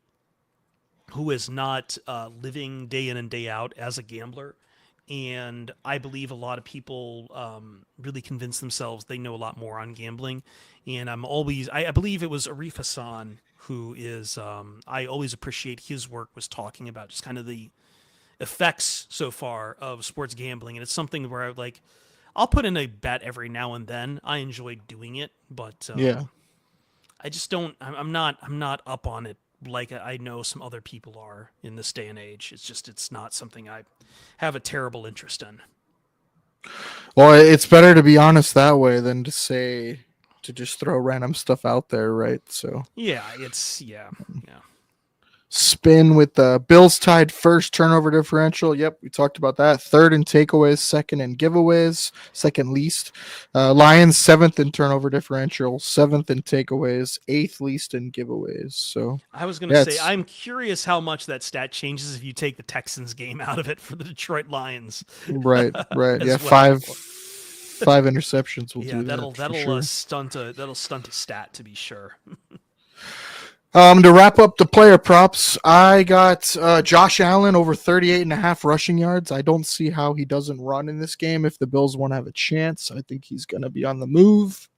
who is not living day in and day out as a gambler. And I believe a lot of people really convince themselves they know a lot more on gambling. And I believe it was Arif Hassan who is, I always appreciate his work, was talking about just kind of the effects so far of sports gambling. And it's something where I'll put in a bet every now and then. I enjoy doing it, but I just don't, I'm not up on it like I know some other people are in this day and age. It's not something I have a terrible interest in. Well, it's better to be honest that way than to just throw random stuff out there, right? So yeah. Spin with the Bills tied first turnover differential. Yep, we talked about that. Third in takeaways, second in giveaways, second least. Lions seventh in turnover differential, seventh in takeaways, eighth least in giveaways. So I was going to say, I'm curious how much that stat changes if you take the Texans game out of it for the Detroit Lions. Right. Yeah, well. five interceptions will do that. That'll sure. stunt a stat to be sure. To wrap up the player props, I got Josh Allen over 38.5 rushing yards. I don't see how he doesn't run in this game if the Bills want to have a chance. I think he's going to be on the move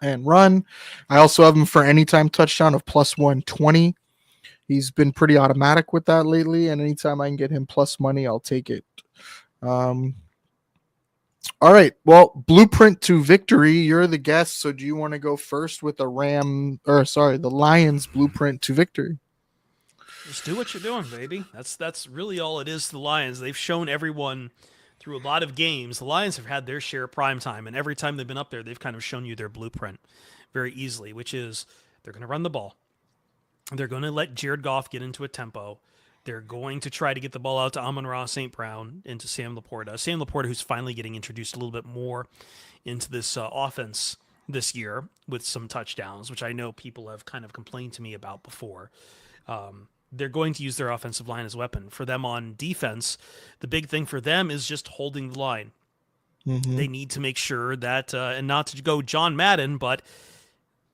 and run. I also have him for anytime touchdown of plus 120. He's been pretty automatic with that lately, and anytime I can get him plus money, I'll take it. All right. Well, blueprint to victory. You're the guest, so do you want to go first with the the Lions blueprint to victory? Just do what you're doing, baby. That's really all it is to the Lions. They've shown everyone through a lot of games. The Lions have had their share of prime time, and every time they've been up there, they've kind of shown you their blueprint very easily, which is they're going to run the ball. They're going to let Jared Goff get into a tempo. They're going to try to get the ball out to Amon-Ra St. Brown and to Sam Laporta. Sam Laporta, who's finally getting introduced a little bit more into this offense this year with some touchdowns, which I know people have kind of complained to me about before. They're going to use their offensive line as a weapon. For them on defense, the big thing for them is just holding the line. Mm-hmm. They need to make sure that, and not to go John Madden, but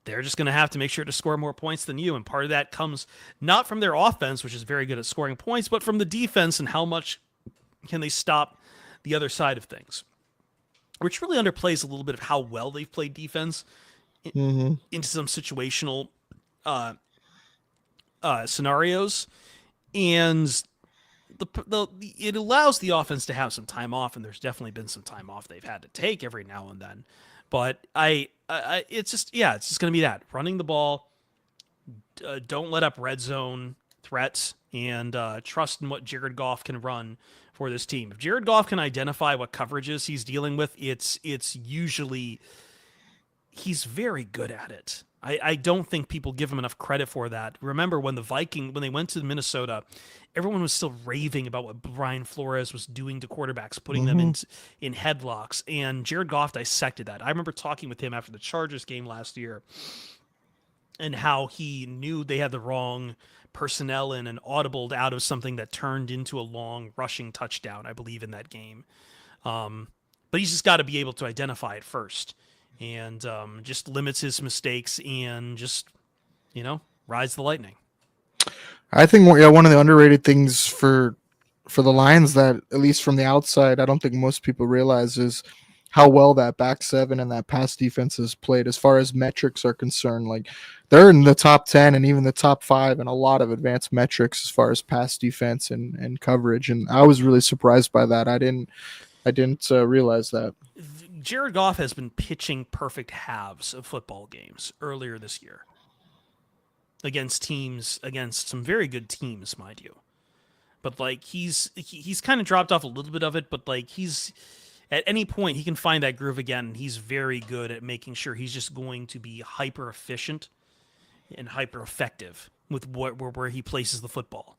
they're just going to have to make sure to score more points than you. And part of that comes not from their offense, which is very good at scoring points, but from the defense and how much can they stop the other side of things, which really underplays a little bit of how well they've played defense into some situational scenarios. And it allows the offense to have some time off, and there's definitely been some time off they've had to take every now and then. But it's just going to be that running the ball. Don't let up red zone threats, and trust in what Jared Goff can run for this team. If Jared Goff can identify what coverages he's dealing with, it's usually he's very good at it. I don't think people give him enough credit for that. Remember when when they went to Minnesota, everyone was still raving about what Brian Flores was doing to quarterbacks, putting them in headlocks, and Jared Goff dissected that. I remember talking with him after the Chargers game last year and how he knew they had the wrong personnel in and audibled out of something that turned into a long rushing touchdown, I believe, in that game. But he's just got to be able to identify it first, and just limits his mistakes and just, rides the lightning. I think one of the underrated things for the Lions that, at least from the outside, I don't think most people realize is how well that back seven and that pass defense has played as far as metrics are concerned. Like, they're in the top 10 and even the top 5 in a lot of advanced metrics as far as pass defense and coverage. And I was really surprised by that. I didn't realize that. Jared Goff has been pitching perfect halves of football games earlier this year against some very good teams, mind you. But like he's kind of dropped off a little bit of it, but like he's at any point he can find that groove again, and he's very good at making sure he's just going to be hyper efficient and hyper effective with where he places the football.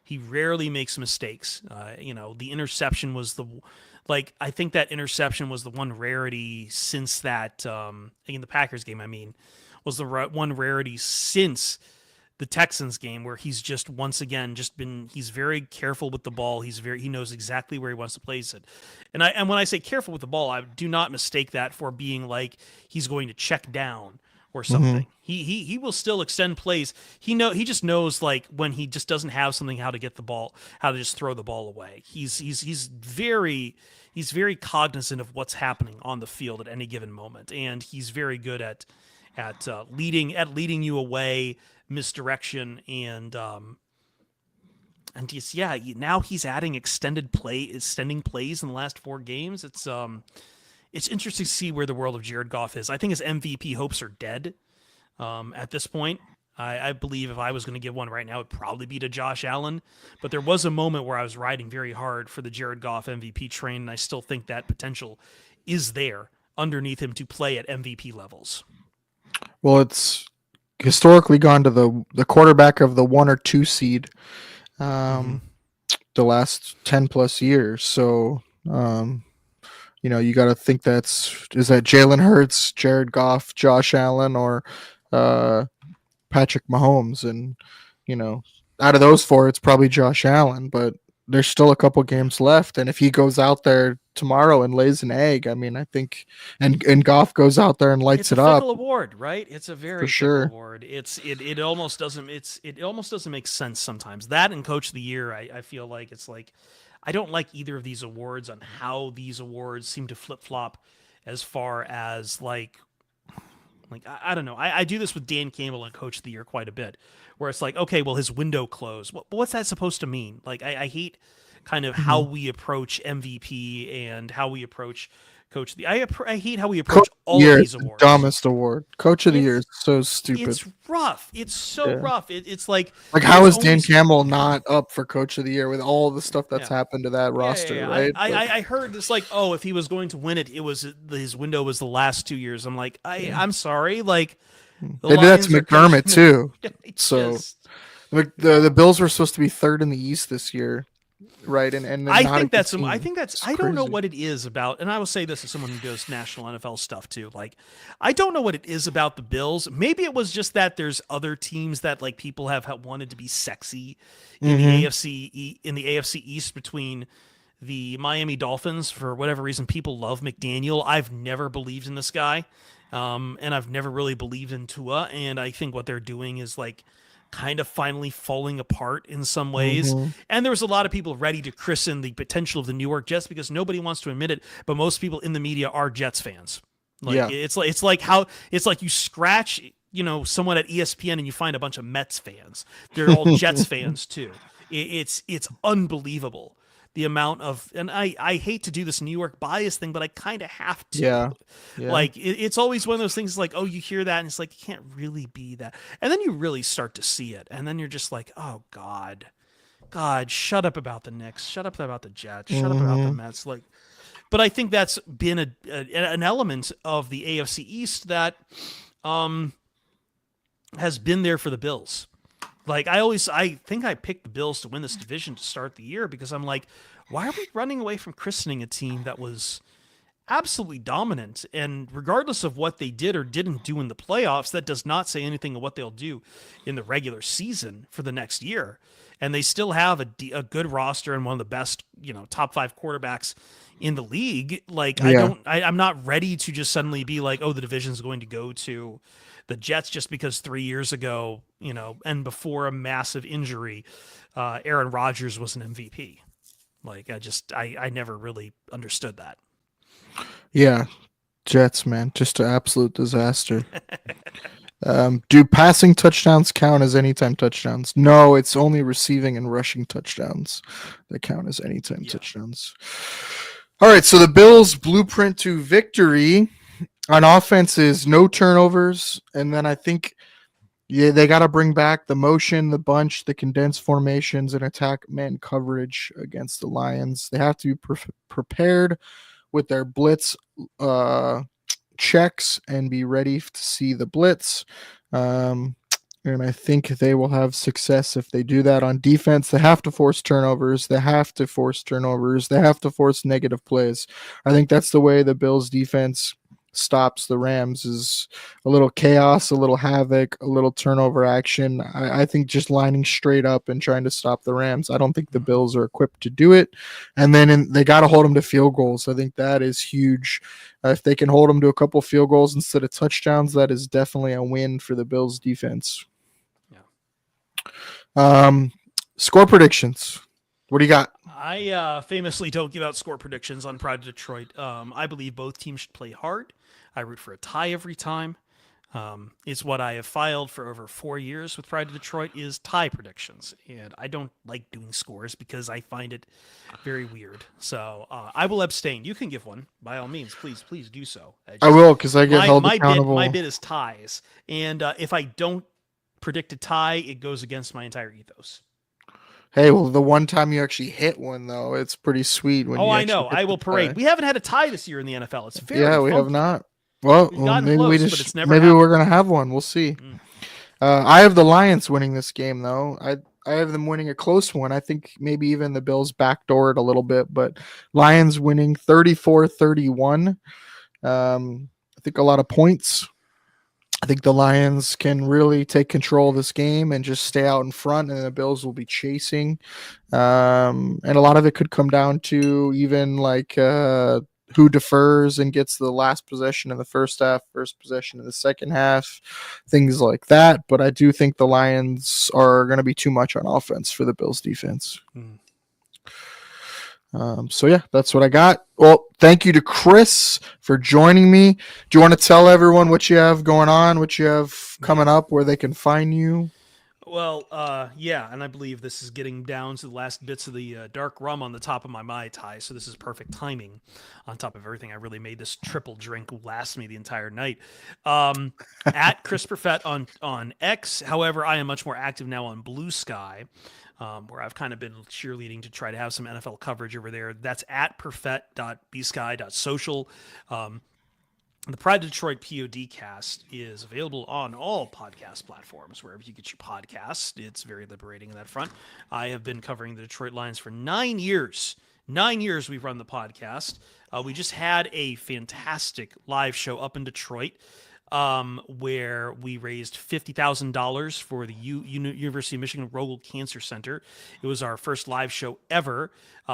He rarely makes mistakes. The interception was I think that interception was the one rarity since that in the Packers game. Was the one rarity since the Texans game, where he's just once again he's very careful with the ball. He knows exactly where he wants to place it. And when I say careful with the ball, I do not mistake that for being like he's going to check down or something. He will still extend plays. He just knows, like, when he just doesn't have something, how to get the ball, how to just throw the ball away. He's very cognizant of what's happening on the field at any given moment, and he's very good at leading you away, misdirection, and just, now he's adding extending plays in the last 4 games. It's interesting to see where the world of Jared Goff is. I think his MVP hopes are dead at this point. I believe if I was going to give one right now, it would probably be to Josh Allen. But there was a moment where I was riding very hard for the Jared Goff MVP train, and I still think that potential is there underneath him to play at MVP levels. Well, it's historically gone to the quarterback of the 1 or 2 seed the last 10 plus years. So, you got to think is that Jalen Hurts, Jared Goff, Josh Allen, or Patrick Mahomes? And, out of those 4, it's probably Josh Allen. But there's still a couple games left, and if he goes out there tomorrow and lays an egg, I mean, I think, and Goff goes out there and lights It's a it up fickle award, right? It's a for very fickle sure. award. It almost doesn't it almost doesn't make sense sometimes. That and Coach of the Year, I feel like it's like I don't like either of these awards on how these awards seem to flip flop as far as like I don't know. I do this with Dan Campbell and Coach of the Year quite a bit, where it's like, okay, well his window closed. What's that supposed to mean? Like I hate kind of how Mhm. we approach MVP and how we approach Coach of the. I hate how we Coach approach of the all of Year is these the awards. dumbest award. Coach of the Year It's is so stupid. it's rough. It's so Yeah. rough. It's like Like, how there's is only Dan Campbell not up for Coach of the Year with all the stuff that's yeah. happened to that Yeah, yeah, roster, yeah. right? But I heard it's like, oh, if he was going to win it, it was his window was the last 2 years. I'm like, yeah. I'm sorry, like the They did that to Lions are coaching McDermott too. I So just the Bills were supposed to be third in the East this year, right? And I not a think good that's I team. think that's It's I don't know crazy. what it is about, and I will say this as someone who does national NFL stuff too. Like, I don't know what it is about the Bills. Maybe it was just that there's other teams that like people have wanted to be sexy in the Mm-hmm. AFC East between the Miami Dolphins for whatever reason. People love McDaniel. I've never believed in this guy, and I've never really believed in Tua. And I think what they're doing is like kind of finally falling apart in some ways. Mm-hmm. And there was a lot of people ready to christen the potential of the New York Jets because nobody wants to admit it, but most people in the media are Jets fans. Like Yeah. it's like you scratch someone at ESPN and you find a bunch of Mets fans. They're all Jets fans too. It's unbelievable the amount of, and I hate to do this New York bias thing, but I kind of have to. Yeah. Yeah. Like it's always one of those things like, oh, you hear that and it's like it can't really be that, and then you really start to see it, and then you're just like, oh God, shut up about the Knicks, shut up about the Jets, shut up about the Mm-hmm. Mets, like. But I think that's been an element of the AFC East that has been there for the Bills. Like I think I picked the Bills to win this division to start the year because I'm like, why are we running away from christening a team that was absolutely dominant? And regardless of what they did or didn't do in the playoffs, that does not say anything of what they'll do in the regular season for the next year. And they still have a good roster and one of the best, top 5 quarterbacks in the league. Like Yeah. I'm not ready to just suddenly be like, oh, the division's going to go to the Jets just because 3 years ago, and before a massive injury, Aaron Rodgers was an MVP. Like I never really understood that. Yeah. Jets, man, just an absolute disaster. Do passing touchdowns count as anytime touchdowns? No, it's only receiving and rushing touchdowns that count as anytime Yeah. touchdowns. All right, so the Bills' blueprint to victory on offense is no turnovers, and then I think they got to bring back the motion, the bunch, the condensed formations, and attack man coverage against the Lions. They have to be prepared with their blitz checks and be ready to see the blitz. And I think they will have success if they do that. On defense, they have to force turnovers. They have to force negative plays. I think that's the way the Bills defense stops the Rams, is a little chaos, a little havoc, a little turnover action. I think just lining straight up and trying to stop the Rams. I don't think the Bills are equipped to do it. And then they got to hold them to field goals. I think that is huge. If they can hold them to a couple field goals instead of touchdowns, that is definitely a win for the Bills defense. Score predictions. What do you got? I famously don't give out score predictions on Pride of Detroit. I believe both teams should play hard. I root for a tie every time. It's what I have filed for over 4 years with Pride of Detroit is tie predictions, and I don't like doing scores because I find it very weird. So I will abstain. You can give one by all means. Please do so. I will, because I get held accountable. My bid is ties, and if I don't predict a tie, it goes against my entire ethos. Hey, well, the one time you actually hit one, though, it's pretty sweet. When I know. I will parade. Tie. We haven't had a tie this year in the NFL. It's very we funky. have not. Well, maybe close, we but just it's never maybe happened. we're gonna have one. We'll see. I have the Lions winning this game, though. I have them winning a close one. I think maybe even the Bills backdoor it a little bit, but Lions winning 34-31. I think a lot of points. I think the Lions can really take control of this game and just stay out in front, and the Bills will be chasing. And a lot of it could come down to even like who defers and gets the last possession in the first half, first possession in the second half, things like that. But I do think the Lions are going to be too much on offense for the Bills defense. So yeah, that's what I got. Well, thank you to Chris for joining me. Do you want to tell everyone what you have going on, what you have coming up, where they can find you? Well, yeah, and I believe this is getting down to the last bits of the dark rum on the top of my Mai Tai, so this is perfect timing on top of everything. I really made this triple drink last me the entire night. At Chris Perfett on X, however, I am much more active now on Blue Sky, where I've kind of been cheerleading to try to have some NFL coverage over there. That's at perfett.bsky.social. The Pride of Detroit POD is available on all podcast platforms, wherever you get your podcasts. It's very liberating in that front. I have been covering the Detroit Lions for 9 years. 9 years we've run the podcast. We just had a fantastic live show up in Detroit where we raised $50,000 for the University of Michigan Rogel Cancer Center. It was our first live show ever.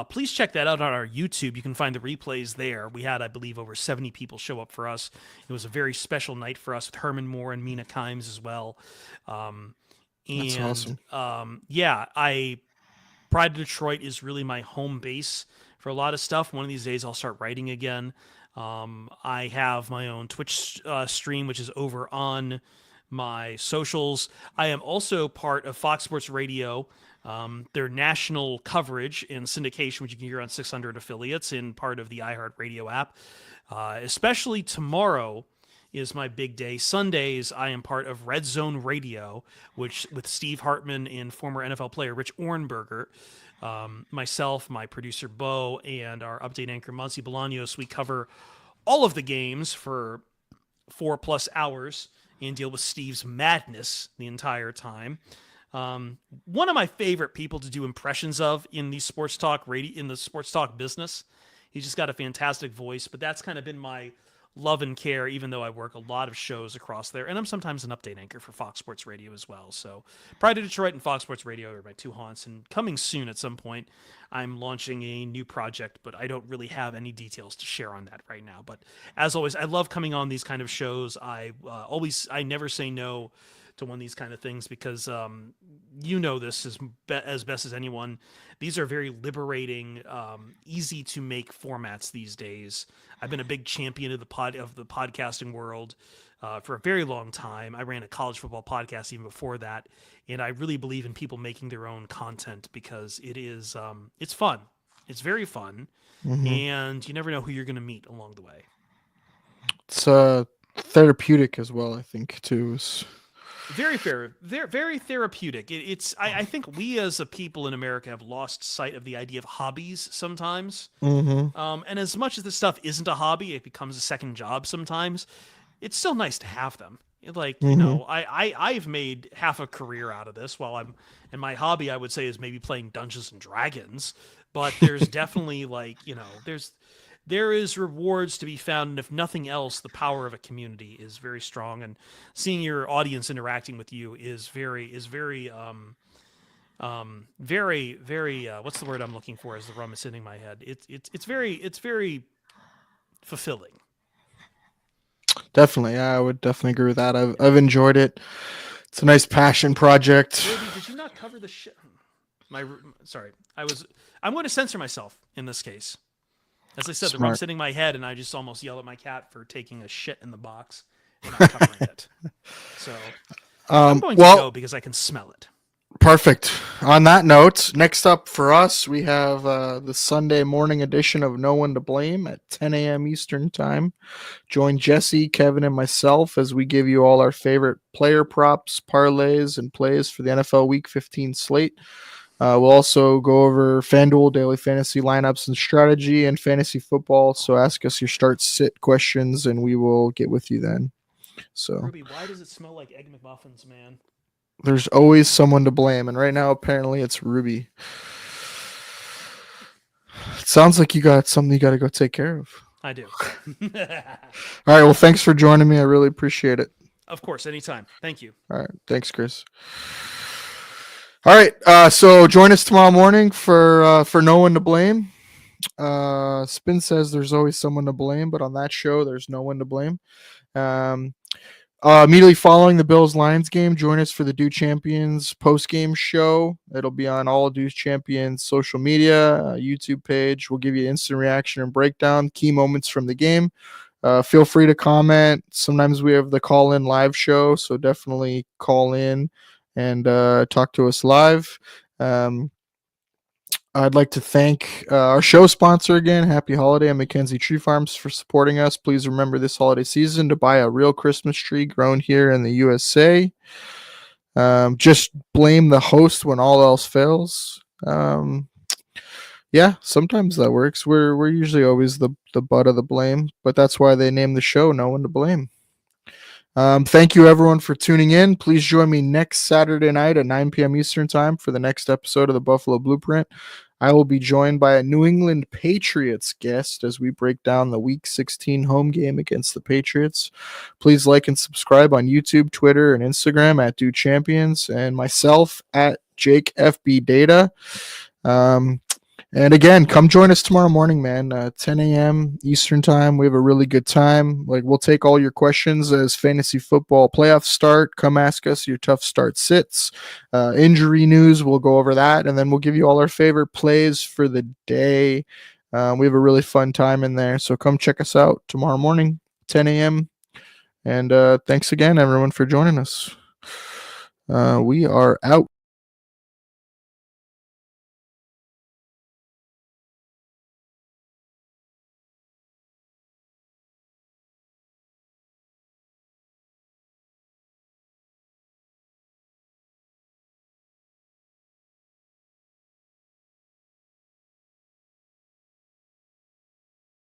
Please check that out on our YouTube. You can find the replays there. We had, I believe, over 70 people show up for us. It was a very special night for us with Herman Moore and Mina Kimes as well. That's awesome. Pride of Detroit is really my home base for a lot of stuff. One of these days I'll start writing again. I have my own Twitch stream, which is over on my socials. I am also part of Fox Sports Radio, their national coverage and syndication, which you can hear on 600 affiliates and part of the iHeartRadio app. Especially tomorrow is my big day. Sundays, I am part of Red Zone Radio, which with Steve Hartman and former NFL player Rich Ohrnberger. Myself, my producer Bo, and our update anchor Muncie Bolaños, we cover all of the games for 4+ hours and deal with Steve's madness the entire time. One of my favorite people to do impressions of in the sports talk business. He's just got a fantastic voice, but that's kind of been my love and care, even though I work a lot of shows across there. And I'm sometimes an update anchor for Fox Sports Radio as well. So Pride of Detroit and Fox Sports Radio are my two haunts. And coming soon at some point, I'm launching a new project, but I don't really have any details to share on that right now. But as always, I love coming on these kind of shows. I never say no to one of these kind of things because this as best as anyone. These are very liberating, easy to make formats these days. I've been a big champion of the podcasting world for a very long time. I ran a college football podcast even before that, and I really believe in people making their own content because it is it's fun. It's very fun, and you never know who you're going to meet along the way. It's therapeutic as well, I think, too. Very fair. They're very therapeutic. I think we as a people in America have lost sight of the idea of hobbies sometimes. And as much as this stuff isn't a hobby, it becomes a second job sometimes. It's still nice to have them. I've made half a career out of this and my hobby, I would say, is maybe playing Dungeons and Dragons. But there's definitely there is rewards to be found, and if nothing else, the power of a community is very strong, and seeing your audience interacting with you is very what's the word I'm looking for as the rum is hitting my head. It's very fulfilling. Definitely, I would definitely agree with that. I've enjoyed it. It's a nice passion project. Ruby, did you not cover the shit? Sorry, I'm going to censor myself in this case. As I said, the rum's hitting my head, and I just almost yell at my cat for taking a shit in the box and not covering it. So I'm going to go because I can smell it. Perfect. On that note, next up for us, we have the Sunday morning edition of No One to Blame at 10 a.m. Eastern Time. Join Jesse, Kevin, and myself as we give you all our favorite player props, parlays, and plays for the NFL Week 15 slate. We'll also go over FanDuel daily fantasy lineups and strategy and fantasy football. So ask us your start-sit questions, and we will get with you then. So, Ruby, why does it smell like Egg McMuffins, man? There's always someone to blame, and right now apparently it's Ruby. It sounds like you got something you got to go take care of. I do. All right. Well, thanks for joining me. I really appreciate it. Of course, anytime. Thank you. All right. Thanks, Chris. All right. So join us tomorrow morning for No One to Blame. Spin says there's always someone to blame, but on that show, there's no one to blame. Um, immediately following the Bills Lions game, join us for the Dew Champions post game show. It'll be on all Dew Champions social media, YouTube page. We'll give you instant reaction and breakdown, key moments from the game. Feel free to comment. Sometimes we have the call in live show, so definitely call in and talk to us live. I'd like to thank our show sponsor again, Happy Holiday and Mackenzie Tree Farms, for supporting us. Please remember this holiday season to buy a real Christmas tree grown here in the USA. Just blame the host when all else fails. Yeah, sometimes that works. We're usually always the butt of the blame, but that's why they named the show No One to Blame. Thank you, everyone, for tuning in. Please join me next Saturday night at 9 p.m. Eastern Time for the next episode of the Buffalo Blueprint. I will be joined by a New England Patriots guest as we break down the Week 16 home game against the Patriots. Please like and subscribe on YouTube, Twitter, and Instagram at Dew Champions, and myself at Jake FB Data. And again, come join us tomorrow morning, man. 10 a.m. Eastern Time. We have a really good time. Like, we'll take all your questions as fantasy football playoffs start. Come ask us your tough start sits, injury news. We'll go over that, and then we'll give you all our favorite plays for the day. We have a really fun time in there. So come check us out tomorrow morning, 10 a.m. And thanks again, everyone, for joining us. We are out.